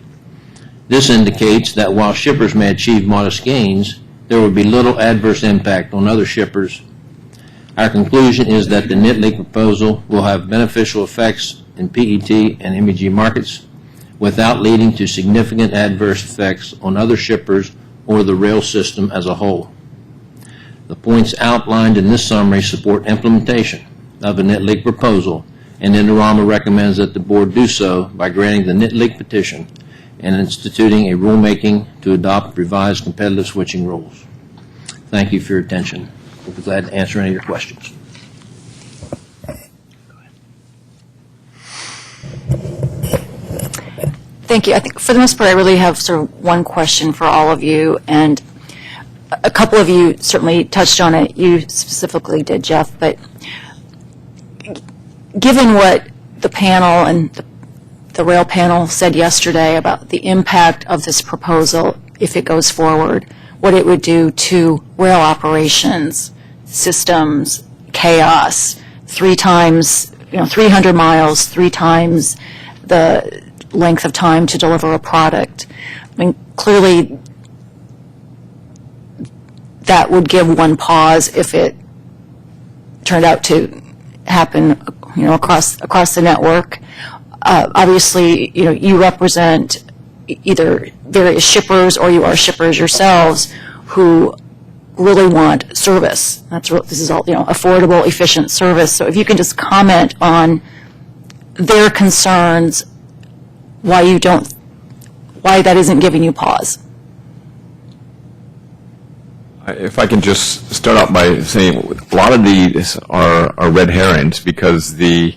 This indicates that while shippers may achieve modest gains, there would be little adverse impact on other shippers. Our conclusion is that the net leak proposal will have beneficial effects in PET and MEG markets without leading to significant adverse effects on other shippers or the rail system as a whole. The points outlined in this summary support implementation of the net leak proposal, and Indorama recommends that the board do so by granting the net leak petition and instituting a rulemaking to adopt revised competitive switching rules. Thank you for your attention. We'll be glad to answer any of your questions. Thank you. I think for the most part, I really have sort of one question for all of you, and a couple of you certainly touched on it. You specifically did, Jeff, but given what the panel and the rail panel said yesterday about the impact of this proposal, if it goes forward, what it would do to rail operations, systems, chaos, 3 times, 300 miles, 3 times the length of time to deliver a product. I mean, clearly that would give one pause if it turned out to happen, across the network. Obviously, you represent either various shippers or you are shippers yourselves who really want service. This is all, affordable, efficient service. So if you can just comment on their concerns, why that isn't giving you pause. If I can just start out by saying a lot of these are red herrings, because the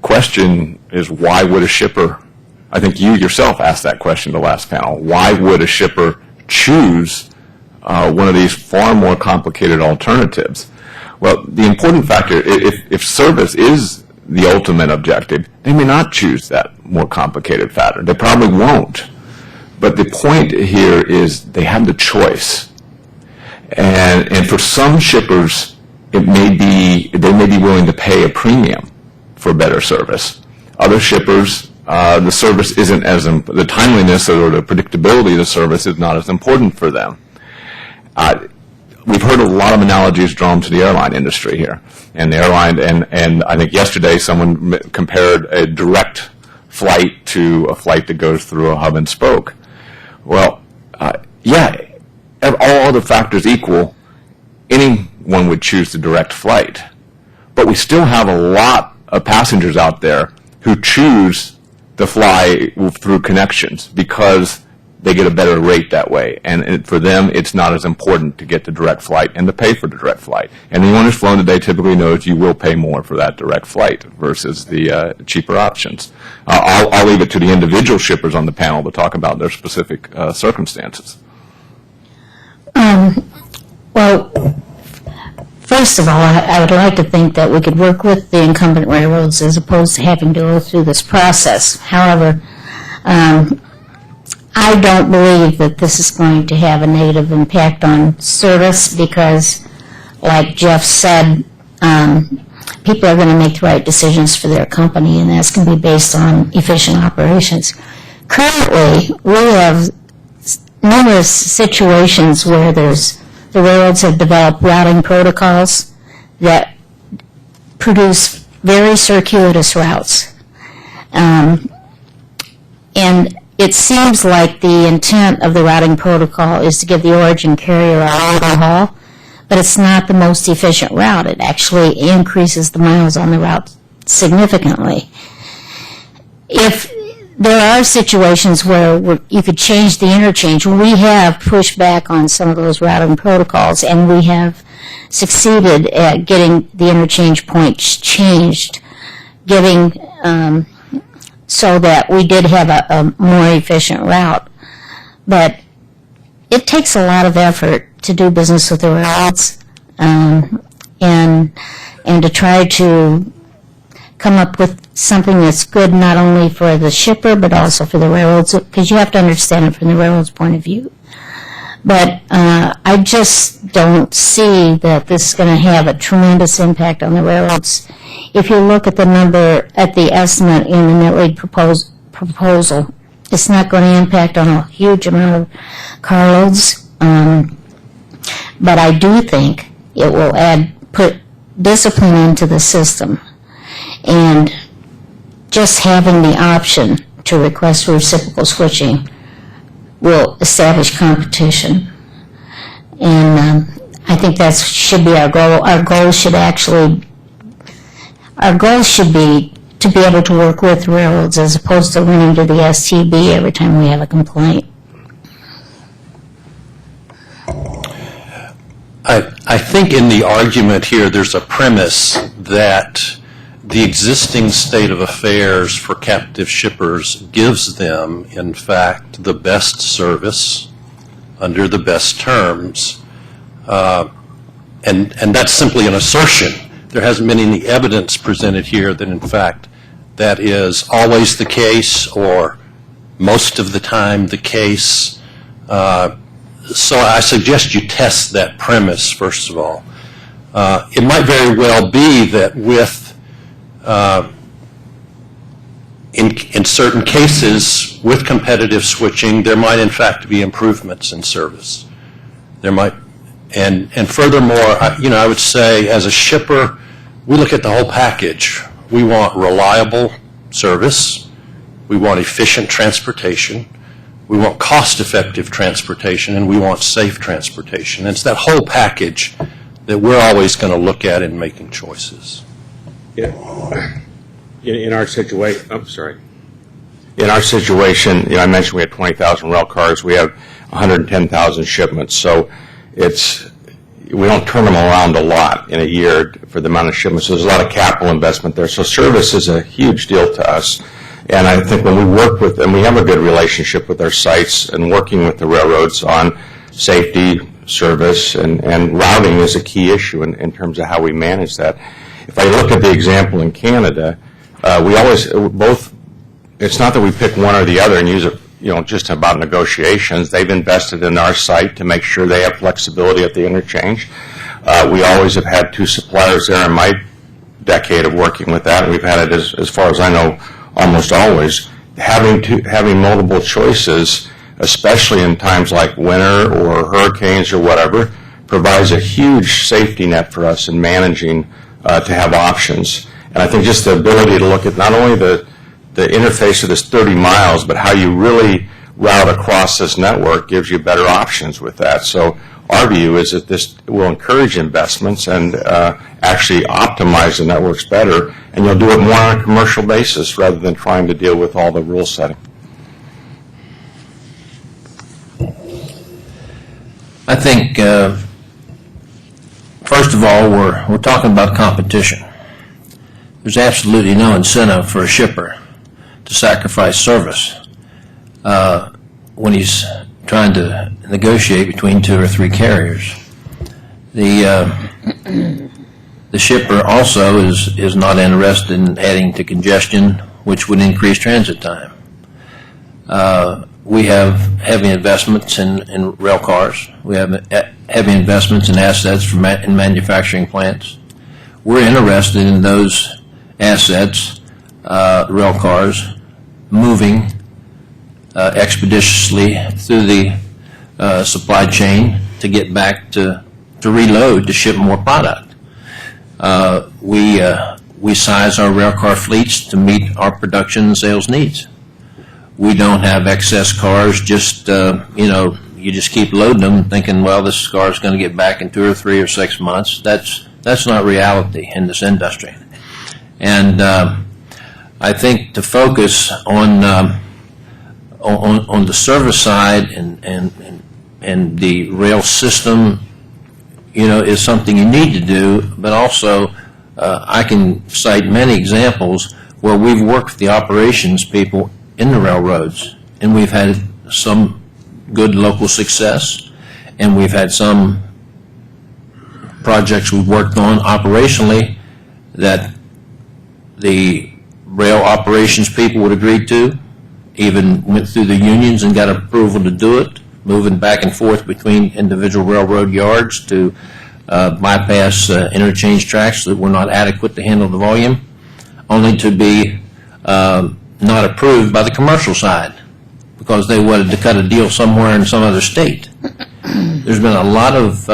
question is, why would a shipper, I think you yourself asked that question the last panel, why would a shipper choose one of these far more complicated alternatives? Well, the important factor, if service is the ultimate objective, they may not choose that more complicated pattern. They probably won't. But the point here is they have the choice. And for some shippers, they may be willing to pay a premium for better service. Other shippers, the service isn't the timeliness or the predictability of the service is not as important for them. We've heard a lot of analogies drawn to the airline industry here. And the airline, and I think yesterday someone compared a direct flight to a flight that goes through a hub and spoke. Well, all other factors equal, anyone would choose the direct flight. But we still have a lot of passengers out there who choose to fly through connections because they get a better rate that way. And for them, it's not as important to get the direct flight and to pay for the direct flight. And anyone who's flown today typically knows you will pay more for that direct flight versus the cheaper options. I'll leave it to the individual shippers on the panel to talk about their specific circumstances. Well, first of all, I would like to think that we could work with the incumbent railroads as opposed to having to go through this process. However, I don't believe that this is going to have a negative impact on service because, like Jeff said, people are going to make the right decisions for their company, and that's going to be based on efficient operations. Currently, we have numerous situations where the railroads have developed routing protocols that produce very circuitous routes. And it seems like the intent of the routing protocol is to give the origin carrier a longer haul, but it's not the most efficient route. It actually increases the miles on the route significantly. If there are situations where you could change the interchange, we have pushed back on some of those routing protocols, and we have succeeded at getting the interchange points changed, getting so that we did have a more efficient route. But it takes a lot of effort to do business with the railroads. and to try to come up with something that's good not only for the shipper but also for the railroads, because you have to understand it from the railroad's point of view. But I just don't see that this is going to have a tremendous impact on the railroads. If you look at the number, at the estimate in the Net proposal, it's not going to impact on a huge amount of carloads. But I do think it will put discipline into the system. And just having the option to request reciprocal switching will establish competition. And I think that should be our goal. Our goal should be to be able to work with railroads as opposed to running to the STB every time we have a complaint. I think in the argument here there's a premise that the existing state of affairs for captive shippers gives them, in fact, the best service under the best terms. And that's simply an assertion. There hasn't been any evidence presented here that, in fact, that is always the case or most of the time the case. So I suggest you test that premise, first of all. It might very well be that with in certain cases, with competitive switching, there might in fact be improvements in service. There might, and furthermore, I would say as a shipper, we look at the whole package. We want reliable service. We want efficient transportation. We want cost-effective transportation, and we want safe transportation. And it's that whole package that we're always going to look at in making choices. Yeah. In our situation, In our situation, I mentioned we had 20,000 rail cars. We have 110,000 shipments. So we don't turn them around a lot in a year for the amount of shipments. So there's a lot of capital investment there. So service is a huge deal to us. And I think when we work with, and we have a good relationship with our sites and working with the railroads on safety, service, and routing is a key issue in terms of how we manage that. If I look at the example in Canada, we always, it's not that we pick one or the other and use it, just about negotiations. They've invested in our site to make sure they have flexibility at the interchange. We always have had two suppliers there in my decade of working with that, and we've had it, as far as I know, almost always. Having multiple choices, especially in times like winter or hurricanes or whatever, provides a huge safety net for us in managing to have options. And I think just the ability to look at not only the interface of this 30 miles, but how you really route across this network gives you better options with that. So our view is that this will encourage investments and actually optimize the networks better, and you'll do it more on a commercial basis rather than trying to deal with all the rule setting. I think, first of all, we're talking about competition. There's absolutely no incentive for a shipper to sacrifice service when he's trying to negotiate between two or three carriers. The shipper also is not interested in adding to congestion, which would increase transit time. We have heavy investments in rail cars. We have heavy investments in assets in manufacturing plants. We're interested in those assets, rail cars, moving expeditiously through the supply chain to get back to reload, to ship more product. We size our rail car fleets to meet our production and sales needs. We don't have excess cars, just, you just keep loading them thinking, well, this car is going to get back in 2 or 3 or 6 months. That's not reality in this industry. And I think to focus on the service side and the rail system, is something you need to do, but also I can cite many examples where we've worked with the operations people in the railroads, and we've had some good local success, and we've had some projects we've worked on operationally that the rail operations people would agree to, even went through the unions and got approval to do it, moving back and forth between individual railroad yards to bypass interchange tracks that were not adequate to handle the volume, only to be not approved by the commercial side because they wanted to cut a deal somewhere in some other state. There's been a lot of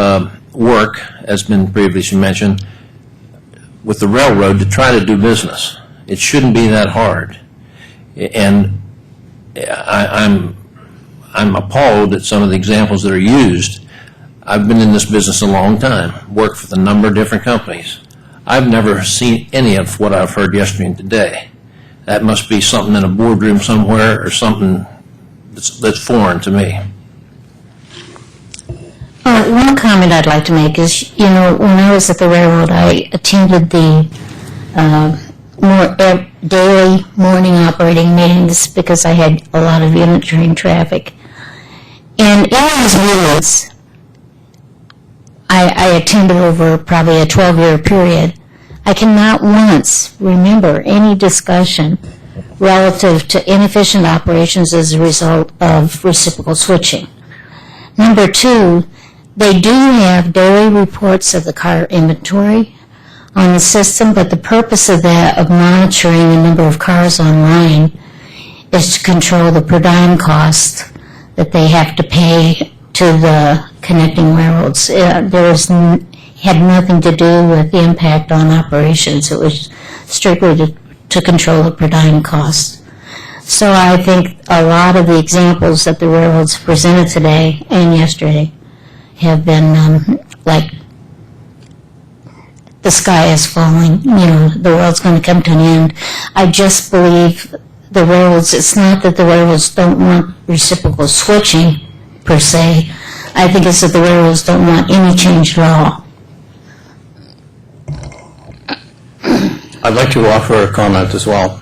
work, as been previously mentioned, with the railroad to try to do business. It shouldn't be that hard. And I'm appalled at some of the examples that are used. I've been in this business a long time, worked with a number of different companies. I've never seen any of what I've heard yesterday and today. That must be something in a boardroom somewhere or something that's foreign to me. One comment I'd like to make is, when I was at the railroad, I attended the daily morning operating meetings because I had a lot of unit train traffic. And in those meetings, I attended over probably a 12-year period. I cannot once remember any discussion relative to inefficient operations as a result of reciprocal switching. Number two, they do have daily reports of the car inventory on the system, but the purpose of that, of monitoring the number of cars online, is to control the per diem cost that they have to pay to the connecting railroads. Had nothing to do with the impact on operations. It was strictly to control the per diem cost. So I think a lot of the examples that the railroads presented today and yesterday have been like the sky is falling, the world's going to come to an end. I just believe the railroads, it's not that the railroads don't want reciprocal switching per se. I think it's that the railroads don't want any change at all. I'd like to offer a comment as well.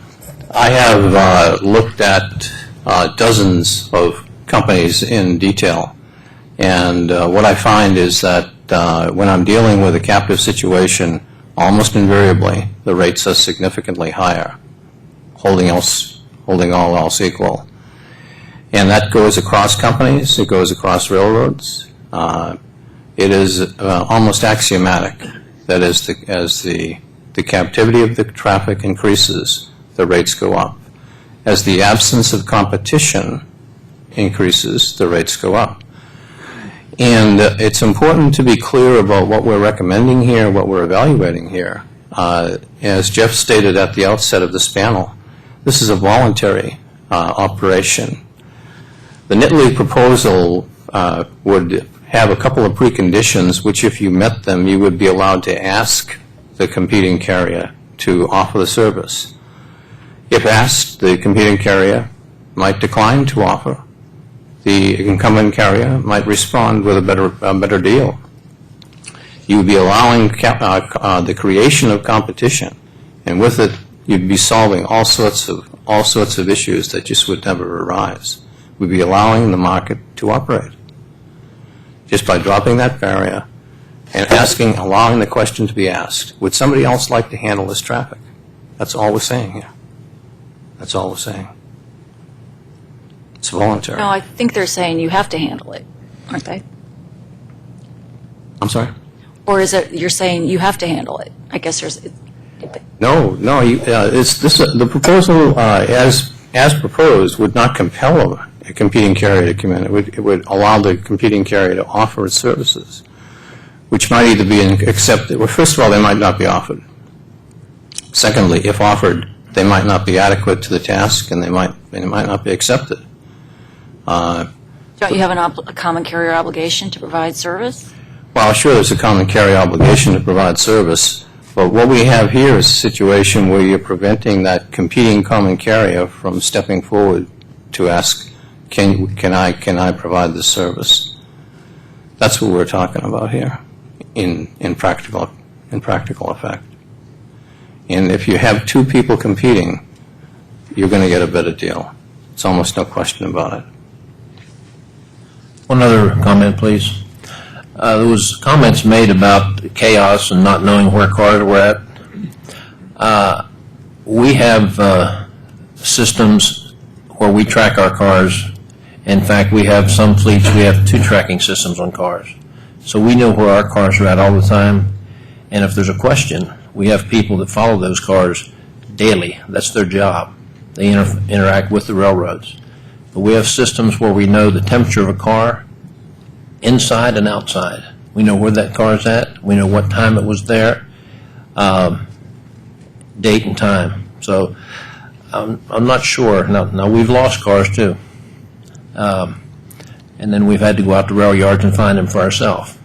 I have looked at dozens of companies in detail, and what I find is that when I'm dealing with a captive situation, almost invariably the rates are significantly higher, holding all else equal. And that goes across companies, it goes across railroads. It is almost axiomatic that as the captivity of the traffic increases, the rates go up. As the absence of competition increases, the rates go up. And it's important to be clear about what we're recommending here, what we're evaluating here. As Jeff stated at the outset of this panel, this is a voluntary operation. The NILs proposal would have a couple of preconditions which, if you met them, you would be allowed to ask the competing carrier to offer the service. If asked, the competing carrier might decline to offer. The incumbent carrier might respond with a better deal. You would be allowing the creation of competition, and with it, you'd be solving all sorts of issues that just would never arise. We'd be allowing the market to operate just by dropping that barrier and allowing the question to be asked. Would somebody else like to handle this traffic? That's all we're saying here. That's all we're saying. It's voluntary. No, I think they're saying you have to handle it, aren't they? I'm sorry? Or is it you're saying you have to handle it? I guess there's... No. The proposal, as proposed, would not compel a competing carrier to come in. It would allow the competing carrier to offer its services, which might either be accepted. Well, first of all, they might not be offered. Secondly, if offered, they might not be adequate to the task, and they might not be accepted. Don't you have a common carrier obligation to provide service? Well, sure, there's a common carrier obligation to provide service, but what we have here is a situation where you're preventing that competing common carrier from stepping forward to ask, can I provide this service? That's what we're talking about here in practical effect. And if you have two people competing, you're going to get a better deal. It's almost no question about it. One other comment, please. There was comments made about chaos and not knowing where cars were at. We have systems where we track our cars. In fact, we have some fleets, we have 2 tracking systems on cars. So we know where our cars are at all the time. And if there's a question, we have people that follow those cars daily. That's their job. They interact with the railroads. But we have systems where we know the temperature of a car inside and outside. We know where that car is at. We know what time it was there, date and time. So I'm not sure. Now we've lost cars too. And then we've had to go out to rail yards and find them for ourselves.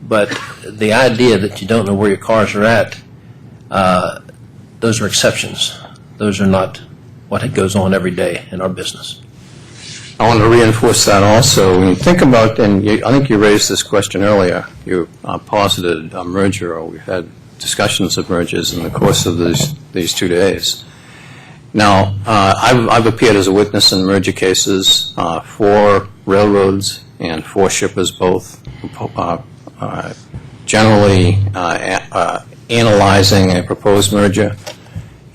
But the idea that you don't know where your cars are at, those are exceptions. Those are not what goes on every day in our business. I want to reinforce that also. When you think about, and I think you raised this question earlier, you posited a merger, or we've had discussions of mergers in the course of these 2 days. Now, I've appeared as a witness in merger cases for railroads and for shippers both, generally analyzing a proposed merger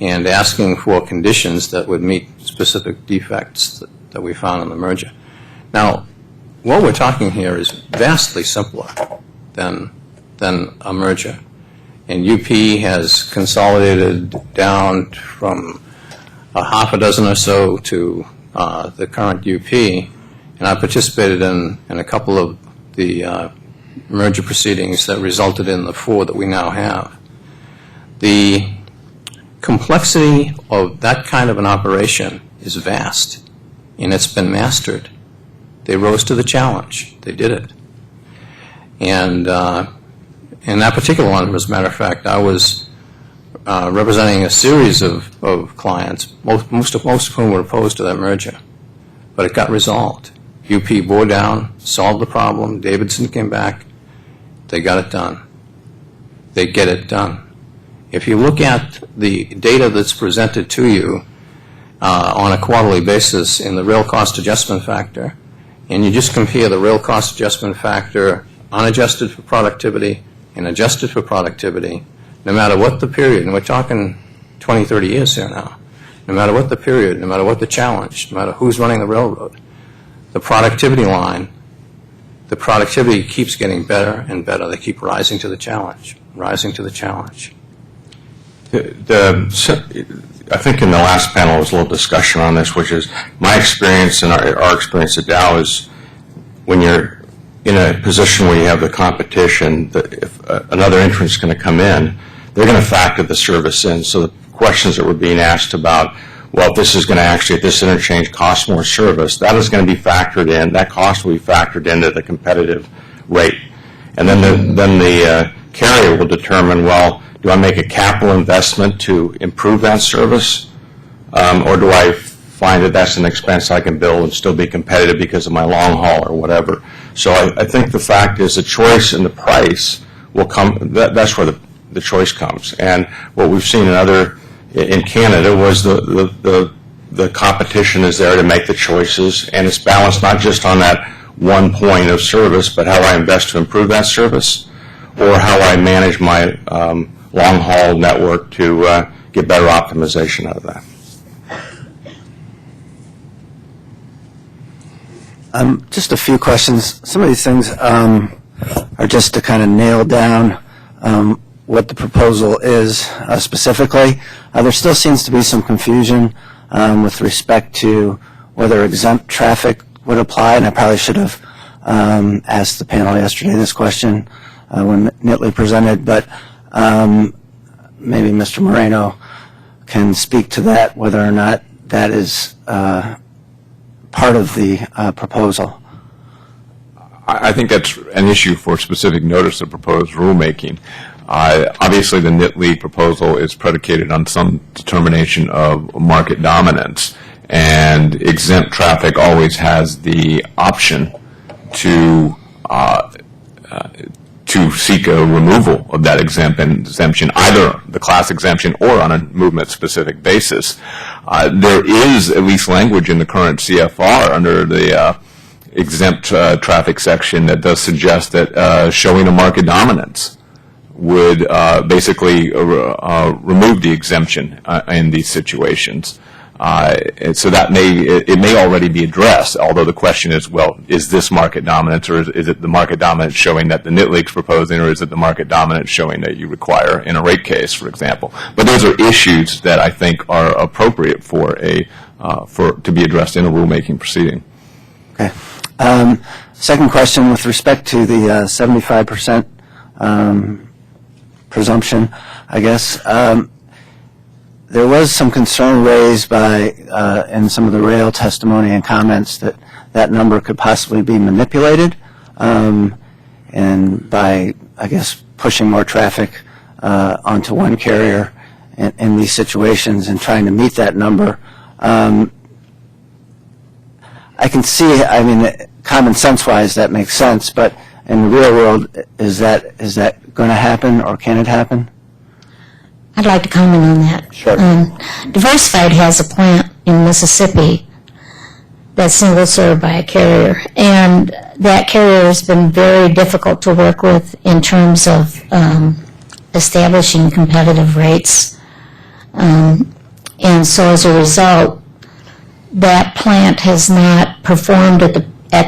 and asking for conditions that would meet specific defects that we found in the merger. Now, what we're talking here is vastly simpler than a merger. And UP has consolidated down from a half a dozen or so to the current UP, and I participated in a couple of the merger proceedings that resulted in the 4 that we now have. The complexity of that kind of an operation is vast, and it's been mastered. They rose to the challenge. They did it. And in that particular one, as a matter of fact, I was representing a series of clients, most of whom were opposed to that merger. But it got resolved. UP bore down, solved the problem. Davidson came back. They got it done. They get it done. If you look at the data that's presented to you on a quarterly basis in the rail cost adjustment factor, and you just compare the rail cost adjustment factor unadjusted for productivity and adjusted for productivity, no matter what the period, and we're talking 20, 30 years here now, no matter what the period, no matter what the challenge, no matter who's running the railroad, the productivity line, the productivity keeps getting better and better. They keep rising to the challenge, rising to the challenge. I think in the last panel there was a little discussion on this, which is my experience and our experience at Dow is when you're in a position where you have the competition, that if another entrant's going to come in, they're going to factor the service in. So the questions that were being asked about, well, if this is going to actually, at this interchange, cost more service, that is going to be factored in. That cost will be factored into the competitive rate. And then the carrier will determine, well, do I make a capital investment to improve that service, or do I find that that's an expense I can build and still be competitive because of my long haul or whatever? So I think the fact is the choice and the price will come. That's where the choice comes. And what we've seen in Canada was the competition is there to make the choices, and it's balanced not just on that one point of service, but how I invest to improve that service, or how I manage my long-haul network to get better optimization out of that. Just a few questions. Some of these things are just to kind of nail down what the proposal is specifically. There still seems to be some confusion with respect to whether exempt traffic would apply, and I probably should have asked the panel yesterday this question when Nitley presented, but maybe Mr. Moreno can speak to that, whether or not that is part of the proposal. I think that's an issue for specific notice of proposed rulemaking. Obviously, the Nitley proposal is predicated on some determination of market dominance, and exempt traffic always has the option to seek a removal of that exemption, either the class exemption or on a movement-specific basis. There is at least language in the current CFR under the exempt traffic section that does suggest that showing a market dominance would basically remove the exemption in these situations. And so that it may already be addressed, although the question is, well, is this market dominance, or is it the market dominance showing that the NILs proposing, or is it the market dominance showing that you require in a rate case, for example? But those are issues that I think are appropriate for to be addressed in a rulemaking proceeding. Okay. Second question with respect to the 75% presumption, I guess. There was some concern raised by, in some of the rail testimony and comments, that that number could possibly be manipulated, and by, I guess, pushing more traffic onto one carrier in these situations and trying to meet that number. I can see, I mean, common sense-wise, that makes sense, but in the real world, is that going to happen, or can it happen? I'd like to comment on that. Sure. Diversified has a plant in Mississippi that's single served by a carrier, and that carrier has been very difficult to work with in terms of establishing competitive rates. And so as a result, that plant has not performed at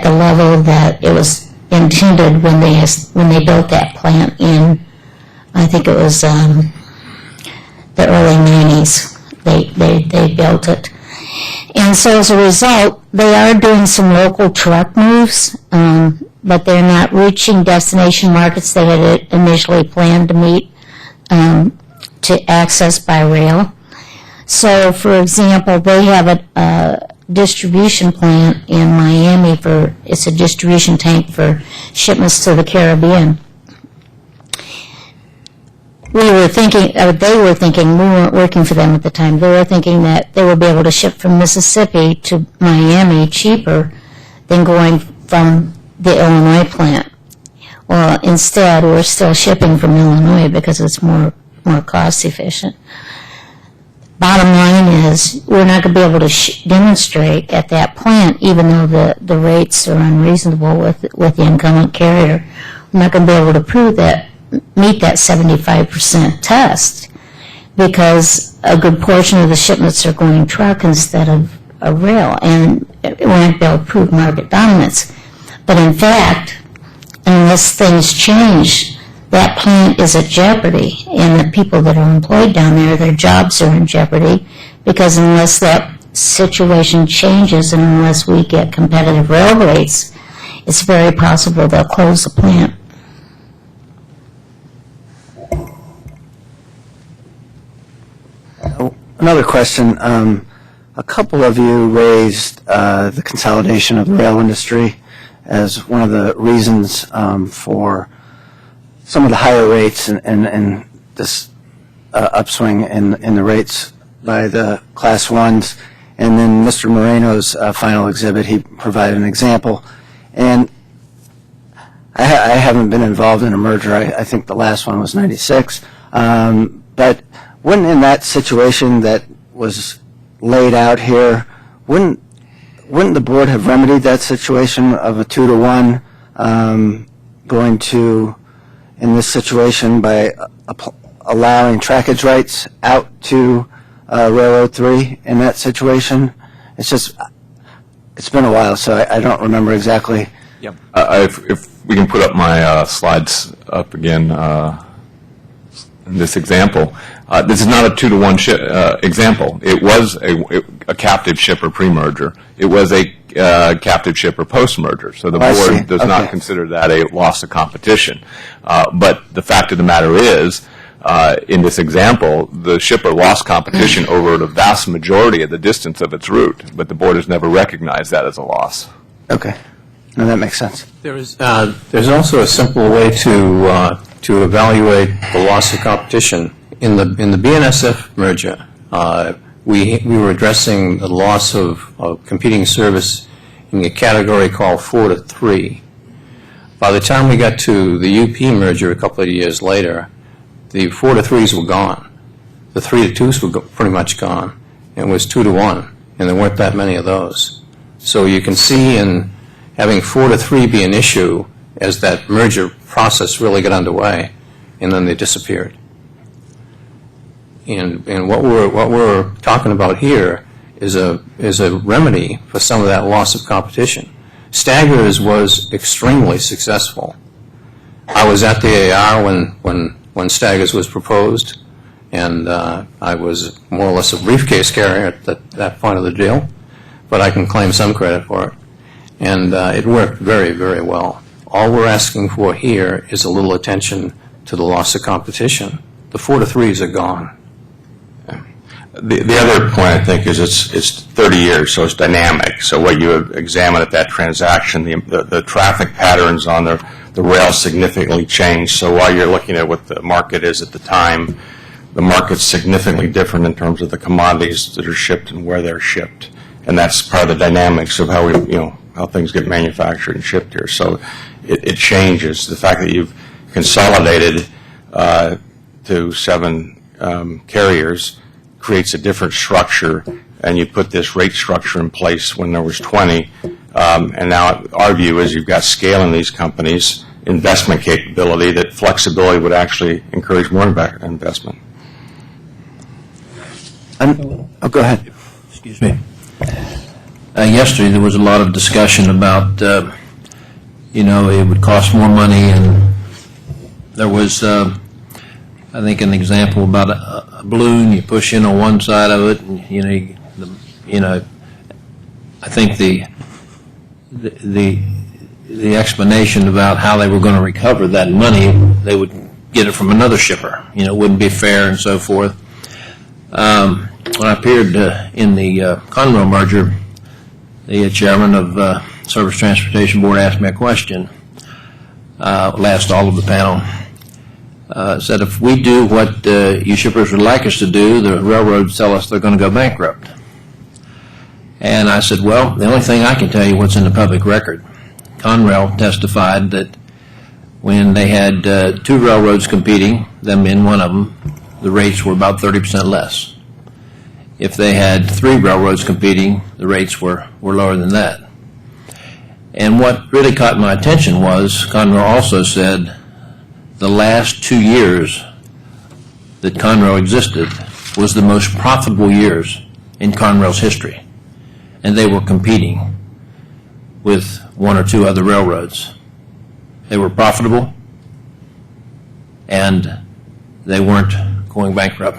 the level that it was intended when they built that plant in, I think it was the early 90s. They built it. And so as a result, they are doing some local truck moves, but they're not reaching destination markets they had initially planned to meet, to access by rail. So, for example, they have a distribution plant in Miami it's a distribution tank for shipments to the Caribbean. They were thinking, we weren't working for them at the time, they were thinking that they would be able to ship from Mississippi to Miami cheaper than going from the Illinois plant. Well, instead, we're still shipping from Illinois because it's more cost efficient. Bottom line is, we're not going to be able to demonstrate at that plant, even though the rates are unreasonable with the incumbent carrier. We're not going to be able to meet that 75% test, because a good portion of the shipments are going truck instead of rail, and we won't be able to prove market dominance. But in fact, unless things change, that plant is at jeopardy, and the people that are employed down there, their jobs are in jeopardy, because unless that situation changes and unless we get competitive rail rates, it's very possible they'll close the plant. Another question. A couple of you raised the consolidation of the rail industry as one of the reasons for some of the higher rates and this upswing in the rates by the Class 1s. And then Mr. Moreno's final exhibit, he provided an example. And I haven't been involved in a merger. I think the last one was 96. But wouldn't, in that situation that was laid out here, wouldn't the board have remedied that situation of a 2-to-1 going to, in this situation, by allowing trackage rights out to Railroad 3 in that situation? It's been a while, so I don't remember exactly. Yep. If we can put up my slides up again, in this example. This is not a 2-to-1 example. It was a captive shipper pre-merger. It was a captive shipper post-merger. So the board does not consider that a loss of competition. But the fact of the matter is, in this example, the shipper lost competition over the vast majority of the distance of its route, but the board has never recognized that as a loss. Okay. No, that makes sense. There's also a simple way to evaluate the loss of competition. In the BNSF merger, we were addressing the loss of competing service in a category called 4-to-3. By the time we got to the UP merger a couple of years later, the 4-to-3s were gone. The 3-to-2s were pretty much gone. It was 2-to-1, and there weren't that many of those. So you can see in having 4-3 be an issue as that merger process really got underway, and then they disappeared. And what we're talking about here is a remedy for some of that loss of competition. Staggers was extremely successful. I was at the AR when Staggers was proposed, and I was more or less a briefcase carrier at that point of the deal, but I can claim some credit for it. And it worked very, very well. All we're asking for here is a little attention to the loss of competition. The 4-3s are gone. The other point, I think, is it's 30 years, so it's dynamic. So what you examine at that transaction, the traffic patterns on the rail significantly change. So while you're looking at what the market is at the time, the market's significantly different in terms of the commodities that are shipped and where they're shipped. And that's part of the dynamics of how how things get manufactured and shipped here. So it changes. The fact that you've consolidated to 7 carriers creates a different structure, and you put this rate structure in place when there was 20. And now our view is you've got scale in these companies, investment capability, that flexibility would actually encourage more investment. Go ahead. Excuse me. Yesterday there was a lot of discussion about, it would cost more money, and there was, I think, an example about a balloon. You push in on one side of it, and I think the explanation about how they were going to recover that money, they would get it from another shipper. It wouldn't be fair and so forth. When I appeared in the Conrail merger, the chairman of Surface Transportation Board asked me a question, asked all of the panel, said, if we do what you shippers would like us to do, the railroads tell us they're going to go bankrupt. And I said, well, the only thing I can tell you what's in the public record. Conrail testified that when they had 2 railroads competing, them in one of them, the rates were about 30% less. If they had 3 railroads competing, the rates were lower than that. And what really caught my attention was Conrail also said the last 2 years that Conrail existed was the most profitable years in Conrail's history. And they were competing with 1 or 2 other railroads. They were profitable, and they weren't going bankrupt.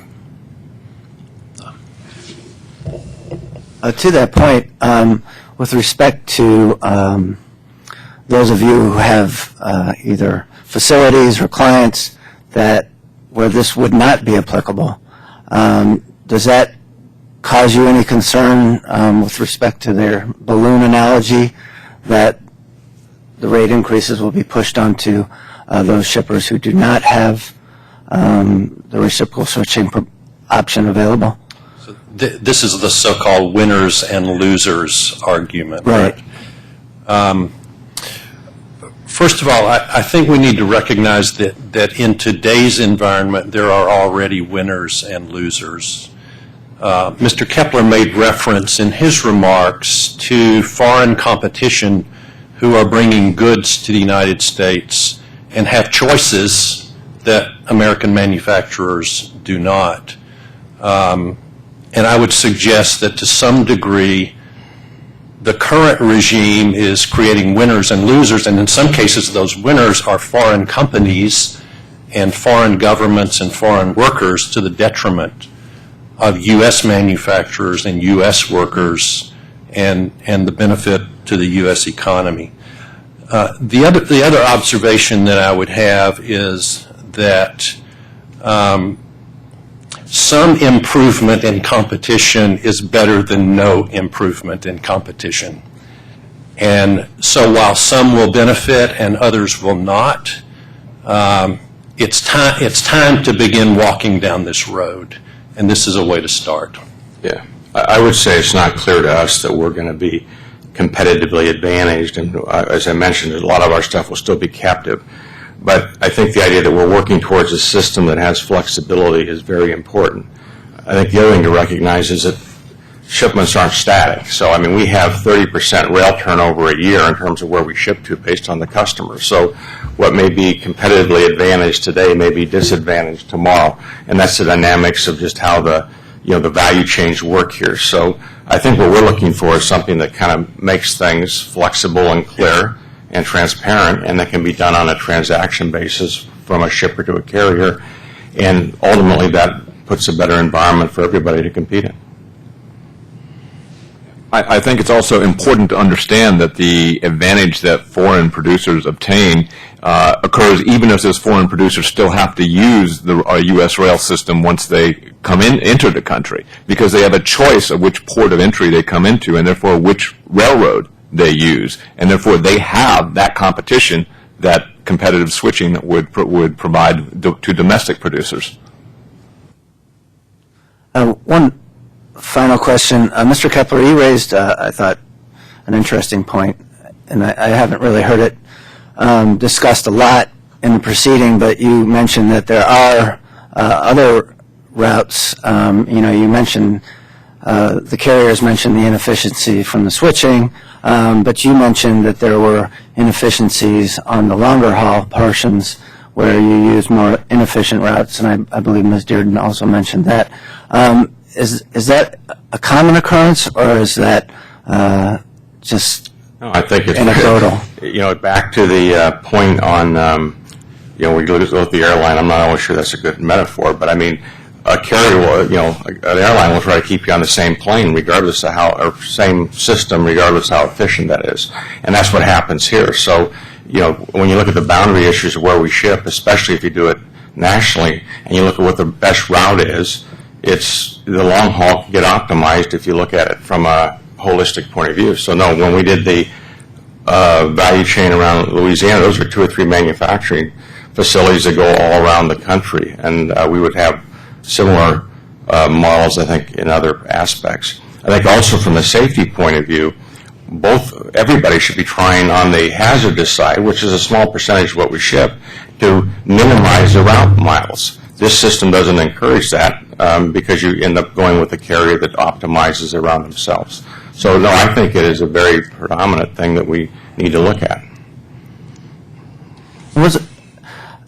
To that point, with respect to those of you who have either facilities or clients where this would not be applicable, does that cause you any concern with respect to their balloon analogy, that the rate increases will be pushed onto those shippers who do not have the reciprocal switching option available? So this is the so-called winners and losers argument. Right. First of all, I think we need to recognize that in today's environment, there are already winners and losers. Mr. Kepler made reference in his remarks to foreign competition who are bringing goods to the United States and have choices that American manufacturers do not. And I would suggest that to some degree, the current regime is creating winners and losers, and in some cases those winners are foreign companies and foreign governments and foreign workers to the detriment of U.S. manufacturers and U.S. workers and the benefit to the U.S. economy. The other observation that I would have is that some improvement in competition is better than no improvement in competition. And so while some will benefit and others will not, it's time to begin walking down this road. And this is a way to start. Yeah. I would say it's not clear to us that we're going to be competitively advantaged. And as I mentioned, a lot of our stuff will still be captive. But I think the idea that we're working towards a system that has flexibility is very important. I think the other thing to recognize is that shipments aren't static. So, I mean, we have 30% rail turnover a year in terms of where we ship to based on the customer. So what may be competitively advantaged today may be disadvantaged tomorrow. And that's the dynamics of just how the value chains work here. So I think what we're looking for is something that kind of makes things flexible and clear and transparent, and that can be done on a transaction basis from a shipper to a carrier. And ultimately, that puts a better environment for everybody to compete in. I think it's also important to understand that the advantage that foreign producers obtain occurs even if those foreign producers still have to use the U.S. rail system once they enter the country, because they have a choice of which port of entry they come into and therefore which railroad they use, and therefore they have that competition that competitive switching would provide to domestic producers. One final question. Mr. Kepler, you raised, I thought, an interesting point, and I haven't really heard it discussed a lot in the proceeding, but you mentioned that there are other routes. You mentioned, the carriers mentioned the inefficiency from the switching, but you mentioned that there were inefficiencies on the longer haul portions where you use more inefficient routes, and I believe Ms. Dearden also mentioned that. Is that a common occurrence, or is that just I think it's anecdotal? Back to the point on, we go with the airline. I'm not always sure that's a good metaphor, but I mean, a carrier will, an airline will try to keep you on the same plane, regardless of or same system, regardless of how efficient that is, and that's what happens here. So, when you look at the boundary issues of where we ship, especially if you do it nationally, and you look at what the best route is, it's the long haul can get optimized if you look at it from a holistic point of view. So no, when we did the value chain around Louisiana, those were 2 or 3 manufacturing facilities that go all around the country, and we would have similar models, I think, in other aspects. I think also from the safety point of view, everybody should be trying on the hazardous side, which is a small percentage of what we ship, to minimize the route miles. This system doesn't encourage that because you end up going with a carrier that optimizes around themselves. So, no, I think it is a very predominant thing that we need to look at.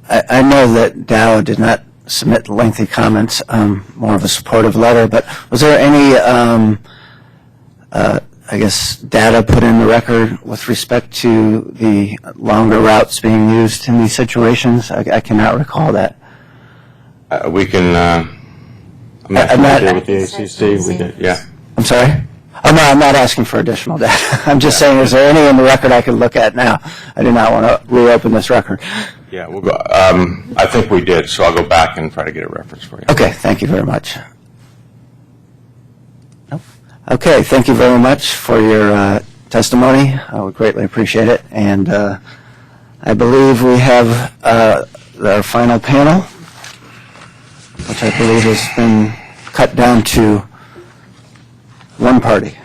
I know that Dow did not submit lengthy comments, more of a supportive letter, but was there any, data put in the record with respect to the longer routes being used in these situations? I cannot recall that. We can, I'm not familiar with the ACC. We did, yeah. I'm sorry? Oh, no, I'm not asking for additional data. I'm just saying, is there any in the record I could look at now? I do not want to reopen this record. Yeah, we'll go. I think we did, so I'll go back and try to get a reference for you. Okay, thank you very much. Okay, thank you very much for your testimony. I would greatly appreciate it. And I believe we have our final panel, which I believe has been cut down to one party.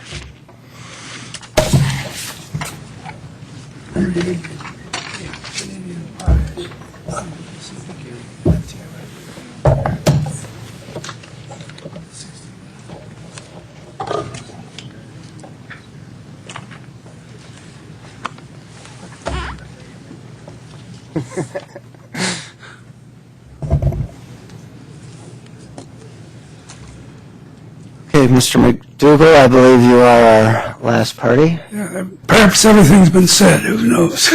Okay, Mr. McDougall, I believe you are our last party. Yeah, perhaps everything's been said, who knows?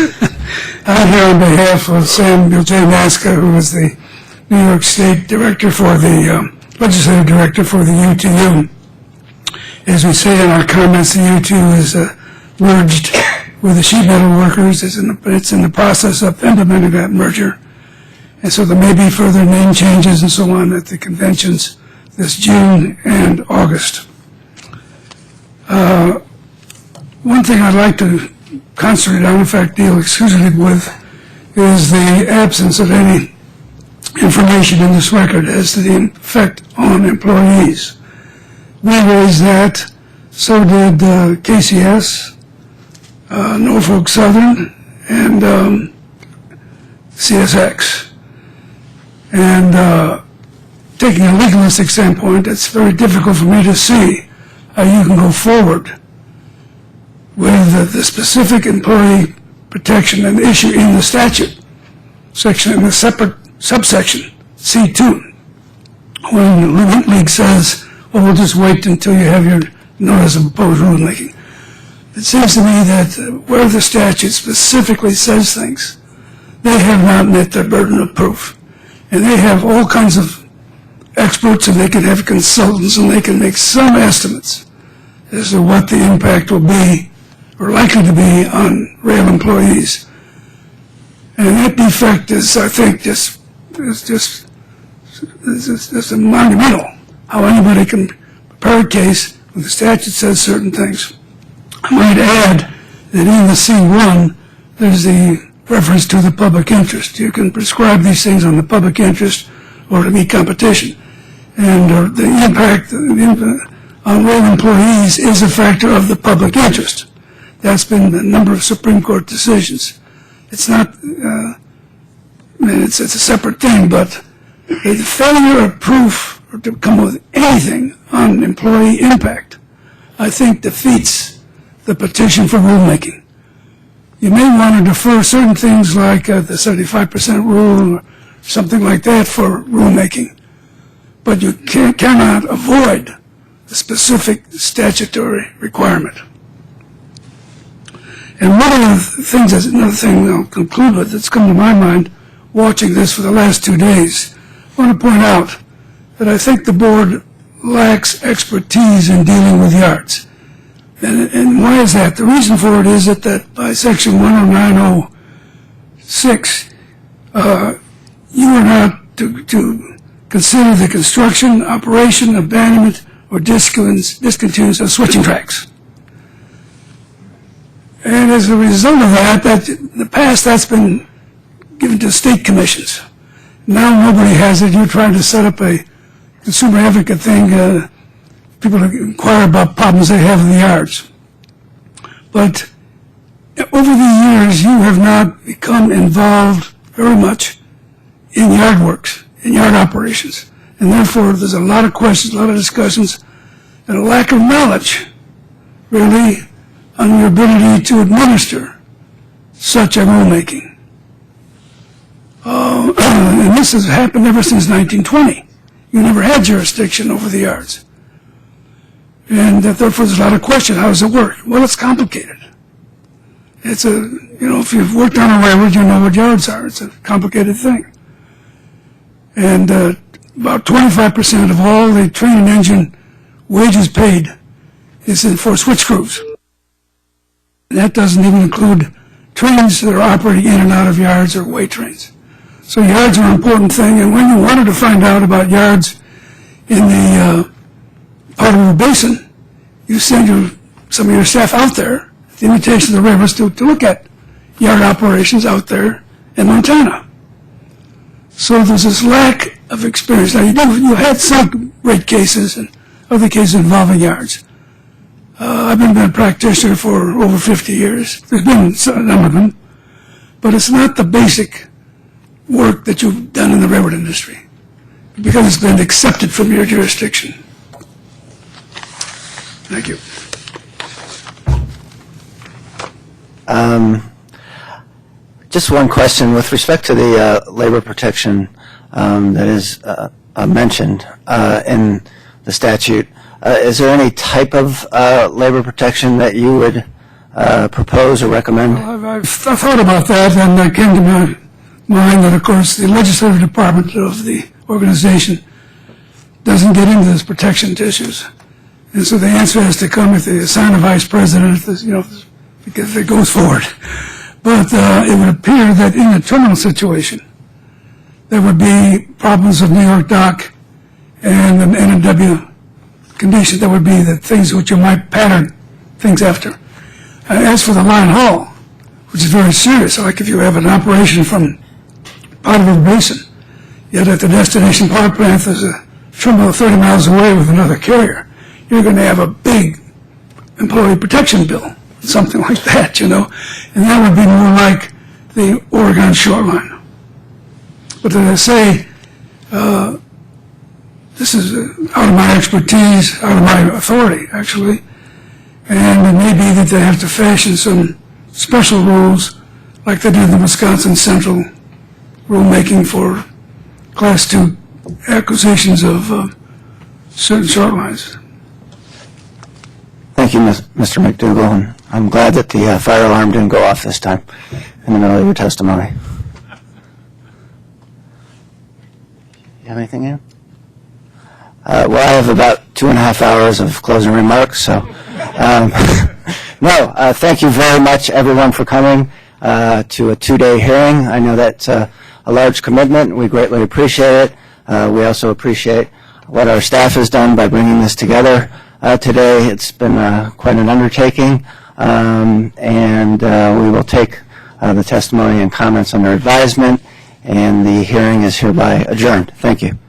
I'm here on behalf of Samuel J. Nasca, who is the New York State Director for the, Legislative Director for the UTU. As we say in our comments, the UTU is merged with the sheet metal workers. It's in the process of implementing that merger. And so there may be further name changes and so on at the conventions this June and August. One thing I'd like to concentrate on, in fact, deal exclusively with, is the absence of any information in this record as to the effect on employees. We raised that, so did KCS, Norfolk Southern, and CSX. And taking a legalistic standpoint, it's very difficult for me to see you can go forward with the specific employee protection and issue in the statute section, in the separate subsection C2, when the Limit League says, well, we'll just wait until you have your notice of proposed rulemaking. It seems to me that where the statute specifically says things, they have not met their burden of proof. And they have all kinds of experts, and they can have consultants, and they can make some estimates as to what the impact will be, or likely to be, on rail employees. And that defect is, I think, just monumental, how anybody can prepare a case when the statute says certain things. I might add that in the C1, there's the reference to the public interest. You can prescribe these things on the public interest or to meet competition. And the impact on rail employees is a factor of the public interest. That's been a number of Supreme Court decisions. It's not, it's a separate thing, but the failure of proof or to come up with anything on employee impact, I think defeats the petition for rulemaking. You may want to defer certain things like the 75% rule or something like that for rulemaking, but you cannot avoid the specific statutory requirement. And one of the things, another thing I'll conclude with that's come to my mind watching this for the last 2 days, I want to point out that I think the board lacks expertise in dealing with yards. And why is that? The reason for it is that by section 10906, you are not to consider the construction, operation, abandonment, or discontinuance of switching tracks. And as a result of that, in the past that's been given to state commissions. Now nobody has it. You're trying to set up a consumer advocate thing. People inquire about problems they have in the yards. But over the years, you have not become involved very much in yard works, in yard operations. And therefore, there's a lot of questions, a lot of discussions, and a lack of knowledge, really, on your ability to administer such a rulemaking. And this has happened ever since 1920. You never had jurisdiction over the yards. And therefore, there's a lot of question. How does it work? Well, it's complicated. It's if you've worked on a railroad, you know what yards are. It's a complicated thing. And about 25% of all the train and engine wages paid is for switch crews. And that doesn't even include trains that are operating in and out of yards or way trains. So yards are an important thing. And when you wanted to find out about yards in the Potawatomi Basin, you send some of your staff out there, the invitation of the railroads to look at yard operations out there in Montana. So there's this lack of experience. Now you had some rate cases and other cases involving yards. I've been a practitioner for over 50 years. There's been some of them, but it's not the basic work that you've done in the railroad industry because it's been accepted from your jurisdiction. Thank you. Just one question with respect to the labor protection that is mentioned in the statute. Is there any type of labor protection that you would propose or recommend? I've thought about that, and it came to my mind that, of course, the legislative department of the organization doesn't get into these protection issues. And so the answer has to come if they assign a vice president, because it goes forward. But it would appear that in a terminal situation, there would be problems of New York Dock and the NMW condition. That would be the things which you might pattern things after. As for the line haul, which is very serious, like if you have an operation from Potawatomi Basin, yet at the destination power plant there's a terminal 30 miles away with another carrier, you're going to have a big employee protection bill, something like that, and that would be more like the Oregon shoreline. But as I say, this is out of my expertise, out of my authority, actually. And it may be that they have to fashion some special rules like they did the Wisconsin Central rulemaking for Class 2 acquisitions of certain short lines. Thank you, Mr. McDougall, and I'm glad that the fire alarm didn't go off this time in the middle of your testimony. You have anything, Ann? Well, I have about 2.5 hours of closing remarks, so thank you very much, everyone, for coming to a 2-day hearing. I know that's a large commitment. We greatly appreciate it. We also appreciate what our staff has done by bringing this together today. It's been quite an undertaking, and we will take the testimony and comments under advisement, and the hearing is hereby adjourned. Thank you.